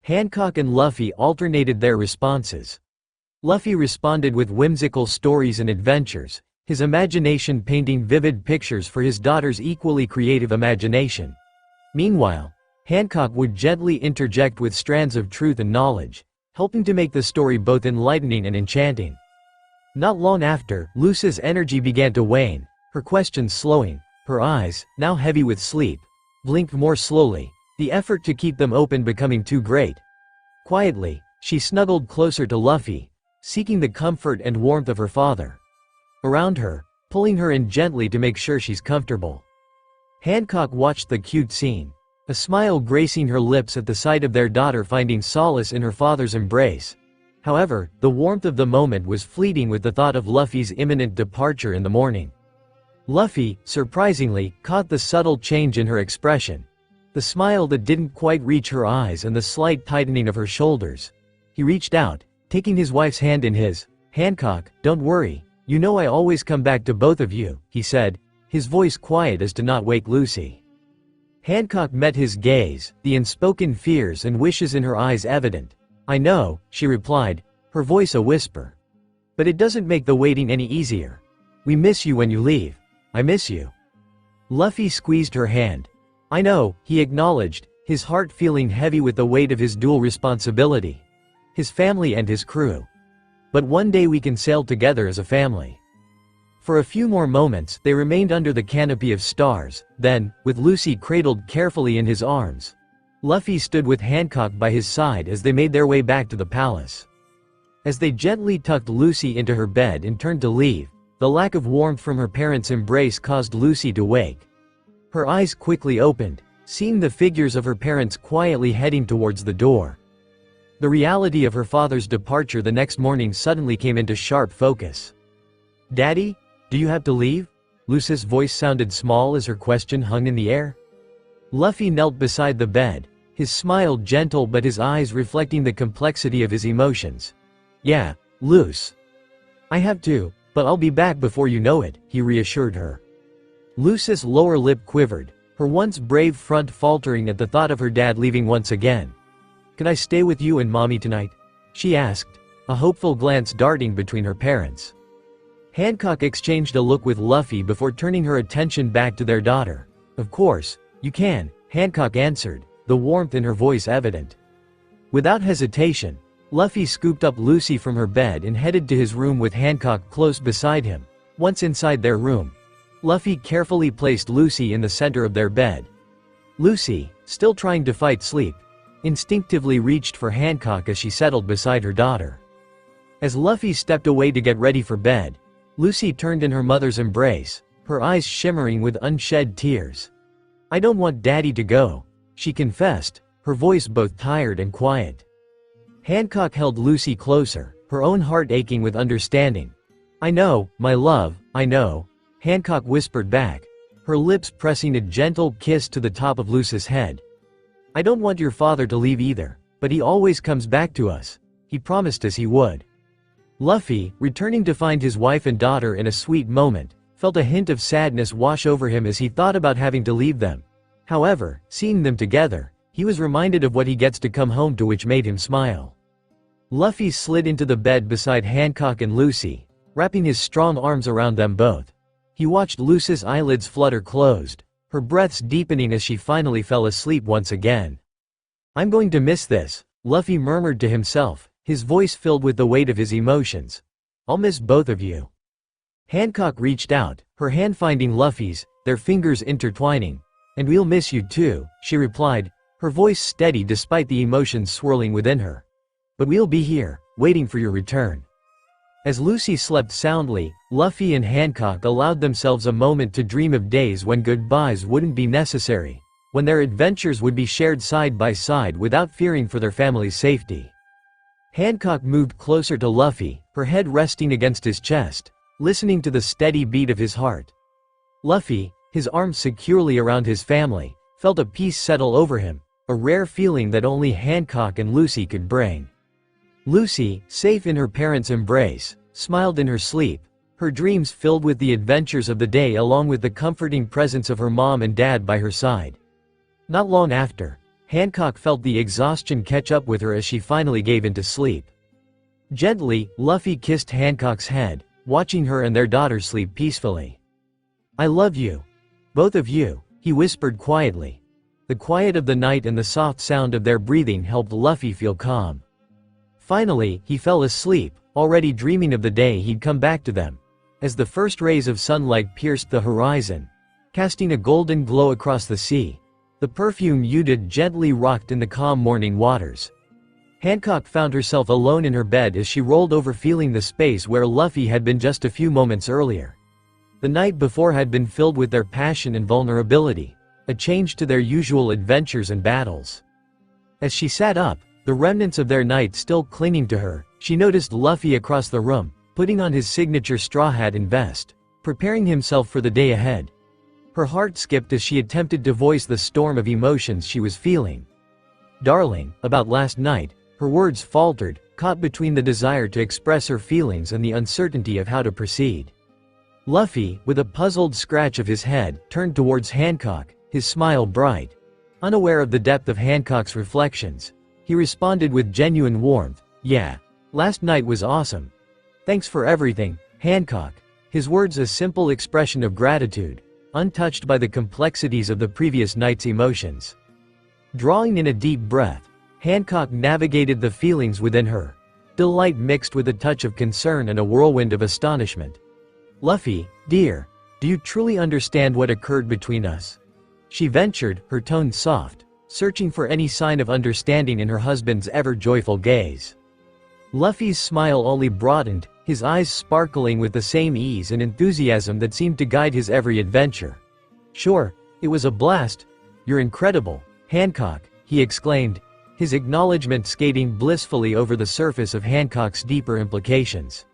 Hancock and Luffy alternated their responses. Luffy responded with whimsical stories and adventures, his imagination painting vivid pictures for his daughter's equally creative imagination. Meanwhile, Hancock would gently interject with strands of truth and knowledge, helping to make the story both enlightening and enchanting. Not long after, Luce's energy began to wane, her questions slowing, her eyes, now heavy with sleep, blinked more slowly, the effort to keep them open becoming too great. Quietly, she snuggled closer to Luffy, seeking the comfort and warmth of her father. Around her, pulling her in gently to make sure she's comfortable. Hancock watched the cute scene, a smile gracing her lips at the sight of their daughter finding solace in her father's embrace. However, the warmth of the moment was fleeting with the thought of Luffy's imminent departure in the morning. Luffy, surprisingly, caught the subtle change in her expression. The smile that didn't quite reach her eyes and the slight tightening of her shoulders. He reached out, taking his wife's hand in his. "Hancock, don't worry, you know I always come back to both of you," he said, his voice quiet as to not wake Lucy. Hancock met his gaze, the unspoken fears and wishes in her eyes evident. "I know," she replied, her voice a whisper. "But it doesn't make the waiting any easier. We miss you when you leave. I miss you." Luffy squeezed her hand. "I know," he acknowledged, his heart feeling heavy with the weight of his dual responsibility. His family and his crew. "But one day we can sail together as a family." For a few more moments, they remained under the canopy of stars, then, with Lucy cradled carefully in his arms, Luffy stood with Hancock by his side as they made their way back to the palace. As they gently tucked Lucy into her bed and turned to leave, the lack of warmth from her parents' embrace caused Lucy to wake. Her eyes quickly opened, seeing the figures of her parents quietly heading towards the door. The reality of her father's departure the next morning suddenly came into sharp focus. "Daddy, do you have to leave?" Lucy's voice sounded small as her question hung in the air. Luffy knelt beside the bed, his smile gentle but his eyes reflecting the complexity of his emotions. "Yeah, Luce. I have to, but I'll be back before you know it," he reassured her. Lucy's lower lip quivered, her once brave front faltering at the thought of her dad leaving once again. "Can I stay with you and Mommy tonight?" she asked, a hopeful glance darting between her parents. Hancock exchanged a look with Luffy before turning her attention back to their daughter. "Of course, you can," Hancock answered, the warmth in her voice evident. Without hesitation, Luffy scooped up Lucy from her bed and headed to his room with Hancock close beside him. Once inside their room, Luffy carefully placed Lucy in the center of their bed. Lucy, still trying to fight sleep, instinctively reached for Hancock as she settled beside her daughter. As Luffy stepped away to get ready for bed, Lucy turned in her mother's embrace, her eyes shimmering with unshed tears. "I don't want Daddy to go," she confessed, her voice both tired and quiet. Hancock held Lucy closer, her own heart aching with understanding. "I know, my love, I know," Hancock whispered back, her lips pressing a gentle kiss to the top of Lucy's head. "I don't want your father to leave either, but he always comes back to us. He promised us he would." Luffy, returning to find his wife and daughter in a sweet moment, felt a hint of sadness wash over him as he thought about having to leave them. However, seeing them together, he was reminded of what he gets to come home to, which made him smile. Luffy slid into the bed beside Hancock and Lucy, wrapping his strong arms around them both. He watched Lucy's eyelids flutter closed, her breaths deepening as she finally fell asleep once again. "I'm going to miss this," Luffy murmured to himself, his voice filled with the weight of his emotions. "I'll miss both of you." Hancock reached out, her hand finding Luffy's, their fingers intertwining. "And we'll miss you too," she replied, her voice steady despite the emotions swirling within her. "But we'll be here, waiting for your return." As Lucy slept soundly, Luffy and Hancock allowed themselves a moment to dream of days when goodbyes wouldn't be necessary, when their adventures would be shared side by side without fearing for their family's safety. Hancock moved closer to Luffy, her head resting against his chest, listening to the steady beat of his heart. Luffy, his arms securely around his family, felt a peace settle over him, a rare feeling that only Hancock and Lucy could bring. Lucy, safe in her parents' embrace, smiled in her sleep, her dreams filled with the adventures of the day along with the comforting presence of her mom and dad by her side. Not long after, Hancock felt the exhaustion catch up with her as she finally gave into sleep. Gently, Luffy kissed Hancock's head, watching her and their daughter sleep peacefully. "I love you. Both of you," he whispered quietly. The quiet of the night and the soft sound of their breathing helped Luffy feel calm. Finally, he fell asleep, already dreaming of the day he'd come back to them. As the first rays of sunlight pierced the horizon, casting a golden glow across the sea, the perfume Udid gently rocked in the calm morning waters. Hancock found herself alone in her bed as she rolled over, feeling the space where Luffy had been just a few moments earlier. The night before had been filled with their passion and vulnerability, a change to their usual adventures and battles. As she sat up, the remnants of their night still clinging to her, She noticed Luffy across the room, putting on his signature straw hat and vest, preparing himself for the day ahead. Her heart skipped as she attempted to voice the storm of emotions she was feeling. "Darling, about last night," her words faltered, caught between the desire to express her feelings and the uncertainty of how to proceed. Luffy, with a puzzled scratch of his head, turned towards Hancock, his smile bright. Unaware of the depth of Hancock's reflections, he responded with genuine warmth, "Yeah. Last night was awesome. Thanks for everything, Hancock." His words a simple expression of gratitude, untouched by the complexities of the previous night's emotions. Drawing in a deep breath, Hancock navigated the feelings within her. Delight mixed with a touch of concern and a whirlwind of astonishment. "Luffy, dear, do you truly understand what occurred between us?" she ventured, her tone soft, searching for any sign of understanding in her husband's ever-joyful gaze. Luffy's smile only broadened, his eyes sparkling with the same ease and enthusiasm that seemed to guide his every adventure. "Sure, it was a blast. You're incredible, Hancock," he exclaimed, his acknowledgement skating blissfully over the surface of Hancock's deeper implications.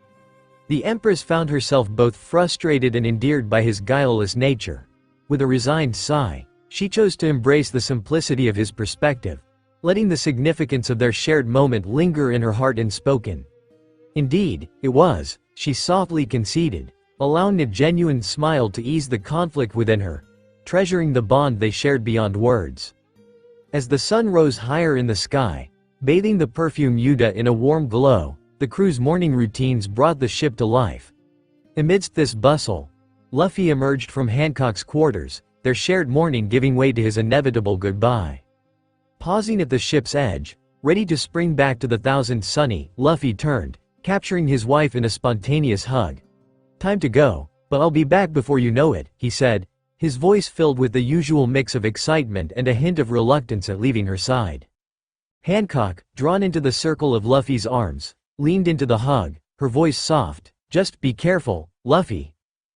The Empress found herself both frustrated and endeared by his guileless nature. With a resigned sigh, she chose to embrace the simplicity of his perspective, letting the significance of their shared moment linger in her heart unspoken. "Indeed, it was," she softly conceded, allowing a genuine smile to ease the conflict within her, treasuring the bond they shared beyond words. As the sun rose higher in the sky, bathing the perfume Yuta in a warm glow, the crew's morning routines brought the ship to life. Amidst this bustle, Luffy emerged from Hancock's quarters, their shared morning giving way to his inevitable goodbye. Pausing at the ship's edge, ready to spring back to the Thousand Sunny, Luffy turned, capturing his wife in a spontaneous hug. "Time to go, but I'll be back before you know it," he said, his voice filled with the usual mix of excitement and a hint of reluctance at leaving her side. Hancock, drawn into the circle of Luffy's arms, leaned into the hug, her voice soft, "Just be careful, Luffy.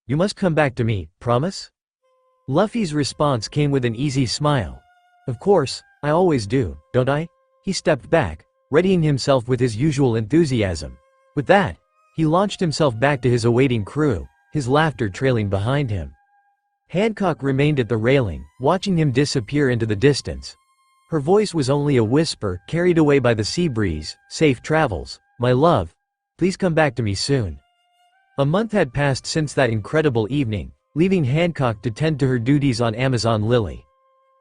You must come back to me, promise?" Luffy's response came with an easy smile. "Of course, I always do, don't I?" He stepped back, readying himself with his usual enthusiasm. With that, he launched himself back to his awaiting crew, his laughter trailing behind him. Hancock remained at the railing, watching him disappear into the distance. Her voice was only a whisper, carried away by the sea breeze. "Safe travels, my love. Please come back to me soon." A month had passed since that incredible evening, leaving Hancock to tend to her duties on Amazon Lily.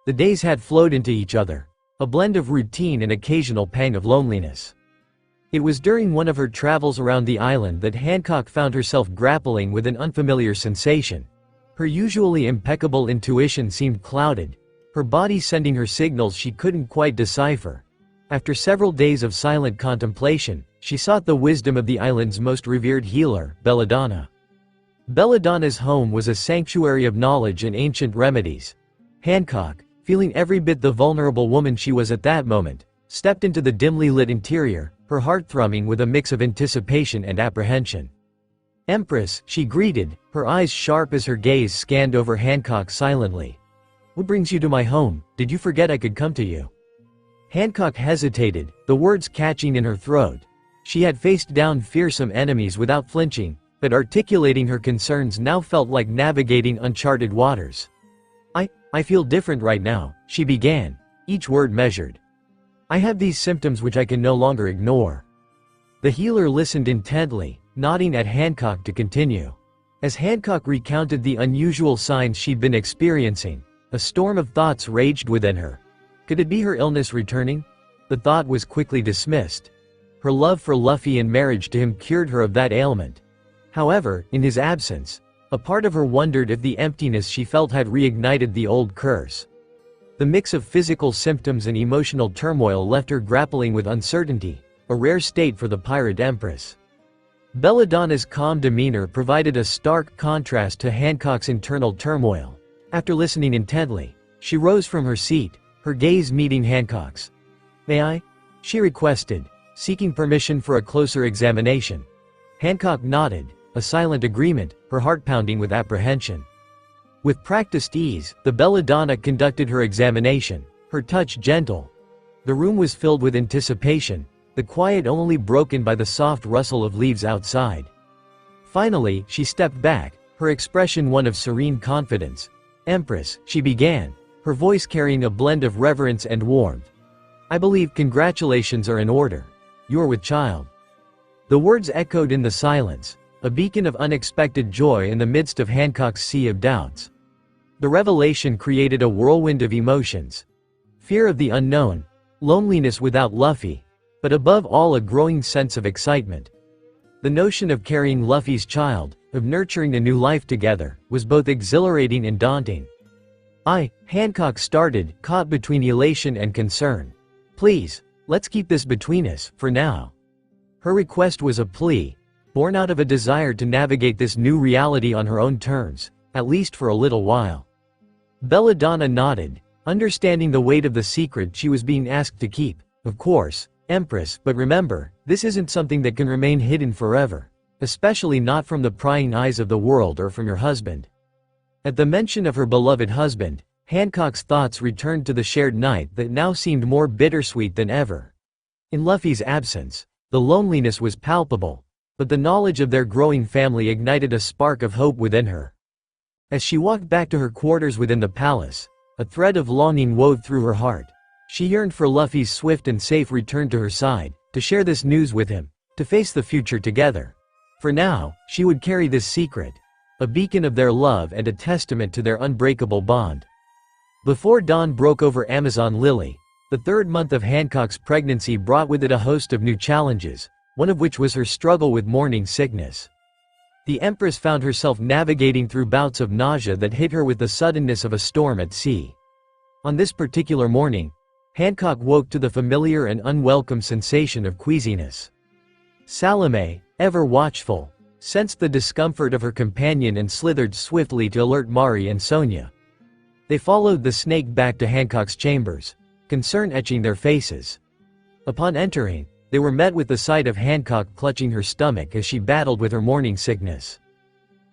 The days had flowed into each other, a blend of routine and occasional pang of loneliness. It was during one of her travels around the island that Hancock found herself grappling with an unfamiliar sensation. Her usually impeccable intuition seemed clouded, her body sending her signals she couldn't quite decipher. After several days of silent contemplation, she sought the wisdom of the island's most revered healer, Belladonna. Belladonna's home was a sanctuary of knowledge and ancient remedies. Hancock, feeling every bit the vulnerable woman she was at that moment, stepped into the dimly lit interior, her heart thrumming with a mix of anticipation and apprehension. "Empress," she greeted, her eyes sharp as her gaze scanned over Hancock silently. "What brings you to my home? Did you forget I could come to you?" Hancock hesitated, the words catching in her throat. She had faced down fearsome enemies without flinching, but articulating her concerns now felt like navigating uncharted waters. I feel different right now," she began, each word measured. "I have these symptoms which I can no longer ignore." The healer listened intently, nodding at Hancock to continue. As Hancock recounted the unusual signs she'd been experiencing, a storm of thoughts raged within her. Could it be her illness returning? The thought was quickly dismissed. Her love for Luffy and marriage to him cured her of that ailment. However, in his absence, a part of her wondered if the emptiness she felt had reignited the old curse. The mix of physical symptoms and emotional turmoil left her grappling with uncertainty, a rare state for the pirate empress. Belladonna's calm demeanor provided a stark contrast to Hancock's internal turmoil. After listening intently, she rose from her seat, her gaze meeting Hancock's. "May I?" she requested, seeking permission for a closer examination. Hancock nodded, a silent agreement, her heart pounding with apprehension. With practiced ease, the Belladonna conducted her examination, her touch gentle. The room was filled with anticipation, the quiet only broken by the soft rustle of leaves outside. Finally, she stepped back, her expression one of serene confidence. "Empress," she began, her voice carrying a blend of reverence and warmth. "I believe congratulations are in order. You're with child." The words echoed in the silence, a beacon of unexpected joy in the midst of Hancock's sea of doubts. The revelation created a whirlwind of emotions. Fear of the unknown, loneliness without Luffy, but above all a growing sense of excitement. The notion of carrying Luffy's child, of nurturing a new life together, was both exhilarating and daunting. Hancock started, caught between elation and concern. "Please, let's keep this between us, for now." Her request was a plea, born out of a desire to navigate this new reality on her own terms, at least for a little while. Belladonna nodded, understanding the weight of the secret she was being asked to keep. "Of course, Empress, but remember, this isn't something that can remain hidden forever, especially not from the prying eyes of the world or from your husband." At the mention of her beloved husband, Hancock's thoughts returned to the shared night that now seemed more bittersweet than ever. In Luffy's absence, the loneliness was palpable, but the knowledge of their growing family ignited a spark of hope within her. As she walked back to her quarters within the palace, a thread of longing wove through her heart. She yearned for Luffy's swift and safe return to her side, to share this news with him, to face the future together. For now, she would carry this secret, a beacon of their love and a testament to their unbreakable bond. Before dawn broke over Amazon Lily, the third month of Hancock's pregnancy brought with it a host of new challenges, one of which was her struggle with morning sickness. The Empress found herself navigating through bouts of nausea that hit her with the suddenness of a storm at sea. On this particular morning, Hancock woke to the familiar and unwelcome sensation of queasiness. Salome, ever watchful, sensed the discomfort of her companion and slithered swiftly to alert Mari and Sonia. They followed the snake back to Hancock's chambers, concern etching their faces. Upon entering, they were met with the sight of Hancock clutching her stomach as she battled with her morning sickness.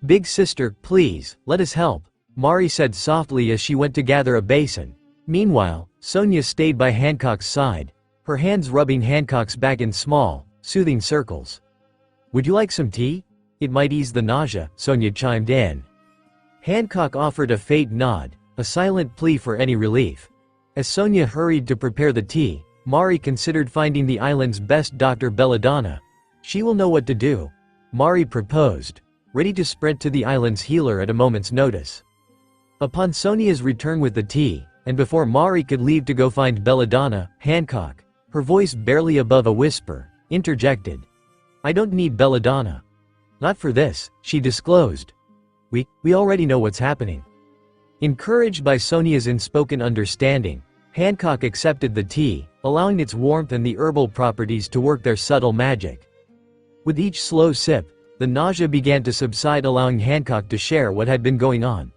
"Big sister, please, let us help," Mari said softly as she went to gather a basin. Meanwhile, Sonia stayed by Hancock's side, her hands rubbing Hancock's back in small, soothing circles. "Would you like some tea? It might ease the nausea," Sonia chimed in. Hancock offered a faint nod, a silent plea for any relief. As Sonia hurried to prepare the tea, Mari considered finding the island's best doctor, Belladonna. "She will know what to do," Mari proposed, ready to sprint to the island's healer at a moment's notice. Upon Sonia's return with the tea, and before Mari could leave to go find Belladonna, Hancock, her voice barely above a whisper, interjected. "I don't need Belladonna. Not for this," she disclosed. We already know what's happening." Encouraged by Sonia's unspoken understanding, Hancock accepted the tea, allowing its warmth and the herbal properties to work their subtle magic. With each slow sip, the nausea began to subside, allowing Hancock to share what had been going on.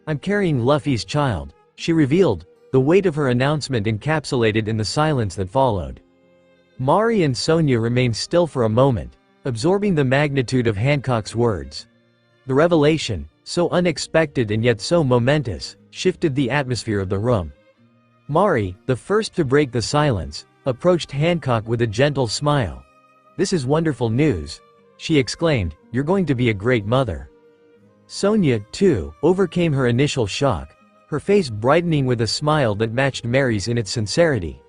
"I'm carrying Luffy's child," she revealed, the weight of her announcement encapsulated in the silence that followed. Mari and Sonia remained still for a moment, absorbing the magnitude of Hancock's words. The revelation, so unexpected and yet so momentous, shifted the atmosphere of the room. Mari, the first to break the silence, approached Hancock with a gentle smile. "This is wonderful news," she exclaimed, "you're going to be a great mother." Sonia, too, overcame her initial shock, her face brightening with a smile that matched Mary's in its sincerity.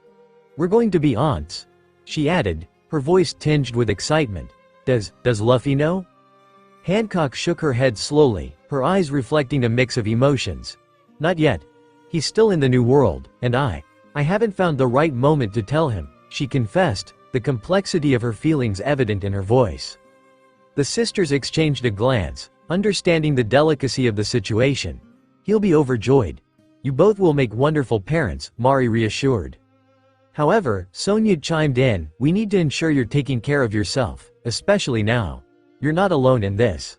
"We're going to be aunts," she added, her voice tinged with excitement. Does Luffy know?" Hancock shook her head slowly, her eyes reflecting a mix of emotions. "Not yet. He's still in the new world, and I haven't found the right moment to tell him," she confessed, the complexity of her feelings evident in her voice. The sisters exchanged a glance, understanding the delicacy of the situation. "He'll be overjoyed. You both will make wonderful parents," Mari reassured. However, Sonia chimed in, "We need to ensure you're taking care of yourself, especially now. You're not alone in this."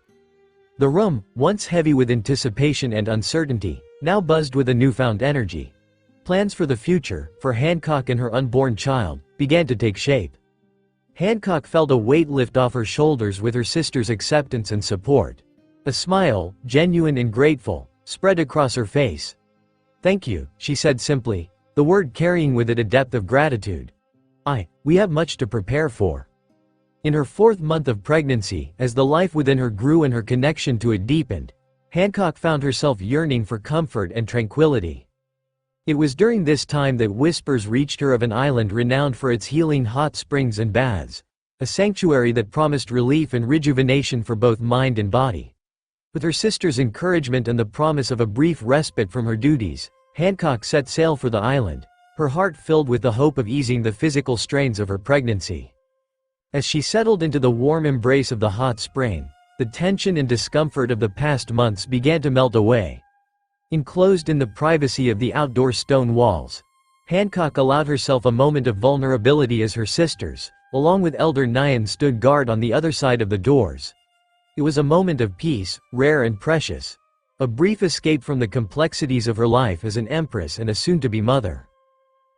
The room, once heavy with anticipation and uncertainty, now buzzed with a newfound energy. Plans for the future, for Hancock and her unborn child, began to take shape. Hancock felt a weight lift off her shoulders with her sister's acceptance and support. A smile, genuine and grateful, spread across her face. "Thank you," she said simply, the word carrying with it a depth of gratitude. We have much to prepare for. In her 4th month of pregnancy, as the life within her grew and her connection to it deepened, Hancock found herself yearning for comfort and tranquility. It was during this time that whispers reached her of an island renowned for its healing hot springs and baths, a sanctuary that promised relief and rejuvenation for both mind and body. With her sister's encouragement and the promise of a brief respite from her duties, Hancock set sail for the island, her heart filled with the hope of easing the physical strains of her pregnancy. As she settled into the warm embrace of the hot spring, the tension and discomfort of the past months began to melt away. Enclosed in the privacy of the outdoor stone walls, Hancock allowed herself a moment of vulnerability as her sisters, along with Elder Nyan, stood guard on the other side of the doors. It was a moment of peace, rare and precious. A brief escape from the complexities of her life as an empress and a soon-to-be mother.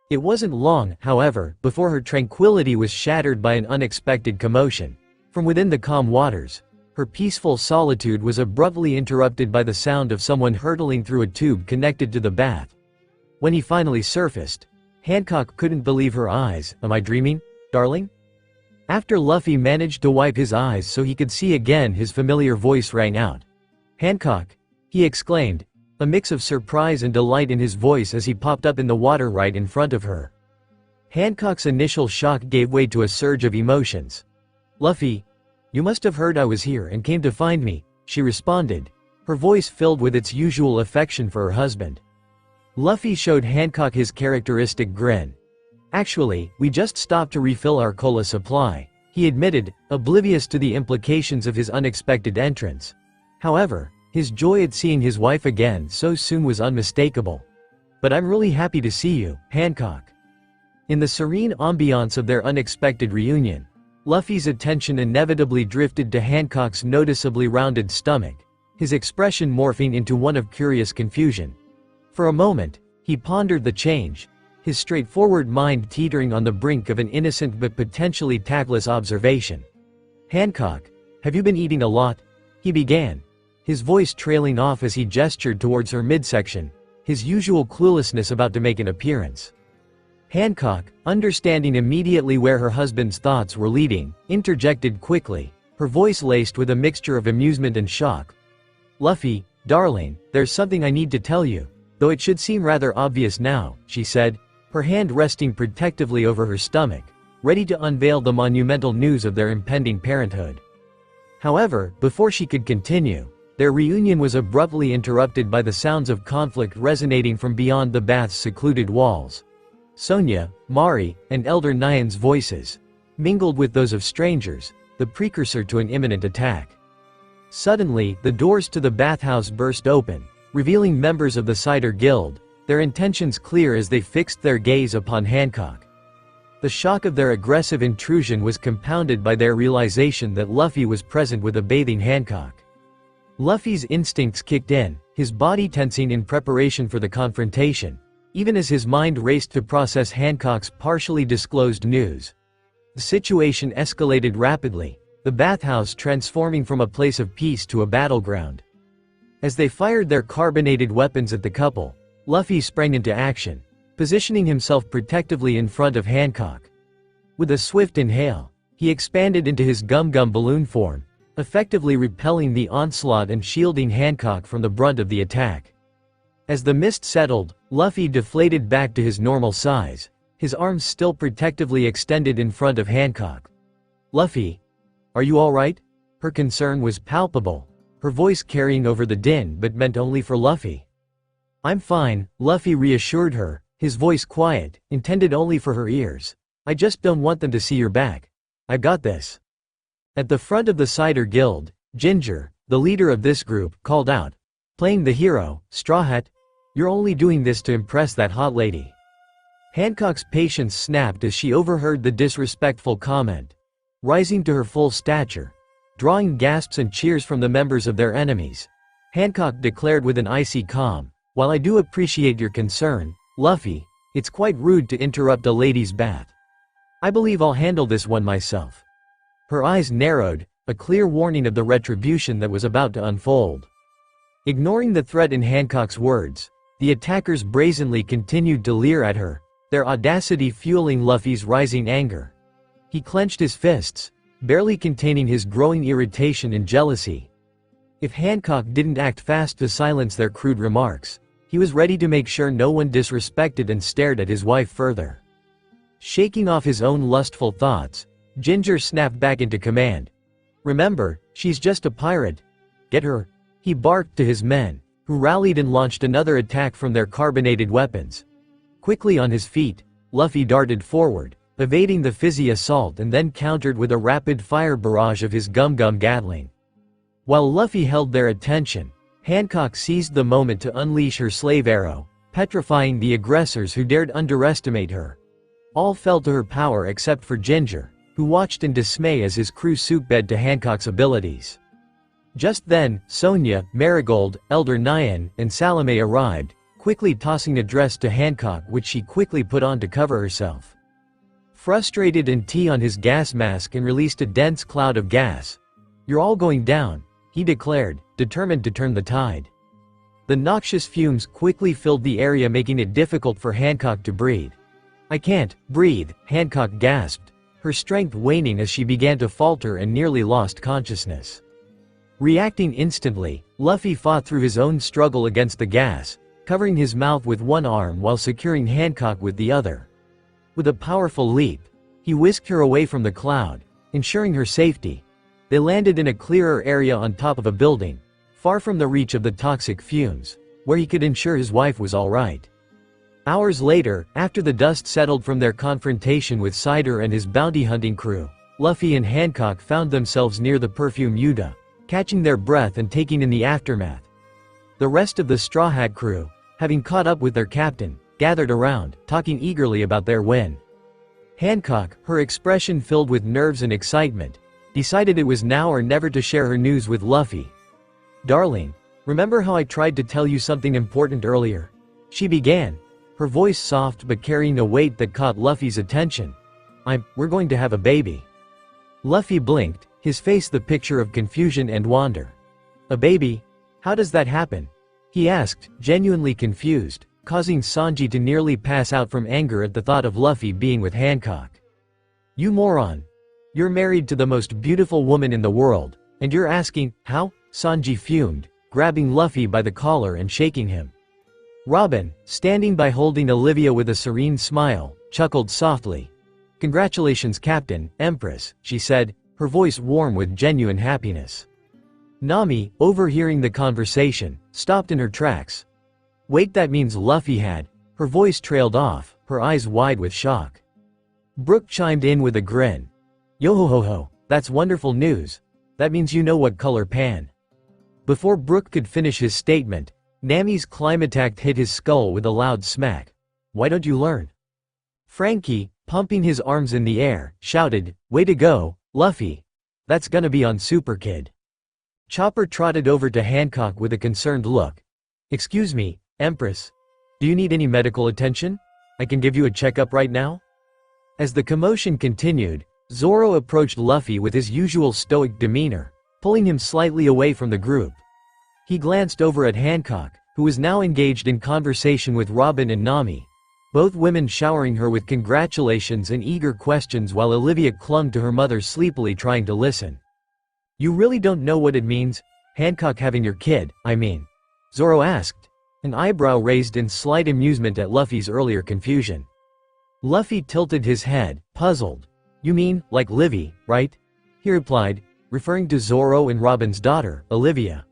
It wasn't long, however, before her tranquility was shattered by an unexpected commotion. From within the calm waters, her peaceful solitude was abruptly interrupted by the sound of someone hurtling through a tube connected to the bath. When he finally surfaced, Hancock couldn't believe her eyes. "Am I dreaming, darling?" After Luffy managed to wipe his eyes so he could see again, his familiar voice rang out. "Hancock," he exclaimed, a mix of surprise and delight in his voice as he popped up in the water right in front of her. Hancock's initial shock gave way to a surge of emotions. "Luffy, you must have heard I was here and came to find me," she responded, her voice filled with its usual affection for her husband. Luffy showed Hancock his characteristic grin. "Actually, we just stopped to refill our cola supply," he admitted, oblivious to the implications of his unexpected entrance. However, his joy at seeing his wife again so soon was unmistakable. "But I'm really happy to see you, Hancock." In the serene ambiance of their unexpected reunion, Luffy's attention inevitably drifted to Hancock's noticeably rounded stomach, his expression morphing into one of curious confusion. For a moment, he pondered the change, his straightforward mind teetering on the brink of an innocent but potentially tactless observation. "Hancock, have you been eating a lot?" he began, his voice trailing off as he gestured towards her midsection, his usual cluelessness about to make an appearance. Hancock, understanding immediately where her husband's thoughts were leading, interjected quickly, her voice laced with a mixture of amusement and shock. "Luffy, darling, there's something I need to tell you, though it should seem rather obvious now," she said, her hand resting protectively over her stomach, ready to unveil the monumental news of their impending parenthood. However, before she could continue, their reunion was abruptly interrupted by the sounds of conflict resonating from beyond the bath's secluded walls. Sonia, Mari, and Elder Nyan's voices, mingled with those of strangers, the precursor to an imminent attack. Suddenly, the doors to the bathhouse burst open, revealing members of the Cider Guild, their intentions clear as they fixed their gaze upon Hancock. The shock of their aggressive intrusion was compounded by their realization that Luffy was present with a bathing Hancock. Luffy's instincts kicked in, his body tensing in preparation for the confrontation, even as his mind raced to process Hancock's partially disclosed news. The situation escalated rapidly, the bathhouse transforming from a place of peace to a battleground. As they fired their carbonated weapons at the couple, Luffy sprang into action, positioning himself protectively in front of Hancock. With a swift inhale, he expanded into his gum-gum balloon form, effectively repelling the onslaught and shielding Hancock from the brunt of the attack. As the mist settled, Luffy deflated back to his normal size, his arms still protectively extended in front of Hancock. "Luffy, are you all right?" Her concern was palpable, her voice carrying over the din but meant only for Luffy. "I'm fine," Luffy reassured her, his voice quiet, intended only for her ears. "I just don't want them to see your back. I've got this." At the front of the Cider Guild, Ginger, the leader of this group, called out, playing the hero, "Straw Hat, you're only doing this to impress that hot lady." Hancock's patience snapped as she overheard the disrespectful comment. Rising to her full stature, drawing gasps and cheers from the members of their enemies, Hancock declared with an icy calm, "While I do appreciate your concern, Luffy, it's quite rude to interrupt a lady's bath. I believe I'll handle this one myself." Her eyes narrowed, a clear warning of the retribution that was about to unfold. Ignoring the threat in Hancock's words, the attackers brazenly continued to leer at her, their audacity fueling Luffy's rising anger. He clenched his fists, barely containing his growing irritation and jealousy. If Hancock didn't act fast to silence their crude remarks, he was ready to make sure no one disrespected and stared at his wife further. Shaking off his own lustful thoughts, Ginger snapped back into command. "Remember, she's just a pirate. Get her?" He barked to his men, who rallied and launched another attack from their carbonated weapons. Quickly on his feet, Luffy darted forward, evading the fizzy assault and then countered with a rapid-fire barrage of his gum-gum Gatling. While Luffy held their attention, Hancock seized the moment to unleash her slave arrow, petrifying the aggressors who dared underestimate her. All fell to her power except for Ginger, who watched in dismay as his crew soup-bed to Hancock's abilities. Just then, Sonia, Marigold, Elder Nyan, and Salome arrived, quickly tossing a dress to Hancock which she quickly put on to cover herself. Frustrated and T on his gas mask and released a dense cloud of gas. "You're all going down," he declared, determined to turn the tide. The noxious fumes quickly filled the area, making it difficult for Hancock to breathe. "I can't breathe," Hancock gasped, her strength waning as she began to falter and nearly lost consciousness. Reacting instantly, Luffy fought through his own struggle against the gas, covering his mouth with one arm while securing Hancock with the other. With a powerful leap, he whisked her away from the cloud, ensuring her safety. They landed in a clearer area on top of a building, far from the reach of the toxic fumes, where he could ensure his wife was all right. Hours later, after the dust settled from their confrontation with Cider and his bounty hunting crew, Luffy and Hancock found themselves near the perfume Yuta, catching their breath and taking in the aftermath. The rest of the Straw Hat crew, having caught up with their captain, gathered around, talking eagerly about their win. Hancock, her expression filled with nerves and excitement, decided it was now or never to share her news with Luffy. "Darling, remember how I tried to tell you something important earlier?" she began, her voice soft but carrying a weight that caught Luffy's attention. We're going to have a baby." Luffy blinked, his face the picture of confusion and wonder. "A baby? How does that happen?" he asked, genuinely confused, causing Sanji to nearly pass out from anger at the thought of Luffy being with Hancock. "You moron. You're married to the most beautiful woman in the world, and you're asking, how?" Sanji fumed, grabbing Luffy by the collar and shaking him. Robin, standing by holding Olivia with a serene smile, chuckled softly. "Congratulations, Captain, Empress," she said, her voice warm with genuine happiness. Nami, overhearing the conversation, stopped in her tracks. "Wait, that means Luffy had..." Her voice trailed off, her eyes wide with shock. Brook chimed in with a grin. "Yo-ho-ho-ho, that's wonderful news. That means you know what color pan." Before Brook could finish his statement, Nami's climax hit his skull with a loud smack. "Why don't you learn?" Frankie, pumping his arms in the air, shouted, "Way to go, Luffy. That's gonna be on Super Kid." Chopper trotted over to Hancock with a concerned look. "Excuse me, Empress. Do you need any medical attention? I can give you a checkup right now?" As the commotion continued, Zoro approached Luffy with his usual stoic demeanor, pulling him slightly away from the group. He glanced over at Hancock, who was now engaged in conversation with Robin and Nami, both women showering her with congratulations and eager questions while Olivia clung to her mother sleepily trying to listen. "You really don't know what it means, Hancock having your kid, I mean?" Zoro asked, an eyebrow raised in slight amusement at Luffy's earlier confusion. Luffy tilted his head, puzzled. "You mean, like Livy, right?" he replied, referring to Zoro and Robin's daughter, Olivia.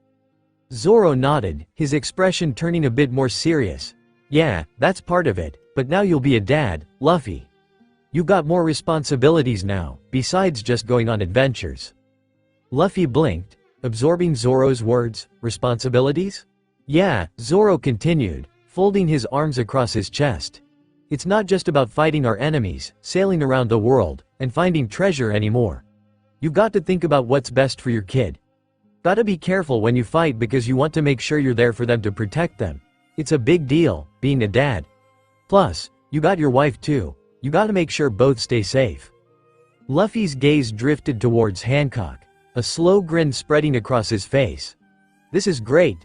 Zoro nodded, his expression turning a bit more serious. "Yeah, that's part of it, but now you'll be a dad, Luffy. You got more responsibilities now, besides just going on adventures." Luffy blinked, absorbing Zoro's words. "Responsibilities?" "Yeah," Zoro continued, folding his arms across his chest. "It's not just about fighting our enemies, sailing around the world, and finding treasure anymore. You've got to think about what's best for your kid. Gotta be careful when you fight because you want to make sure you're there for them to protect them. It's a big deal, being a dad. Plus, you got your wife too. You gotta make sure both stay safe." Luffy's gaze drifted towards Hancock, a slow grin spreading across his face. "This is great.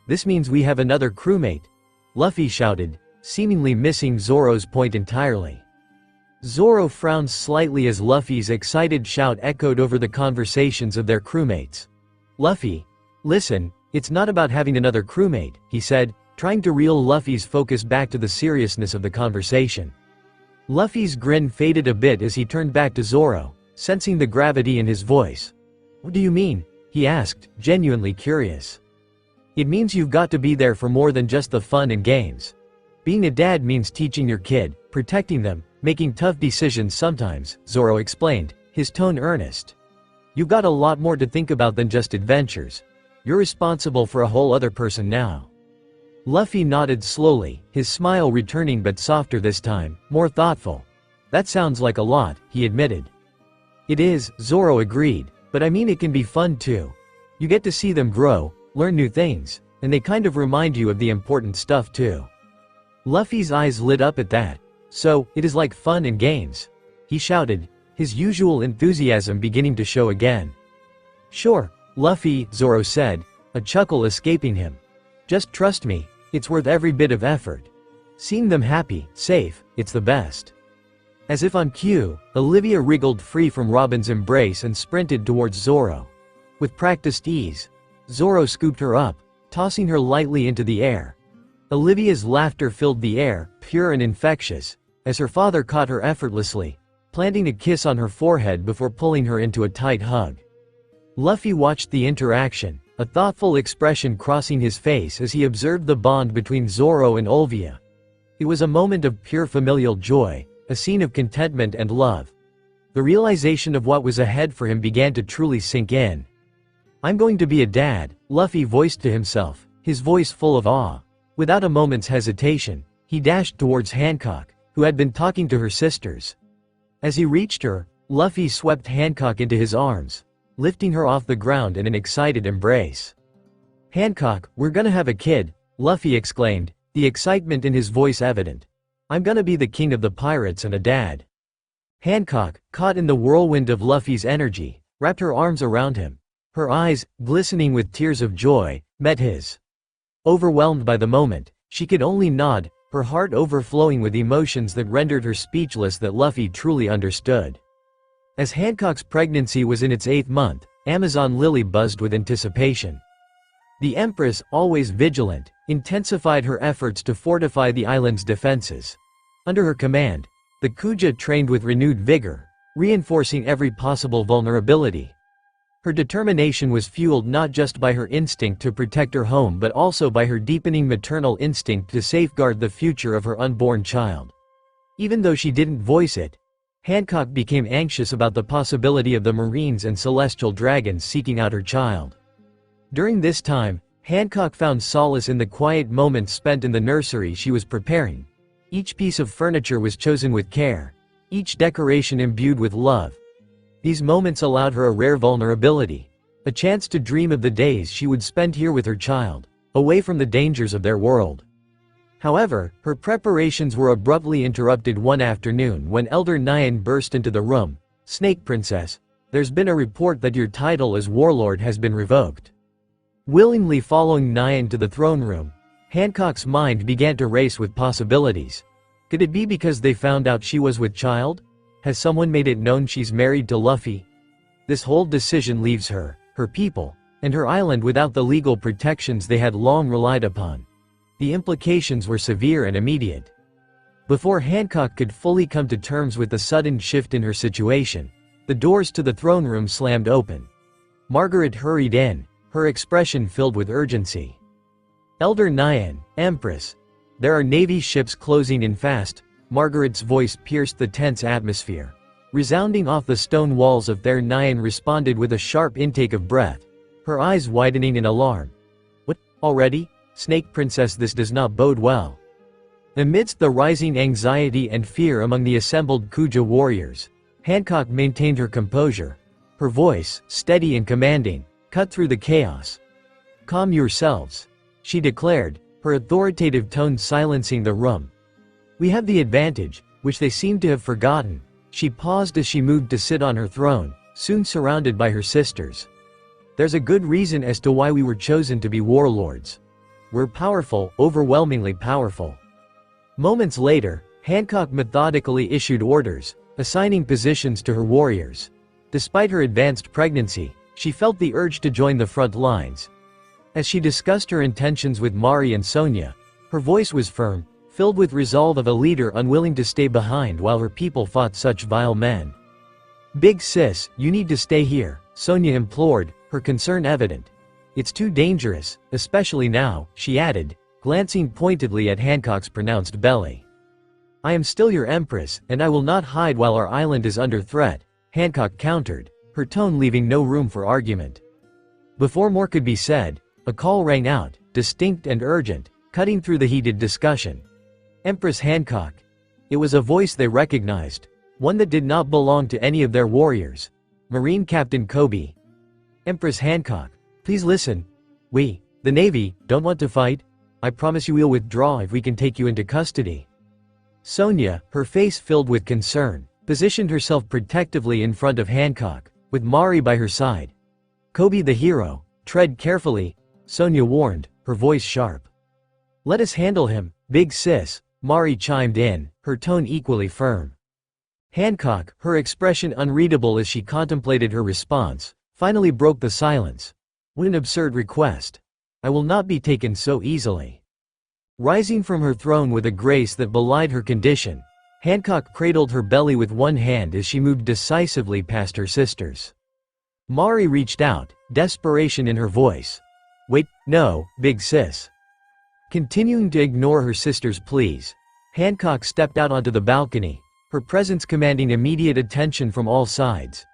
This means we have another crewmate," Luffy shouted, seemingly missing Zoro's point entirely. Zoro frowned slightly as Luffy's excited shout echoed over the conversations of their crewmates. "Luffy, listen, it's not about having another crewmate," he said, trying to reel Luffy's focus back to the seriousness of the conversation. Luffy's grin faded a bit as he turned back to Zoro, sensing the gravity in his voice. "What do you mean?" he asked, genuinely curious. "It means you've got to be there for more than just the fun and games. Being a dad means teaching your kid, protecting them, making tough decisions sometimes," Zoro explained, his tone earnest. "You've got a lot more to think about than just adventures. You're responsible for a whole other person now." Luffy nodded slowly, his smile returning but softer this time, more thoughtful. "That sounds like a lot," he admitted. "It is," Zoro agreed, "but I mean it can be fun too. You get to see them grow, learn new things, and they kind of remind you of the important stuff too." Luffy's eyes lit up at that. "So, it is like fun and games?" he shouted, his usual enthusiasm beginning to show again. "Sure, Luffy," Zoro said, a chuckle escaping him. "Just trust me, it's worth every bit of effort. Seeing them happy, safe, it's the best." As if on cue, Olivia wriggled free from Robin's embrace and sprinted towards Zoro. With practiced ease, Zoro scooped her up, tossing her lightly into the air. Olivia's laughter filled the air, pure and infectious, as her father caught her effortlessly, planting a kiss on her forehead before pulling her into a tight hug. Luffy watched the interaction, a thoughtful expression crossing his face as he observed the bond between Zoro and Olivia. It was a moment of pure familial joy, a scene of contentment and love. The realization of what was ahead for him began to truly sink in. "I'm going to be a dad," Luffy voiced to himself, his voice full of awe. Without a moment's hesitation, he dashed towards Hancock, who had been talking to her sisters. As he reached her, Luffy swept Hancock into his arms, lifting her off the ground in an excited embrace. "Hancock, we're gonna have a kid," Luffy exclaimed, the excitement in his voice evident. "I'm gonna be the king of the pirates and a dad." Hancock, caught in the whirlwind of Luffy's energy, wrapped her arms around him. Her eyes, glistening with tears of joy, met his. Overwhelmed by the moment, she could only nod, her heart overflowing with emotions that rendered her speechless that Luffy truly understood. As Hancock's pregnancy was in its 8th month, Amazon Lily buzzed with anticipation. The Empress, always vigilant, intensified her efforts to fortify the island's defenses. Under her command, the Kuja trained with renewed vigor, reinforcing every possible vulnerability. Her determination was fueled not just by her instinct to protect her home but also by her deepening maternal instinct to safeguard the future of her unborn child. Even though she didn't voice it, Hancock became anxious about the possibility of the Marines and Celestial Dragons seeking out her child. During this time, Hancock found solace in the quiet moments spent in the nursery she was preparing. Each piece of furniture was chosen with care, each decoration imbued with love. These moments allowed her a rare vulnerability, a chance to dream of the days she would spend here with her child, away from the dangers of their world. However, her preparations were abruptly interrupted one afternoon when Elder Nyan burst into the room. "Snake Princess, there's been a report that your title as warlord has been revoked." Willingly following Nyan to the throne room, Hancock's mind began to race with possibilities. Could it be because they found out she was with child? Has someone made it known she's married to Luffy? This whole decision leaves her, her people, and her island without the legal protections they had long relied upon. The implications were severe and immediate. Before Hancock could fully come to terms with the sudden shift in her situation, the doors to the throne room slammed open. Margaret hurried in, her expression filled with urgency. "Elder Nyan, Empress, there are Navy ships closing in fast." Margaret's voice pierced the tense atmosphere. Resounding off the stone walls of there, Nyan responded with a sharp intake of breath, her eyes widening in alarm. "What, already? Snake Princess, this does not bode well." Amidst the rising anxiety and fear among the assembled Kuja warriors, Hancock maintained her composure. Her voice, steady and commanding, cut through the chaos. "Calm yourselves," she declared, her authoritative tone silencing the room. "We have the advantage, which they seem to have forgotten." She paused as she moved to sit on her throne, soon surrounded by her sisters. "There's a good reason as to why we were chosen to be warlords. We're powerful, overwhelmingly powerful. Moments later, Hancock methodically issued orders, assigning positions to her warriors. Despite her advanced pregnancy, she felt the urge to join the front lines. As she discussed her intentions with Mari and Sonia, her voice was firm, filled with resolve of a leader unwilling to stay behind while her people fought such vile men. "Big sis, you need to stay here," Sonia implored, her concern evident. "It's too dangerous, especially now," she added, glancing pointedly at Hancock's pronounced belly. "I am still your empress, and I will not hide while our island is under threat," Hancock countered, her tone leaving no room for argument. Before more could be said, a call rang out, distinct and urgent, cutting through the heated discussion. "Empress Hancock." It was a voice they recognized, one that did not belong to any of their warriors. Marine Captain Kobe. "Empress Hancock, please listen. We, the Navy, don't want to fight. I promise you we'll withdraw if we can take you into custody." Sonia, her face filled with concern, positioned herself protectively in front of Hancock, with Mari by her side. "Kobe the hero, tread carefully," Sonia warned, her voice sharp. "Let us handle him, big sis," Mari chimed in, her tone equally firm. Hancock, her expression unreadable as she contemplated her response, finally broke the silence. "What an absurd request. I will not be taken so easily." Rising from her throne with a grace that belied her condition, Hancock cradled her belly with one hand as she moved decisively past her sisters. Mari reached out, desperation in her voice. "Wait, no, big sis." Continuing to ignore her sister's pleas, Hancock stepped out onto the balcony, her presence commanding immediate attention from all sides.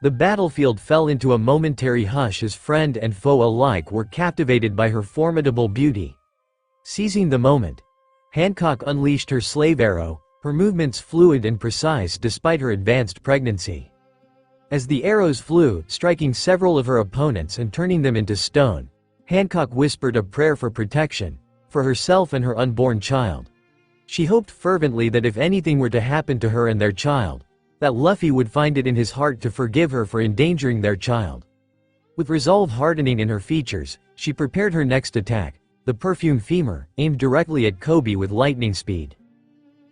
The battlefield fell into a momentary hush as friend and foe alike were captivated by her formidable beauty. Seizing the moment, Hancock unleashed her slave arrow, her movements fluid and precise despite her advanced pregnancy. As the arrows flew, striking several of her opponents and turning them into stone, Hancock whispered a prayer for protection, for herself and her unborn child. She hoped fervently that if anything were to happen to her and their child, that Luffy would find it in his heart to forgive her for endangering their child. With resolve hardening in her features, she prepared her next attack, the perfumed femur, aimed directly at Kobe with lightning speed.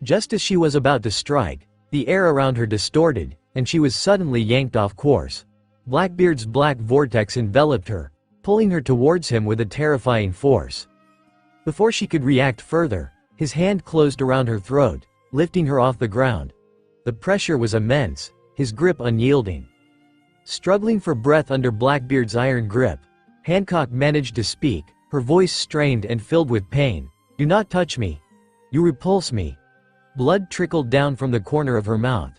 Just as she was about to strike, the air around her distorted, and she was suddenly yanked off course. Blackbeard's black vortex enveloped her, pulling her towards him with a terrifying force. Before she could react further, his hand closed around her throat, lifting her off the ground. The pressure was immense, his grip unyielding. Struggling for breath under Blackbeard's iron grip, Hancock managed to speak, her voice strained and filled with pain. "Do not touch me. You repulse me." Blood trickled down from the corner of her mouth.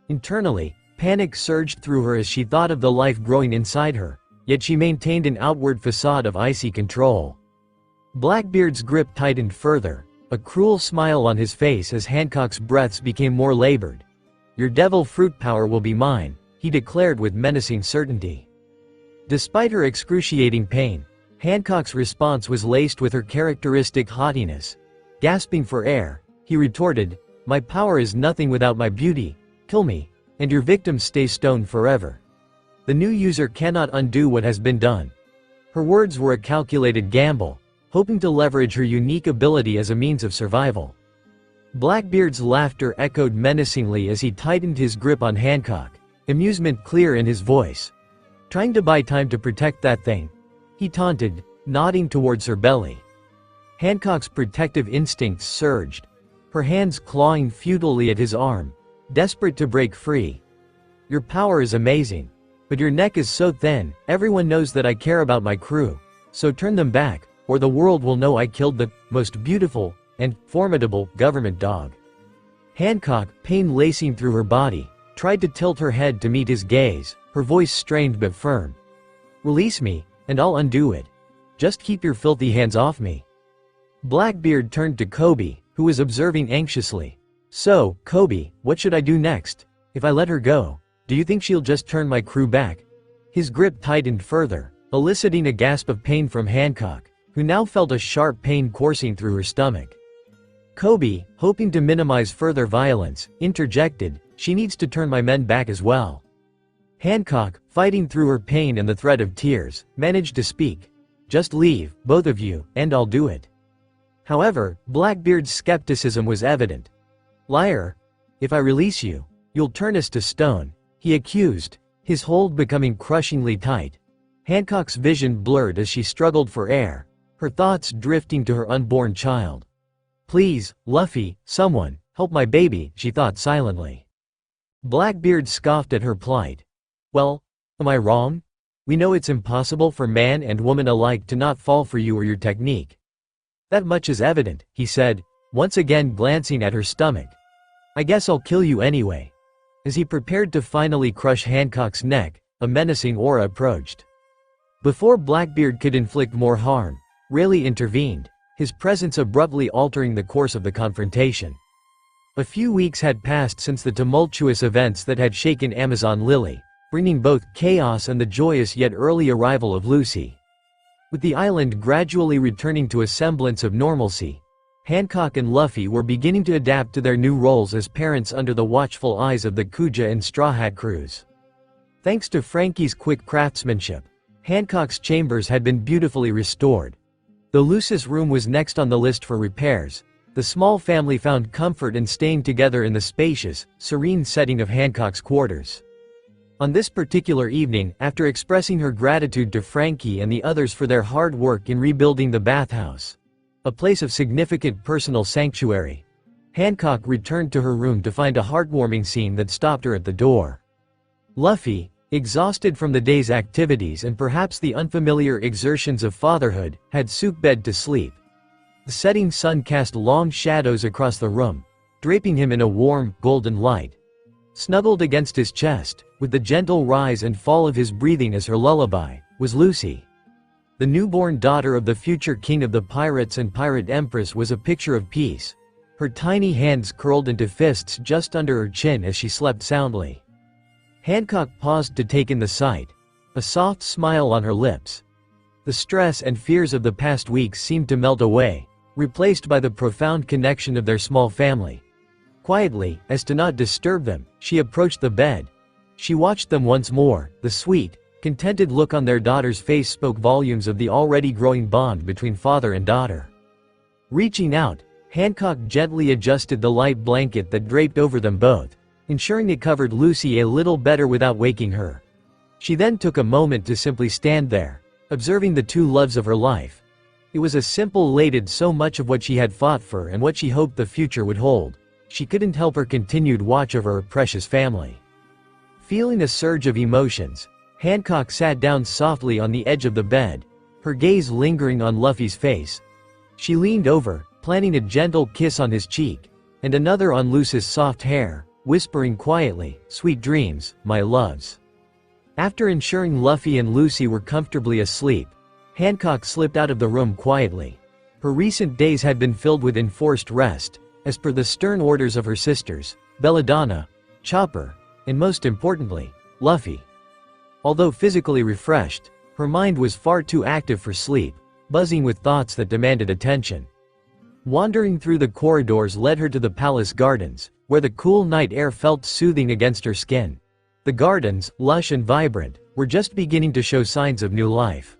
Internally, panic surged through her as she thought of the life growing inside her, yet she maintained an outward facade of icy control. Blackbeard's grip tightened further, a cruel smile on his face as Hancock's breaths became more labored. "Your devil fruit power will be mine," he declared with menacing certainty. Despite her excruciating pain, Hancock's response was laced with her characteristic haughtiness. Gasping for air, he retorted, "My power is nothing without my beauty. Kill me, and your victims stay stoned forever." The new user cannot undo what has been done. Her words were a calculated gamble, hoping to leverage her unique ability as a means of survival. Blackbeard's laughter echoed menacingly as he tightened his grip on Hancock, amusement clear in his voice. "Trying to buy time to protect that thing?" he taunted, nodding towards her belly. Hancock's protective instincts surged, her hands clawing futilely at his arm, desperate to break free. "Your power is amazing, but your neck is so thin. Everyone knows that I care about my crew, so turn them back, or the world will know I killed the most beautiful and formidable government dog." Hancock, pain lacing through her body, tried to tilt her head to meet his gaze, her voice strained but firm. "Release me, and I'll undo it. Just keep your filthy hands off me." Blackbeard turned to Kobe, who was observing anxiously. "So, Kobe, what should I do next? If I let her go, do you think she'll just turn my crew back?" His grip tightened further, eliciting a gasp of pain from Hancock, who now felt a sharp pain coursing through her stomach. Kobe, hoping to minimize further violence, interjected, "She needs to turn my men back as well." Hancock, fighting through her pain and the threat of tears, managed to speak. "Just leave, both of you, and I'll do it." However, Blackbeard's skepticism was evident. "Liar! If I release you, you'll turn us to stone," he accused, his hold becoming crushingly tight. Hancock's vision blurred as she struggled for air, her thoughts drifting to her unborn child. "Please, Luffy, someone, help my baby," she thought silently. Blackbeard scoffed at her plight. "Well, am I wrong? We know it's impossible for man and woman alike to not fall for you or your technique. That much is evident," he said, once again glancing at her stomach. "I guess I'll kill you anyway." As he prepared to finally crush Hancock's neck, a menacing aura approached. Before Blackbeard could inflict more harm, Rayleigh intervened, his presence abruptly altering the course of the confrontation. A few weeks had passed since the tumultuous events that had shaken Amazon Lily, bringing both chaos and the joyous yet early arrival of Lucy. With the island gradually returning to a semblance of normalcy, Hancock and Luffy were beginning to adapt to their new roles as parents under the watchful eyes of the Kuja and Straw Hat crews. Thanks to Frankie's quick craftsmanship, Hancock's chambers had been beautifully restored. Though Lucy's room was next on the list for repairs, the small family found comfort in staying together in the spacious, serene setting of Hancock's quarters. On this particular evening, after expressing her gratitude to Frankie and the others for their hard work in rebuilding the bathhouse, a place of significant personal sanctuary, Hancock returned to her room to find a heartwarming scene that stopped her at the door. Luffy, exhausted from the day's activities and perhaps the unfamiliar exertions of fatherhood, had souped to sleep. The setting sun cast long shadows across the room, draping him in a warm, golden light. Snuggled against his chest, with the gentle rise and fall of his breathing as her lullaby, was Lucy. The newborn daughter of the future king of the pirates and pirate empress was a picture of peace, her tiny hands curled into fists just under her chin as she slept soundly. Hancock paused to take in the sight, a soft smile on her lips. The stress and fears of the past weeks seemed to melt away, replaced by the profound connection of their small family. Quietly, as to not disturb them, she approached the bed. She watched them once more. The sweet, contented look on their daughter's face spoke volumes of the already growing bond between father and daughter. Reaching out, Hancock gently adjusted the light blanket that draped over them both, ensuring it covered Lucy a little better without waking her. She then took a moment to simply stand there, observing the two loves of her life. It was a simple elated so much of what she had fought for and what she hoped the future would hold. She couldn't help her continued watch over her precious family. Feeling a surge of emotions, Hancock sat down softly on the edge of the bed, her gaze lingering on Luffy's face. She leaned over, planting a gentle kiss on his cheek, and another on Lucy's soft hair, whispering quietly, "Sweet dreams, my loves." After ensuring Luffy and Lucy were comfortably asleep, Hancock slipped out of the room quietly. Her recent days had been filled with enforced rest, as per the stern orders of her sisters, Belladonna, Chopper, and most importantly, Luffy. Although physically refreshed, her mind was far too active for sleep, buzzing with thoughts that demanded attention. Wandering through the corridors led her to the palace gardens, where the cool night air felt soothing against her skin. The gardens, lush and vibrant, were just beginning to show signs of new life.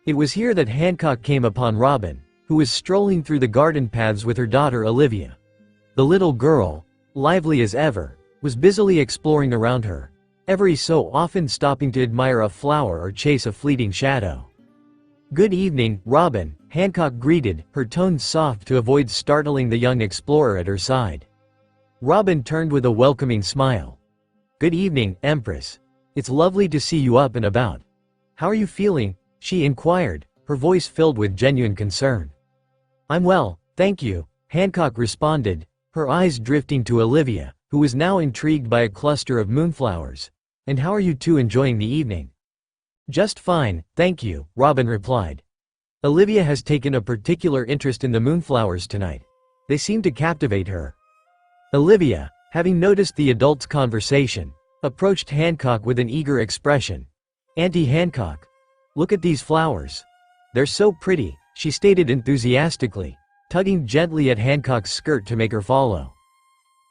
It was here that Hancock came upon Robin, who was strolling through the garden paths with her daughter Olivia. The little girl, lively as ever, was busily exploring around her, every so often stopping to admire a flower or chase a fleeting shadow. "Good evening, Robin," Hancock greeted, her tone soft to avoid startling the young explorer at her side. Robin turned with a welcoming smile. "Good evening, Empress. It's lovely to see you up and about. How are you feeling?" she inquired, her voice filled with genuine concern. "I'm well, thank you," Hancock responded, her eyes drifting to Olivia, who was now intrigued by a cluster of moonflowers. "And how are you two enjoying the evening?" "Just fine, thank you," Robin replied. "Olivia has taken a particular interest in the moonflowers tonight. They seem to captivate her." Olivia, having noticed the adults' conversation, approached Hancock with an eager expression. "Auntie Hancock, look at these flowers. They're so pretty," she stated enthusiastically, tugging gently at Hancock's skirt to make her follow.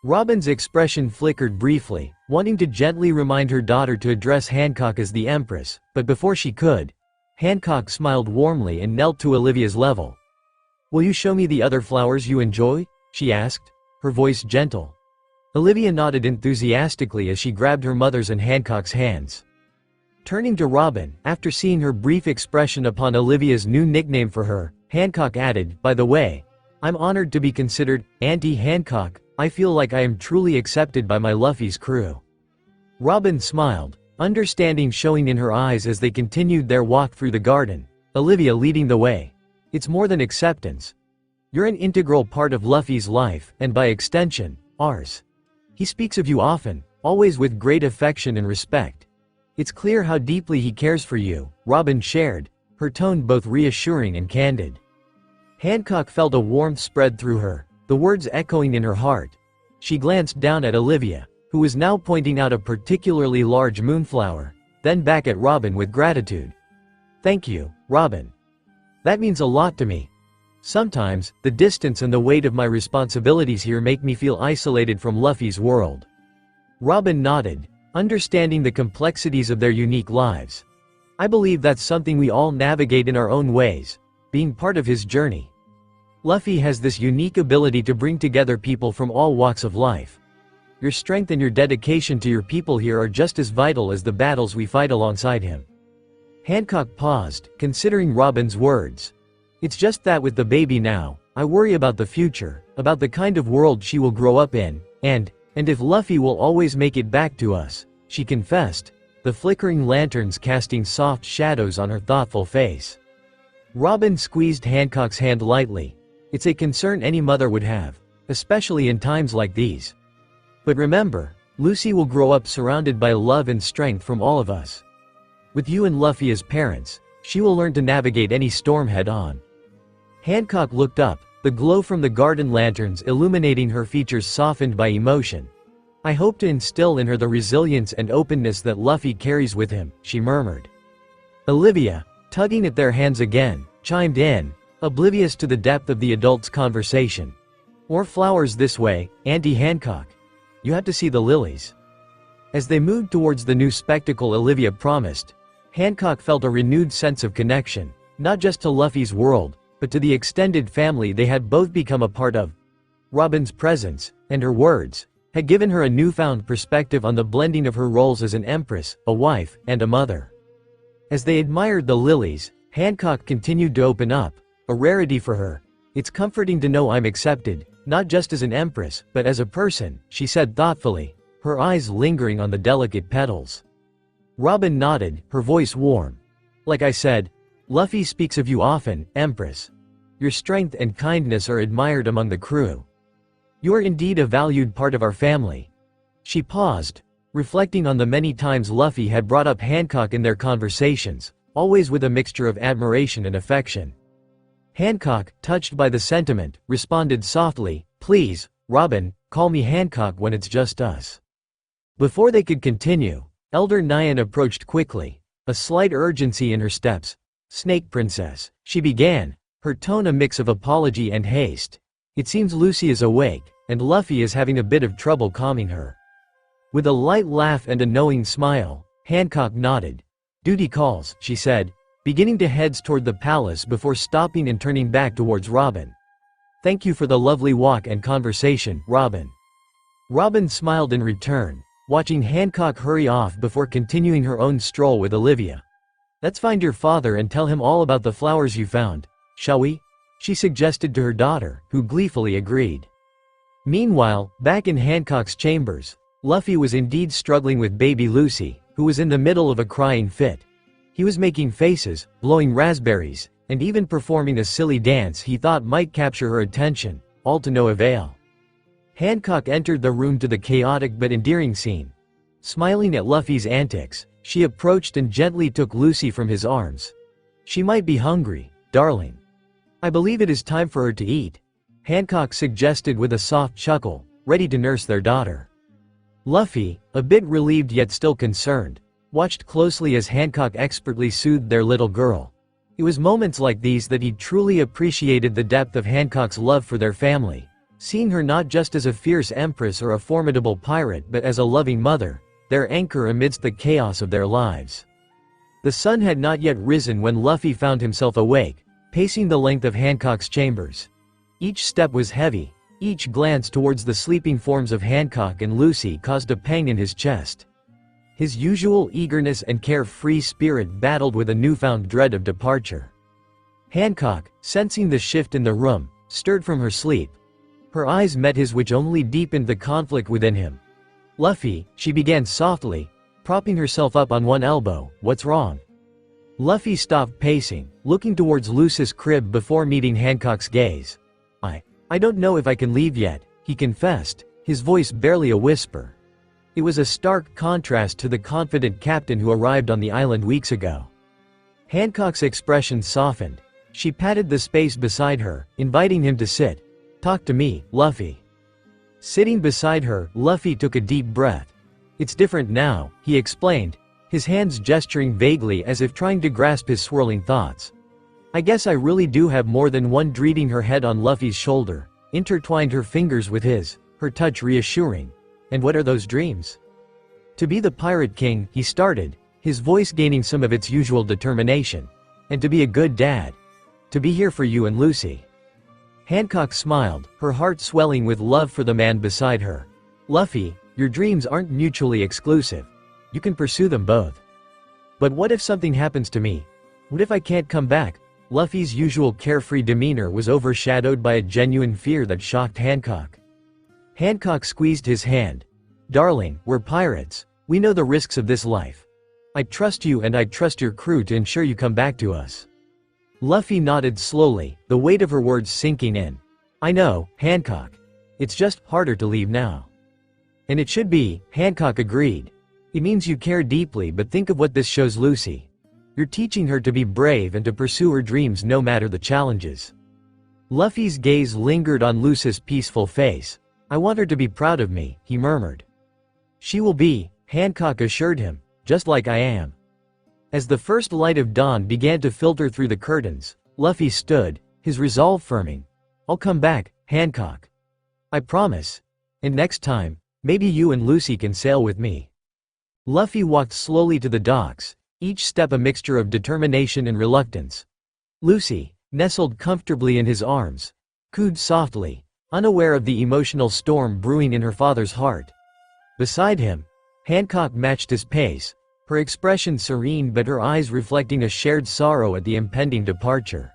Robin's expression flickered briefly, wanting to gently remind her daughter to address Hancock as the Empress, but before she could, Hancock smiled warmly and knelt to Olivia's level. "Will you show me the other flowers you enjoy?" she asked, her voice gentle. Olivia nodded enthusiastically as she grabbed her mother's and Hancock's hands. Turning to Robin, after seeing her brief expression upon Olivia's new nickname for her, Hancock added, "By the way, I'm honored to be considered Auntie Hancock. I feel like I am truly accepted by my Luffy's crew." Robin smiled, understanding showing in her eyes as they continued their walk through the garden, Olivia leading the way. "It's more than acceptance. You're an integral part of Luffy's life, and by extension, ours. He speaks of you often, always with great affection and respect. It's clear how deeply he cares for you," Robin shared, her tone both reassuring and candid. Hancock felt a warmth spread through her, the words echoing in her heart. She glanced down at Olivia, who was now pointing out a particularly large moonflower, then back at Robin with gratitude. "Thank you, Robin. That means a lot to me. Sometimes, the distance and the weight of my responsibilities here make me feel isolated from Luffy's world." Robin nodded, understanding the complexities of their unique lives. "I believe that's something we all navigate in our own ways, being part of his journey. Luffy has this unique ability to bring together people from all walks of life. Your strength and your dedication to your people here are just as vital as the battles we fight alongside him." Hancock paused, considering Robin's words. "It's just that with the baby now, I worry about the future, about the kind of world she will grow up in, and if Luffy will always make it back to us," she confessed, the flickering lanterns casting soft shadows on her thoughtful face. Robin squeezed Hancock's hand lightly. "It's a concern any mother would have, especially in times like these. But remember, Lucy will grow up surrounded by love and strength from all of us. With you and Luffy as parents, she will learn to navigate any storm head-on." Hancock looked up, the glow from the garden lanterns illuminating her features softened by emotion. "I hope to instill in her the resilience and openness that Luffy carries with him," she murmured. Olivia, tugging at their hands again, chimed in, oblivious to the depth of the adults' conversation. "More flowers this way, Auntie Hancock. You have to see the lilies." As they moved towards the new spectacle Olivia promised, Hancock felt a renewed sense of connection, not just to Luffy's world, but to the extended family they had both become a part of. Robin's presence, and her words, had given her a newfound perspective on the blending of her roles as an empress, a wife, and a mother. As they admired the lilies, Hancock continued to open up, a rarity for her. "It's comforting to know I'm accepted, not just as an empress, but as a person," she said thoughtfully, her eyes lingering on the delicate petals. Robin nodded, her voice warm. "Like I said, Luffy speaks of you often, Empress. Your strength and kindness are admired among the crew. You are indeed a valued part of our family." She paused, reflecting on the many times Luffy had brought up Hancock in their conversations, always with a mixture of admiration and affection. Hancock, touched by the sentiment, responded softly, "Please, Robin, call me Hancock when it's just us." Before they could continue, Elder Nyan approached quickly, a slight urgency in her steps. "Snake Princess," she began, her tone a mix of apology and haste. "It seems Lucy is awake, and Luffy is having a bit of trouble calming her." With a light laugh and a knowing smile, Hancock nodded. "Duty calls," she said, beginning to head toward the palace before stopping and turning back towards Robin. "Thank you for the lovely walk and conversation, Robin." Robin smiled in return, watching Hancock hurry off before continuing her own stroll with Olivia. "Let's find your father and tell him all about the flowers you found, shall we?" she suggested to her daughter, who gleefully agreed. Meanwhile, back in Hancock's chambers, Luffy was indeed struggling with baby Lucy, who was in the middle of a crying fit. He was making faces, blowing raspberries, and even performing a silly dance he thought might capture her attention, all to no avail. Hancock entered the room to the chaotic but endearing scene. Smiling at Luffy's antics, she approached and gently took Lucy from his arms. "She might be hungry, darling. I believe it is time for her to eat," Hancock suggested with a soft chuckle, ready to nurse their daughter. Luffy, a bit relieved yet still concerned, watched closely as Hancock expertly soothed their little girl. It was moments like these that he truly appreciated the depth of Hancock's love for their family, seeing her not just as a fierce empress or a formidable pirate but as a loving mother, their anchor amidst the chaos of their lives. The sun had not yet risen when Luffy found himself awake, pacing the length of Hancock's chambers. Each step was heavy, each glance towards the sleeping forms of Hancock and Lucy caused a pang in his chest. His usual eagerness and carefree spirit battled with a newfound dread of departure. Hancock, sensing the shift in the room, stirred from her sleep. Her eyes met his, which only deepened the conflict within him. "Luffy," she began softly, propping herself up on one elbow, "what's wrong?" Luffy stopped pacing, looking towards Lucy's crib before meeting Hancock's gaze. I don't know if I can leave yet," he confessed, his voice barely a whisper. It was a stark contrast to the confident captain who arrived on the island weeks ago. Hancock's expression softened. She patted the space beside her, inviting him to sit. "Talk to me, Luffy." Sitting beside her, Luffy took a deep breath. "It's different now," he explained, his hands gesturing vaguely as if trying to grasp his swirling thoughts. "I guess I really do have more than one." Dreeting her head on Luffy's shoulder, intertwined her fingers with his, her touch reassuring. "And what are those dreams?" "To be the Pirate King," he started, his voice gaining some of its usual determination. "And to be a good dad. To be here for you and Lucy." Hancock smiled, her heart swelling with love for the man beside her. "Luffy, your dreams aren't mutually exclusive. You can pursue them both. But what if something happens to me? What if I can't come back?" Luffy's usual carefree demeanor was overshadowed by a genuine fear that shocked Hancock. Hancock squeezed his hand. "Darling, we're pirates. We know the risks of this life. I trust you and I trust your crew to ensure you come back to us." Luffy nodded slowly, the weight of her words sinking in. "I know, Hancock. It's just harder to leave now." "And it should be," Hancock agreed. "It means you care deeply, but think of what this shows Lucy. You're teaching her to be brave and to pursue her dreams no matter the challenges." Luffy's gaze lingered on Lucy's peaceful face. "I want her to be proud of me," he murmured. "She will be," Hancock assured him, "just like I am." As the first light of dawn began to filter through the curtains, Luffy stood, his resolve firming. "I'll come back, Hancock. I promise. And next time, maybe you and Lucy can sail with me." Luffy walked slowly to the docks, each step a mixture of determination and reluctance. Lucy, nestled comfortably in his arms, cooed softly, unaware of the emotional storm brewing in her father's heart. Beside him, Hancock matched his pace, her expression serene but her eyes reflecting a shared sorrow at the impending departure.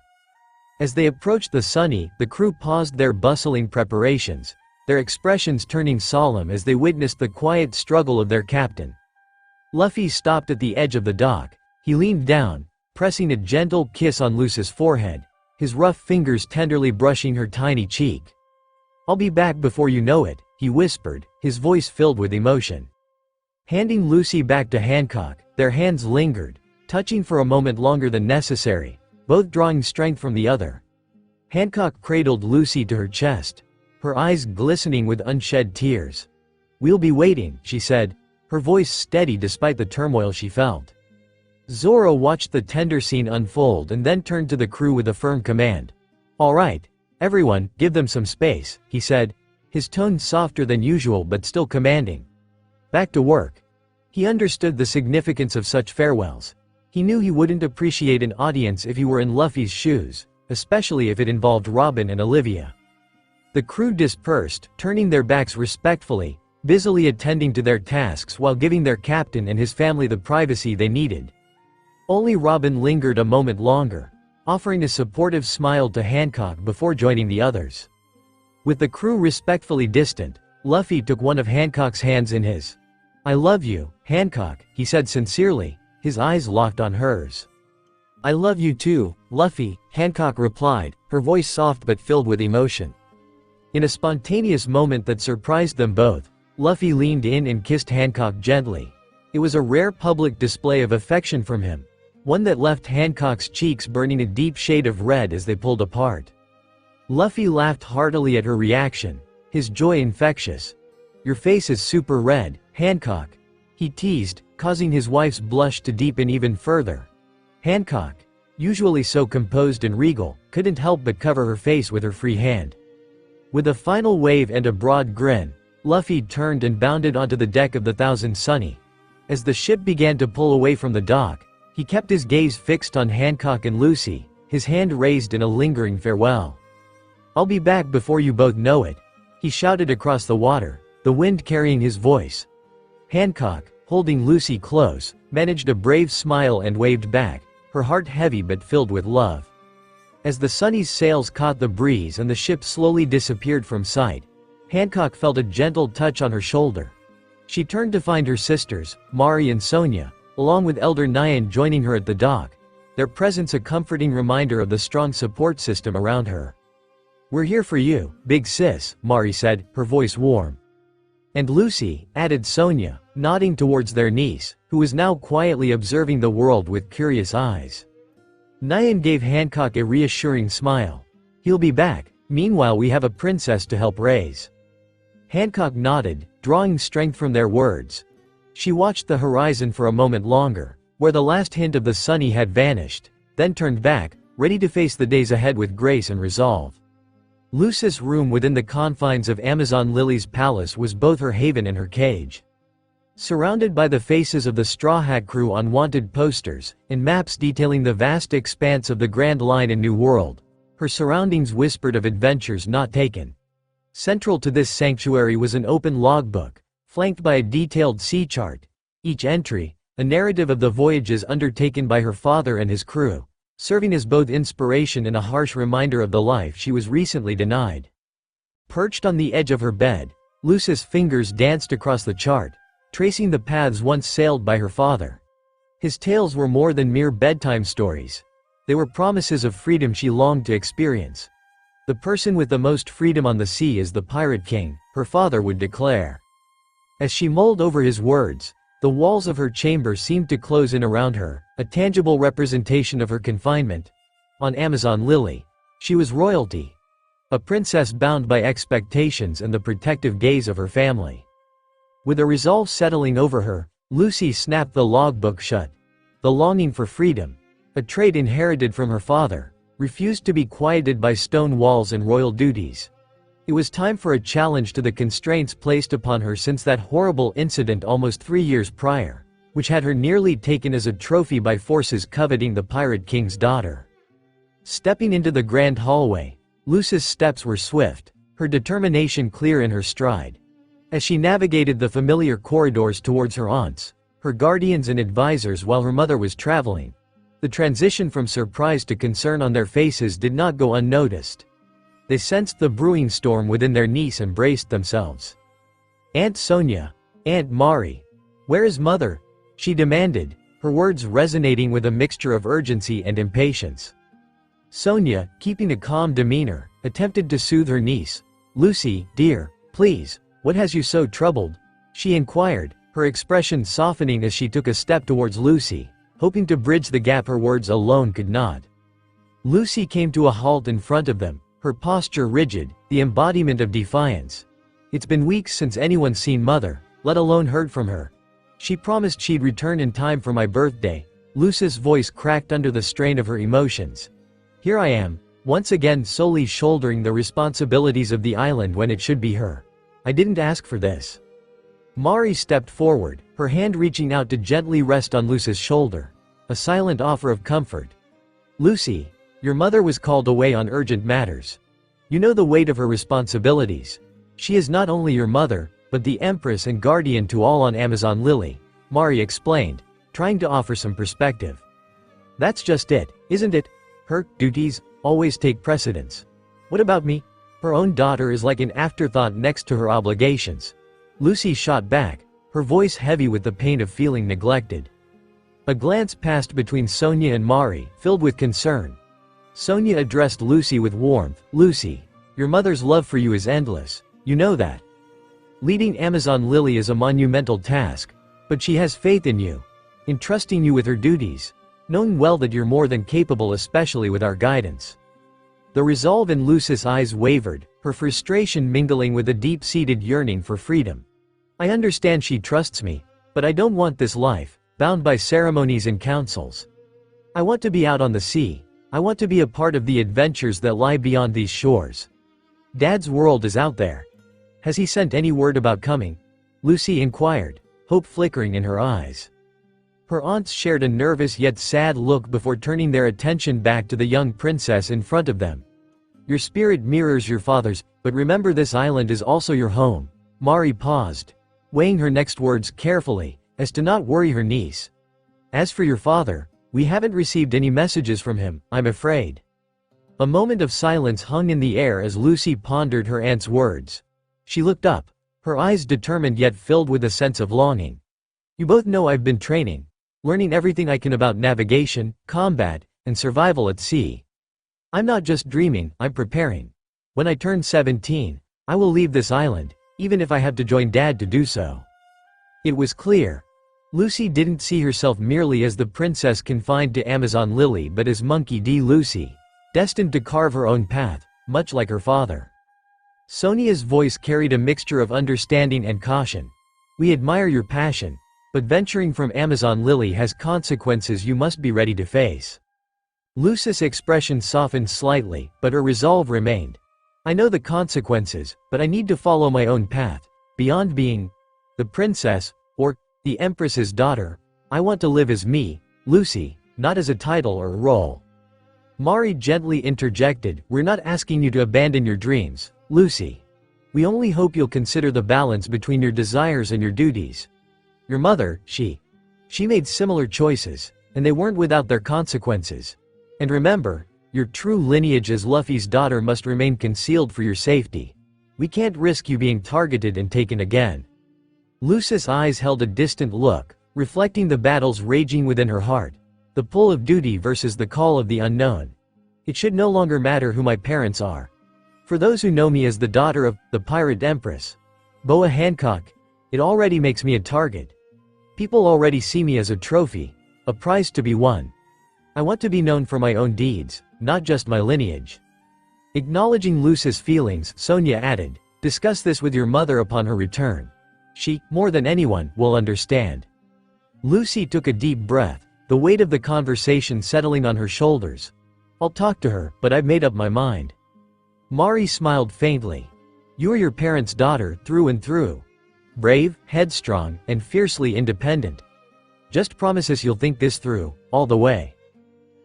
As they approached the Sunny, the crew paused their bustling preparations, their expressions turning solemn as they witnessed the quiet struggle of their captain. Luffy stopped at the edge of the dock. He leaned down, pressing a gentle kiss on Lucy's forehead, his rough fingers tenderly brushing her tiny cheek. "I'll be back before you know it," he whispered, his voice filled with emotion. Handing Lucy back to Hancock, their hands lingered, touching for a moment longer than necessary, both drawing strength from the other. Hancock cradled Lucy to her chest, her eyes glistening with unshed tears. "We'll be waiting," she said, her voice steady despite the turmoil she felt. Zoro watched the tender scene unfold and then turned to the crew with a firm command. "All right, everyone, give them some space," he said, his tone softer than usual but still commanding. "Back to work." He understood the significance of such farewells. He knew he wouldn't appreciate an audience if he were in Luffy's shoes, especially if it involved Robin and Olivia. The crew dispersed, turning their backs respectfully, busily attending to their tasks while giving their captain and his family the privacy they needed. Only Robin lingered a moment longer, offering a supportive smile to Hancock before joining the others. With the crew respectfully distant, Luffy took one of Hancock's hands in his. "I love you, Hancock," he said sincerely, his eyes locked on hers. "I love you too, Luffy," Hancock replied, her voice soft but filled with emotion. In a spontaneous moment that surprised them both, Luffy leaned in and kissed Hancock gently. It was a rare public display of affection from him, one that left Hancock's cheeks burning a deep shade of red as they pulled apart. Luffy laughed heartily at her reaction, his joy infectious. "Your face is super red, Hancock," he teased, causing his wife's blush to deepen even further. Hancock, usually so composed and regal, couldn't help but cover her face with her free hand. With a final wave and a broad grin, Luffy turned and bounded onto the deck of the Thousand Sunny. As the ship began to pull away from the dock, he kept his gaze fixed on Hancock and Lucy, his hand raised in a lingering farewell. "I'll be back before you both know it," he shouted across the water, the wind carrying his voice. Hancock, holding Lucy close, managed a brave smile and waved back, her heart heavy but filled with love. As the Sunny's sails caught the breeze and the ship slowly disappeared from sight, Hancock felt a gentle touch on her shoulder. She turned to find her sisters, Mari and Sonia, along with Elder Nyan joining her at the dock, their presence a comforting reminder of the strong support system around her. "We're here for you, big sis," Mari said, her voice warm. "And Lucy," added Sonia, nodding towards their niece, who was now quietly observing the world with curious eyes. Nyan gave Hancock a reassuring smile. "He'll be back. Meanwhile we have a princess to help raise." Hancock nodded, drawing strength from their words. She watched the horizon for a moment longer, where the last hint of the Sunny had vanished, then turned back, ready to face the days ahead with grace and resolve. Lucy's room within the confines of Amazon Lily's palace was both her haven and her cage. Surrounded by the faces of the Straw Hat crew on wanted posters, and maps detailing the vast expanse of the Grand Line and New World, her surroundings whispered of adventures not taken. Central to this sanctuary was an open logbook, flanked by a detailed sea chart, each entry, a narrative of the voyages undertaken by her father and his crew, serving as both inspiration and a harsh reminder of the life she was recently denied. Perched on the edge of her bed, Lucy's fingers danced across the chart, tracing the paths once sailed by her father. His tales were more than mere bedtime stories. They were promises of freedom she longed to experience. "The person with the most freedom on the sea is the Pirate King," her father would declare. As she mulled over his words, the walls of her chamber seemed to close in around her, a tangible representation of her confinement. On Amazon Lily, she was royalty. A princess bound by expectations and the protective gaze of her family. With a resolve settling over her, Lucy snapped the logbook shut. The longing for freedom, a trait inherited from her father, refused to be quieted by stone walls and royal duties. It was time for a challenge to the constraints placed upon her since that horrible incident almost 3 years prior, which had her nearly taken as a trophy by forces coveting the Pirate King's daughter. Stepping into the grand hallway, Lucy's steps were swift, her determination clear in her stride. As she navigated the familiar corridors towards her aunts, her guardians and advisors while her mother was traveling, the transition from surprise to concern on their faces did not go unnoticed. They sensed the brewing storm within their niece and braced themselves. "Aunt Sonia, Aunt Mari, where is Mother?" she demanded, her words resonating with a mixture of urgency and impatience. Sonia, keeping a calm demeanor, attempted to soothe her niece. "Lucy, dear, please, what has you so troubled?" she inquired, her expression softening as she took a step towards Lucy, hoping to bridge the gap her words alone could not. Lucy came to a halt in front of them, her posture rigid, the embodiment of defiance. "It's been weeks since anyone's seen Mother, let alone heard from her. She promised she'd return in time for my birthday." Lucy's voice cracked under the strain of her emotions. "Here I am, once again solely shouldering the responsibilities of the island when it should be her. I didn't ask for this." Mari stepped forward, her hand reaching out to gently rest on Lucy's shoulder, a silent offer of comfort. "Lucy, your mother was called away on urgent matters. You know the weight of her responsibilities. She is not only your mother, but the empress and guardian to all on Amazon Lily," Mari explained, trying to offer some perspective. "That's just it, isn't it? Her duties always take precedence. What about me? Her own daughter is like an afterthought next to her obligations." Lucy shot back, her voice heavy with the pain of feeling neglected. A glance passed between Sonia and Mari, filled with concern. Sonia addressed Lucy with warmth. "Lucy, your mother's love for you is endless, you know that. Leading Amazon Lily is a monumental task, but she has faith in you, entrusting you with her duties, knowing well that you're more than capable, especially with our guidance." The resolve in Lucy's eyes wavered, her frustration mingling with a deep-seated yearning for freedom. "I understand she trusts me, but I don't want this life, bound by ceremonies and councils. I want to be out on the sea. I want to be a part of the adventures that lie beyond these shores. Dad's world is out there. Has he sent any word about coming?" Lucy inquired, hope flickering in her eyes. Her aunts shared a nervous yet sad look before turning their attention back to the young princess in front of them. Your spirit mirrors your father's, but remember this island is also your home. Mari paused, weighing her next words carefully, as to not worry her niece. As for your father, we haven't received any messages from him, I'm afraid. A moment of silence hung in the air as Lucy pondered her aunt's words. She looked up, her eyes determined yet filled with a sense of longing. You both know I've been training, learning everything I can about navigation, combat, and survival at sea. I'm not just dreaming, I'm preparing. When I turn 17, I will leave this island, even if I have to join Dad to do so. It was clear. Lucy didn't see herself merely as the princess confined to Amazon Lily but as Monkey D. Lucy, destined to carve her own path, much like her father. Sonia's voice carried a mixture of understanding and caution. We admire your passion, but venturing from Amazon Lily has consequences you must be ready to face. Lucy's expression softened slightly, but her resolve remained. I know the consequences, but I need to follow my own path. Beyond being the princess, or the Empress's daughter, I want to live as me, Lucy, not as a title or a role. Mari gently interjected, we're not asking you to abandon your dreams, Lucy. We only hope you'll consider the balance between your desires and your duties. Your mother, she made similar choices, and they weren't without their consequences. And remember, your true lineage as Luffy's daughter must remain concealed for your safety. We can't risk you being targeted and taken again. Lucy's eyes held a distant look, reflecting the battles raging within her heart. The pull of duty versus the call of the unknown. It should no longer matter who my parents are. For those who know me as the daughter of the Pirate Empress, Boa Hancock, it already makes me a target. People already see me as a trophy, a prize to be won. I want to be known for my own deeds, not just my lineage. Acknowledging Lucy's feelings, Sonia added, discuss this with your mother upon her return. She, more than anyone, will understand. Lucy took a deep breath, the weight of the conversation settling on her shoulders. I'll talk to her, but I've made up my mind. Mari smiled faintly. You're your parents' daughter, through and through. Brave, headstrong, and fiercely independent. Just promise us you'll think this through, all the way.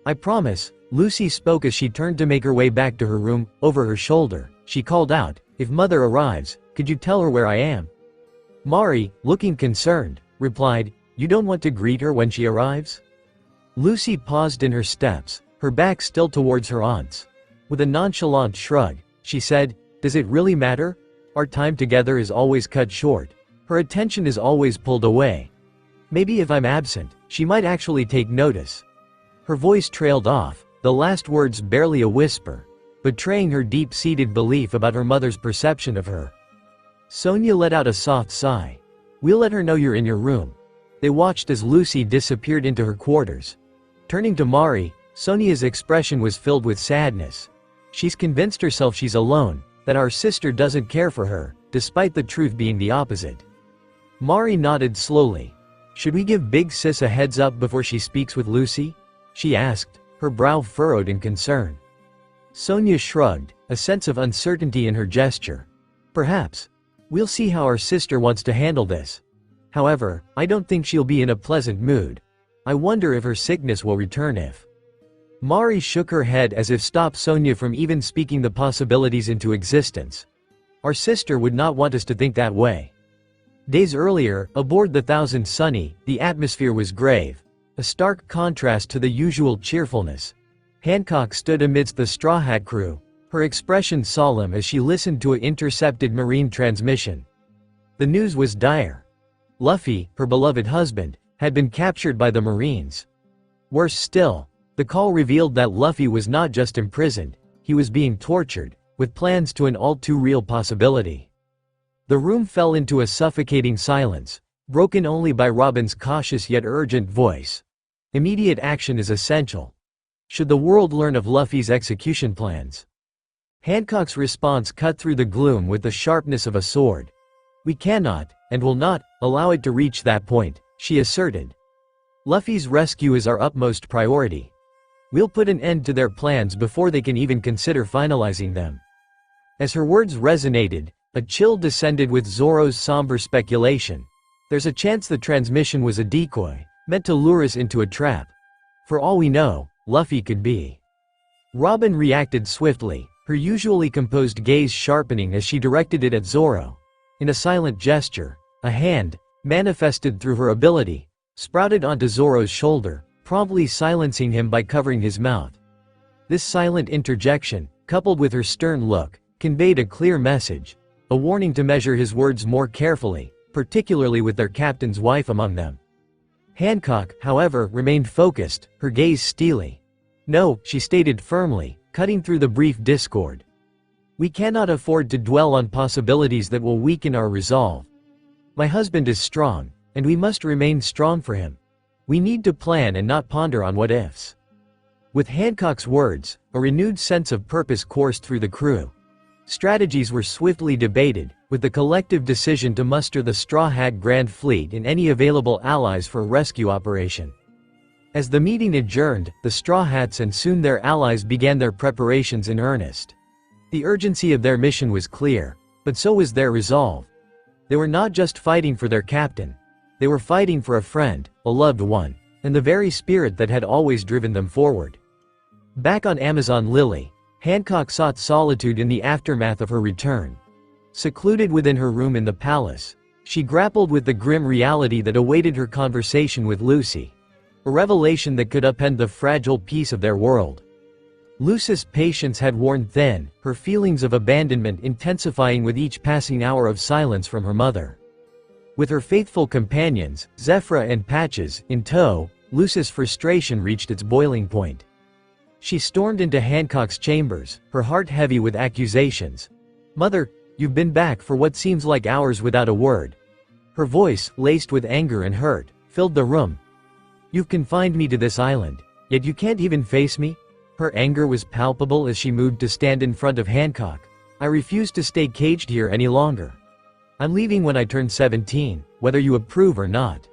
I promise, Lucy spoke as she turned to make her way back to her room. Over her shoulder, she called out, if Mother arrives, could you tell her where I am? Mari, looking concerned, replied, you don't want to greet her when she arrives? Lucy paused in her steps, her back still towards her aunts. With a nonchalant shrug, she said, does it really matter? Our time together is always cut short. Her attention is always pulled away. Maybe if I'm absent, she might actually take notice. Her voice trailed off, the last words barely a whisper, betraying her deep-seated belief about her mother's perception of her. Sonia let out a soft sigh. We'll let her know you're in your room. They watched as Lucy disappeared into her quarters. Turning to Mari, Sonia's expression was filled with sadness. She's convinced herself she's alone, that our sister doesn't care for her, despite the truth being the opposite. Mari nodded slowly. Should we give Big Sis a heads up before she speaks with Lucy? She asked, her brow furrowed in concern. Sonia shrugged, a sense of uncertainty in her gesture. Perhaps. We'll see how our sister wants to handle this. However, I don't think she'll be in a pleasant mood. I wonder if her sickness will return if. Mari shook her head as if stop Sonia from even speaking the possibilities into existence. Our sister would not want us to think that way. Days earlier, aboard the Thousand Sunny, the atmosphere was grave, a stark contrast to the usual cheerfulness. Hancock stood amidst the Straw Hat crew, her expression solemn as she listened to an intercepted marine transmission. The news was dire. Luffy, her beloved husband, had been captured by the Marines. Worse still, the call revealed that Luffy was not just imprisoned, he was being tortured, with plans to an all-too-real possibility. The room fell into a suffocating silence, broken only by Robin's cautious yet urgent voice. Immediate action is essential. Should the world learn of Luffy's execution plans? Hancock's response cut through the gloom with the sharpness of a sword. We cannot, and will not, allow it to reach that point, she asserted. Luffy's rescue is our utmost priority. We'll put an end to their plans before they can even consider finalizing them. As her words resonated, a chill descended with Zoro's somber speculation. There's a chance the transmission was a decoy, meant to lure us into a trap. For all we know, Luffy could be. Robin reacted swiftly, her usually composed gaze sharpening as she directed it at Zoro. In a silent gesture, a hand, manifested through her ability, sprouted onto Zoro's shoulder, promptly silencing him by covering his mouth. This silent interjection, coupled with her stern look, conveyed a clear message, a warning to measure his words more carefully, particularly with their captain's wife among them. Hancock, however, remained focused, her gaze steely. "No," she stated firmly, cutting through the brief discord. "We cannot afford to dwell on possibilities that will weaken our resolve. My husband is strong, and we must remain strong for him. We need to plan and not ponder on what-ifs." With Hancock's words, a renewed sense of purpose coursed through the crew. Strategies were swiftly debated, with the collective decision to muster the Straw Hat Grand Fleet and any available allies for a rescue operation. As the meeting adjourned, the Straw Hats and soon their allies began their preparations in earnest. The urgency of their mission was clear, but so was their resolve. They were not just fighting for their captain. They were fighting for a friend, a loved one, and the very spirit that had always driven them forward. Back on Amazon Lily, Hancock sought solitude in the aftermath of her return. Secluded within her room in the palace, she grappled with the grim reality that awaited her conversation with Lucy. A revelation that could upend the fragile peace of their world. Lucy's patience had worn thin, her feelings of abandonment intensifying with each passing hour of silence from her mother. With her faithful companions, Zephyra and Patches, in tow, Lucy's frustration reached its boiling point. She stormed into Hancock's chambers, her heart heavy with accusations. "Mother, you've been back for what seems like hours without a word." Her voice, laced with anger and hurt, filled the room. "You've confined me to this island, yet you can't even face me?" Her anger was palpable as she moved to stand in front of Hancock. "I refuse to stay caged here any longer. I'm leaving when I turn 17, whether you approve or not."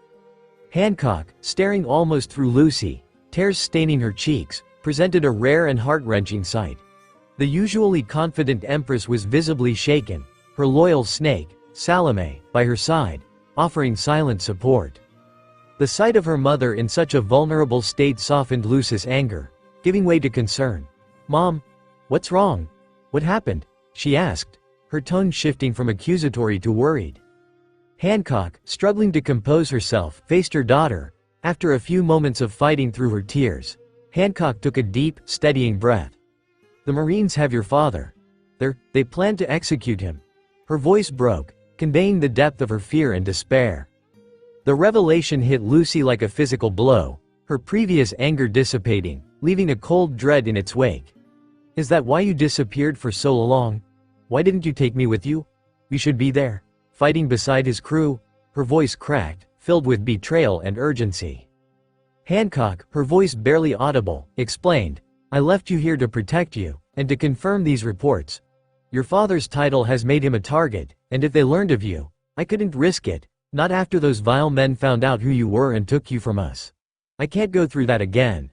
Hancock, staring almost through Lucy, tears staining her cheeks, presented a rare and heart-wrenching sight. The usually confident Empress was visibly shaken, her loyal snake, Salome, by her side, offering silent support. The sight of her mother in such a vulnerable state softened Lucy's anger, giving way to concern. "Mom, what's wrong? What happened?" she asked, her tone shifting from accusatory to worried. Hancock, struggling to compose herself, faced her daughter. After a few moments of fighting through her tears, Hancock took a deep, steadying breath. "The Marines have your father. They plan to execute him." Her voice broke, conveying the depth of her fear and despair. The revelation hit Lucy like a physical blow, her previous anger dissipating, leaving a cold dread in its wake. "Is that why you disappeared for so long? Why didn't you take me with you? We should be there, fighting beside his crew." Her voice cracked, filled with betrayal and urgency. Hancock, her voice barely audible, explained, "I left you here to protect you, and to confirm these reports. Your father's title has made him a target, and if they learned of you, I couldn't risk it, not after those vile men found out who you were and took you from us. I can't go through that again."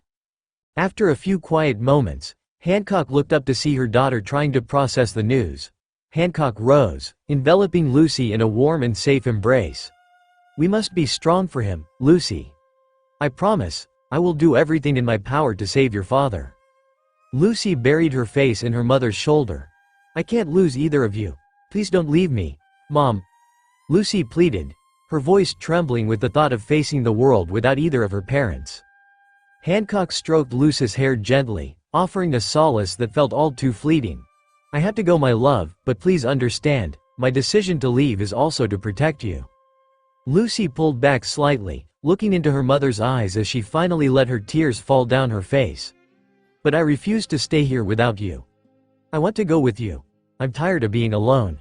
After a few quiet moments, Hancock looked up to see her daughter trying to process the news. Hancock rose, enveloping Lucy in a warm and safe embrace. "We must be strong for him, Lucy. I promise, I will do everything in my power to save your father." Lucy buried her face in her mother's shoulder. "I can't lose either of you. Please don't leave me, Mom," Lucy pleaded, her voice trembling with the thought of facing the world without either of her parents. Hancock stroked Lucy's hair gently, offering a solace that felt all too fleeting. "I have to go, my love, but please understand, my decision to leave is also to protect you." Lucy pulled back slightly, looking into her mother's eyes as she finally let her tears fall down her face. "But I refuse to stay here without you. I want to go with you. I'm tired of being alone."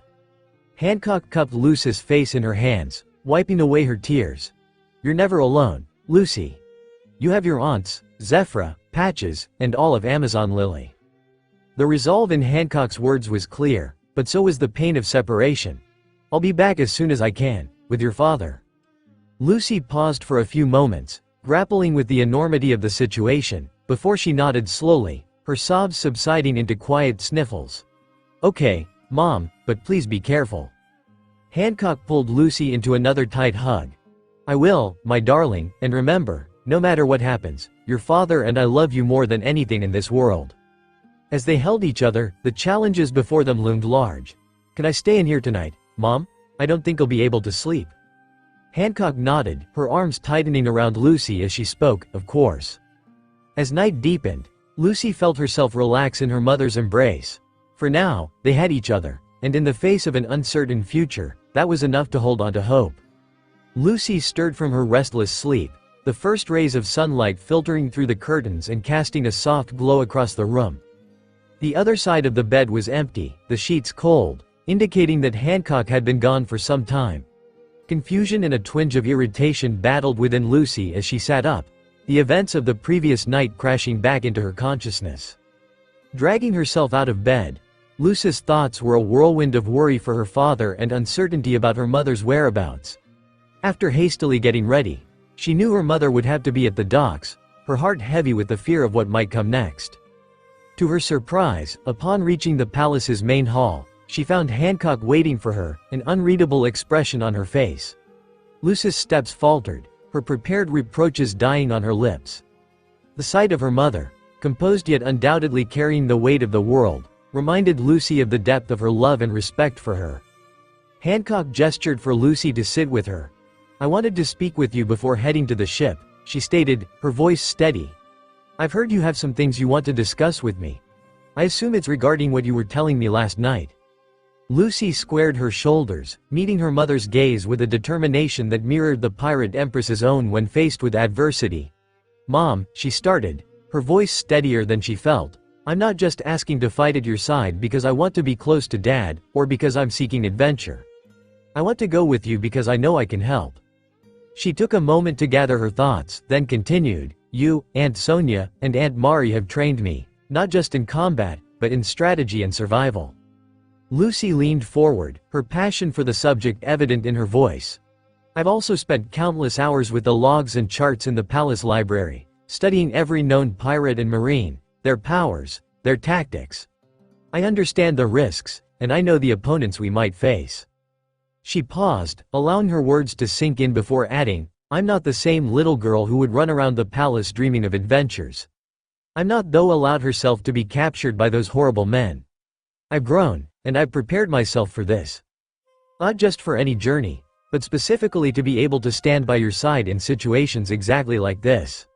Hancock cupped Lucy's face in her hands, wiping away her tears. "You're never alone, Lucy. You have your aunts, Zephyra, Patches, and all of Amazon Lily." The resolve in Hancock's words was clear, but so was the pain of separation. "I'll be back as soon as I can, with your father." Lucy paused for a few moments, grappling with the enormity of the situation, before she nodded slowly, her sobs subsiding into quiet sniffles. "Okay, Mom, but please be careful." Hancock pulled Lucy into another tight hug. "I will, my darling, and remember, no matter what happens, your father and I love you more than anything in this world." As they held each other, the challenges before them loomed large. "Can I stay in here tonight, Mom? I don't think I'll be able to sleep." Hancock nodded, her arms tightening around Lucy as she spoke, "Of course." As night deepened, Lucy felt herself relax in her mother's embrace. For now, they had each other, and in the face of an uncertain future, that was enough to hold on to hope. Lucy stirred from her restless sleep, the first rays of sunlight filtering through the curtains and casting a soft glow across the room. The other side of the bed was empty, the sheets cold, indicating that Hancock had been gone for some time. Confusion and a twinge of irritation battled within Lucy as she sat up, the events of the previous night crashing back into her consciousness. Dragging herself out of bed, Lucy's thoughts were a whirlwind of worry for her father and uncertainty about her mother's whereabouts. After hastily getting ready, she knew her mother would have to be at the docks, her heart heavy with the fear of what might come next. To her surprise, upon reaching the palace's main hall, she found Hancock waiting for her, an unreadable expression on her face. Lucy's steps faltered, her prepared reproaches dying on her lips. The sight of her mother, composed yet undoubtedly carrying the weight of the world, reminded Lucy of the depth of her love and respect for her. Hancock gestured for Lucy to sit with her. "I wanted to speak with you before heading to the ship," she stated, her voice steady. "I've heard you have some things you want to discuss with me. I assume it's regarding what you were telling me last night." Lucy squared her shoulders, meeting her mother's gaze with a determination that mirrored the pirate empress's own when faced with adversity. "Mom," she started, her voice steadier than she felt, "I'm not just asking to fight at your side because I want to be close to Dad, or because I'm seeking adventure. I want to go with you because I know I can help." She took a moment to gather her thoughts, then continued, "You, Aunt Sonia, and Aunt Mari have trained me, not just in combat, but in strategy and survival." Lucy leaned forward, her passion for the subject evident in her voice. "I've also spent countless hours with the logs and charts in the palace library, studying every known pirate and marine, their powers, their tactics. I understand the risks, and I know the opponents we might face." She paused, allowing her words to sink in before adding, "I'm not the same little girl who would run around the palace dreaming of adventures. I'm not, though allowed herself to be captured by those horrible men. I've grown, and I've prepared myself for this. Not just for any journey, but specifically to be able to stand by your side in situations exactly like this."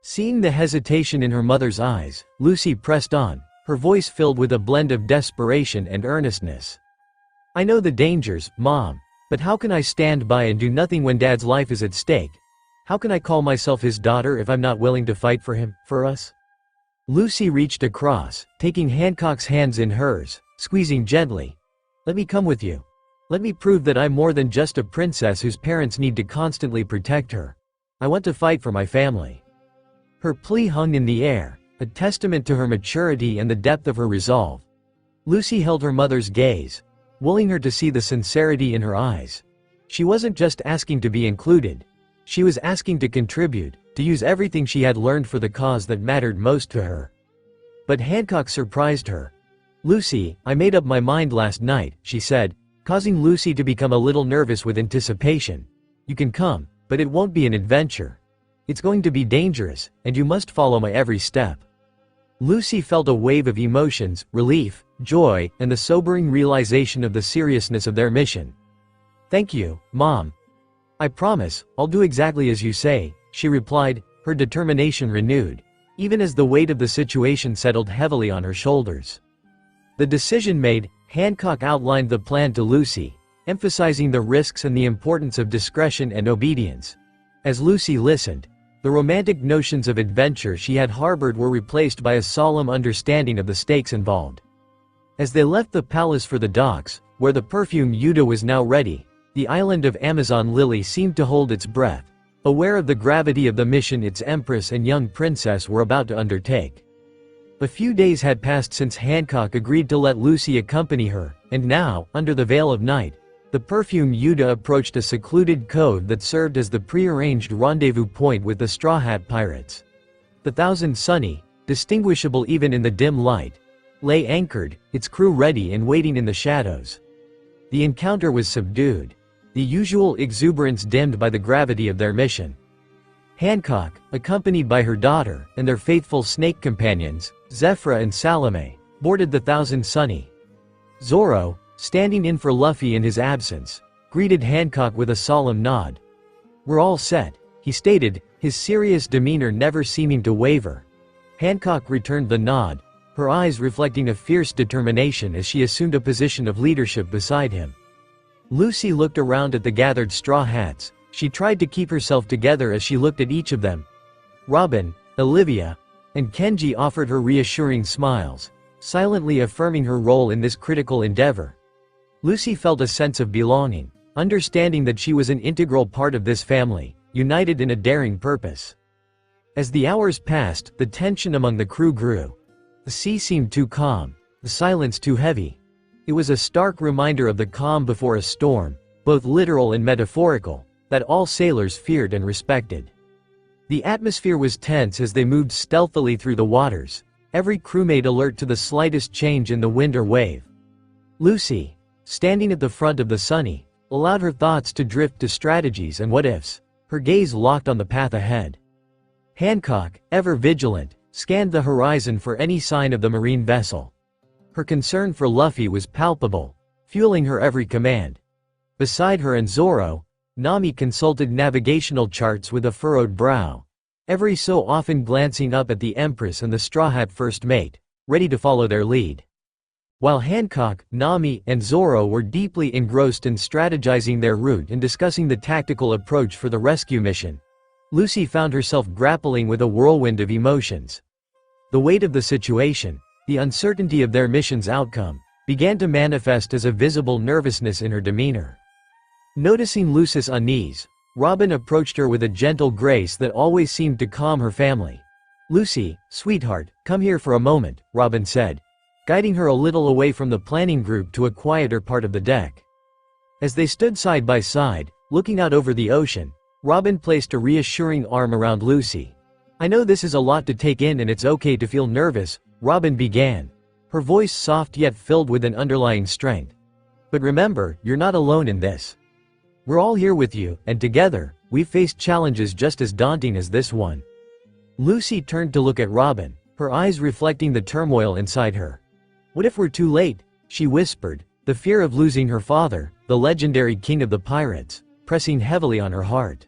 Seeing the hesitation in her mother's eyes, Lucy pressed on, her voice filled with a blend of desperation and earnestness. "I know the dangers, Mom, but how can I stand by and do nothing when Dad's life is at stake? How can I call myself his daughter if I'm not willing to fight for him, for us?" Lucy reached across, taking Hancock's hands in hers, squeezing gently. "Let me come with you. Let me prove that I'm more than just a princess whose parents need to constantly protect her. I want to fight for my family." Her plea hung in the air, a testament to her maturity and the depth of her resolve. Lucy held her mother's gaze, willing her to see the sincerity in her eyes. She wasn't just asking to be included. She was asking to contribute, to use everything she had learned for the cause that mattered most to her. But Hancock surprised her. "Lucy, I made up my mind last night," she said, causing Lucy to become a little nervous with anticipation. "You can come, but it won't be an adventure. It's going to be dangerous, and you must follow my every step." Lucy felt a wave of emotions, relief, joy, and the sobering realization of the seriousness of their mission. "Thank you, Mom. I promise, I'll do exactly as you say," she replied, her determination renewed, even as the weight of the situation settled heavily on her shoulders. The decision made, Hancock outlined the plan to Lucy, emphasizing the risks and the importance of discretion and obedience. As Lucy listened, the romantic notions of adventure she had harbored were replaced by a solemn understanding of the stakes involved. As they left the palace for the docks, where the perfume Yuta was now ready, the island of Amazon Lily seemed to hold its breath, aware of the gravity of the mission its empress and young princess were about to undertake. A few days had passed since Hancock agreed to let Lucy accompany her, and now, under the veil of night, the perfume Yuta approached a secluded cove that served as the prearranged rendezvous point with the Straw Hat Pirates. The Thousand Sunny, distinguishable even in the dim light, lay anchored, its crew ready and waiting in the shadows. The encounter was subdued. the usual exuberance dimmed by the gravity of their mission. Hancock, accompanied by her daughter and their faithful snake companions, Zephyra and Salome, boarded the Thousand Sunny. Zoro, standing in for Luffy in his absence, greeted Hancock with a solemn nod. "We're all set," he stated, his serious demeanor never seeming to waver. Hancock returned the nod, her eyes reflecting a fierce determination as she assumed a position of leadership beside him. Lucy looked around at the gathered straw hats. She tried to keep herself together as she looked at each of them. Robin, Olivia, and Kenji offered her reassuring smiles, silently affirming her role in this critical endeavor. Lucy felt a sense of belonging, understanding that she was an integral part of this family, united in a daring purpose. As the hours passed, the tension among the crew grew. The sea seemed too calm, the silence too heavy. It was a stark reminder of the calm before a storm, both literal and metaphorical, that all sailors feared and respected. The atmosphere was tense as they moved stealthily through the waters, every crewmate alert to the slightest change in the wind or wave. Lucy, standing at the front of the Sunny, allowed her thoughts to drift to strategies and what-ifs, her gaze locked on the path ahead. Hancock, ever vigilant, scanned the horizon for any sign of the marine vessel. Her concern for Luffy was palpable, fueling her every command. Beside her and Zoro, Nami consulted navigational charts with a furrowed brow, every so often glancing up at the Empress and the Straw Hat First Mate, ready to follow their lead. While Hancock, Nami, and Zoro were deeply engrossed in strategizing their route and discussing the tactical approach for the rescue mission, Lucy found herself grappling with a whirlwind of emotions. The weight of the situation, the uncertainty of their mission's outcome, began to manifest as a visible nervousness in her demeanor. Noticing Lucy's unease, Robin approached her with a gentle grace that always seemed to calm her family. "Lucy, sweetheart, come here for a moment," Robin said, guiding her a little away from the planning group to a quieter part of the deck. As they stood side by side, looking out over the ocean, Robin placed a reassuring arm around Lucy. "I know this is a lot to take in and it's okay to feel nervous," Robin began, her voice soft yet filled with an underlying strength. "But remember, you're not alone in this. We're all here with you, and together, we've faced challenges just as daunting as this one." Lucy turned to look at Robin, her eyes reflecting the turmoil inside her. "What if we're too late?" she whispered, the fear of losing her father, the legendary king of the pirates, pressing heavily on her heart.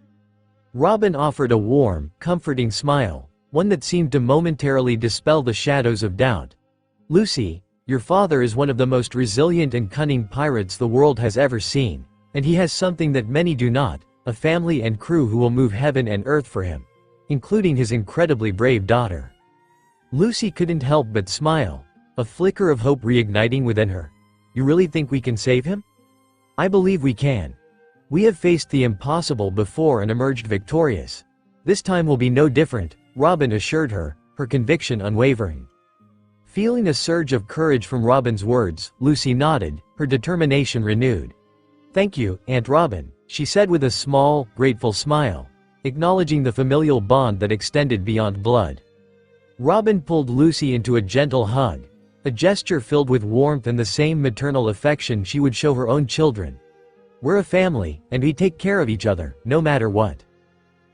Robin offered a warm, comforting smile, one that seemed to momentarily dispel the shadows of doubt. "Lucy, your father is one of the most resilient and cunning pirates the world has ever seen. And he has something that many do not, a family and crew who will move heaven and earth for him, including his incredibly brave daughter." Lucy couldn't help but smile, a flicker of hope reigniting within her. "You really think we can save him?" "I believe we can. We have faced the impossible before and emerged victorious. This time will be no different," Robin assured her, her conviction unwavering. Feeling a surge of courage from Robin's words, Lucy nodded, her determination renewed. "Thank you, Aunt Robin," she said with a small, grateful smile, acknowledging the familial bond that extended beyond blood. Robin pulled Lucy into a gentle hug, a gesture filled with warmth and the same maternal affection she would show her own children. "We're a family, and we take care of each other, no matter what."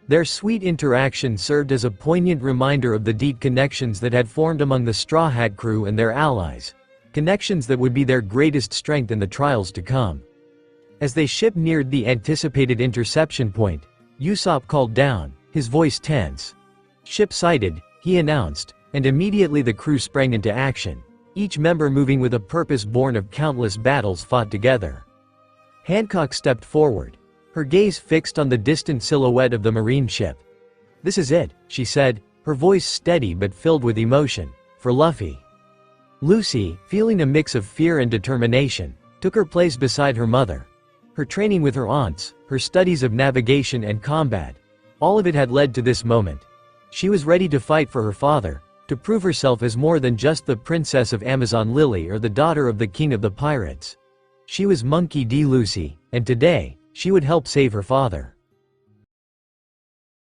Their sweet interaction served as a poignant reminder of the deep connections that had formed among the Straw Hat crew and their allies, connections that would be their greatest strength in the trials to come. As the ship neared the anticipated interception point, Usopp called down, his voice tense. "Ship sighted," he announced, and immediately the crew sprang into action, each member moving with a purpose born of countless battles fought together. Hancock stepped forward, her gaze fixed on the distant silhouette of the marine ship. "This is it," she said, her voice steady but filled with emotion, "for Luffy." Lucy, feeling a mix of fear and determination, took her place beside her mother. Her training with her aunts, her studies of navigation and combat, all of it had led to this moment. She was ready to fight for her father, to prove herself as more than just the princess of Amazon Lily or the daughter of the king of the pirates. She was Monkey D. Lucy, and today, she would help save her father.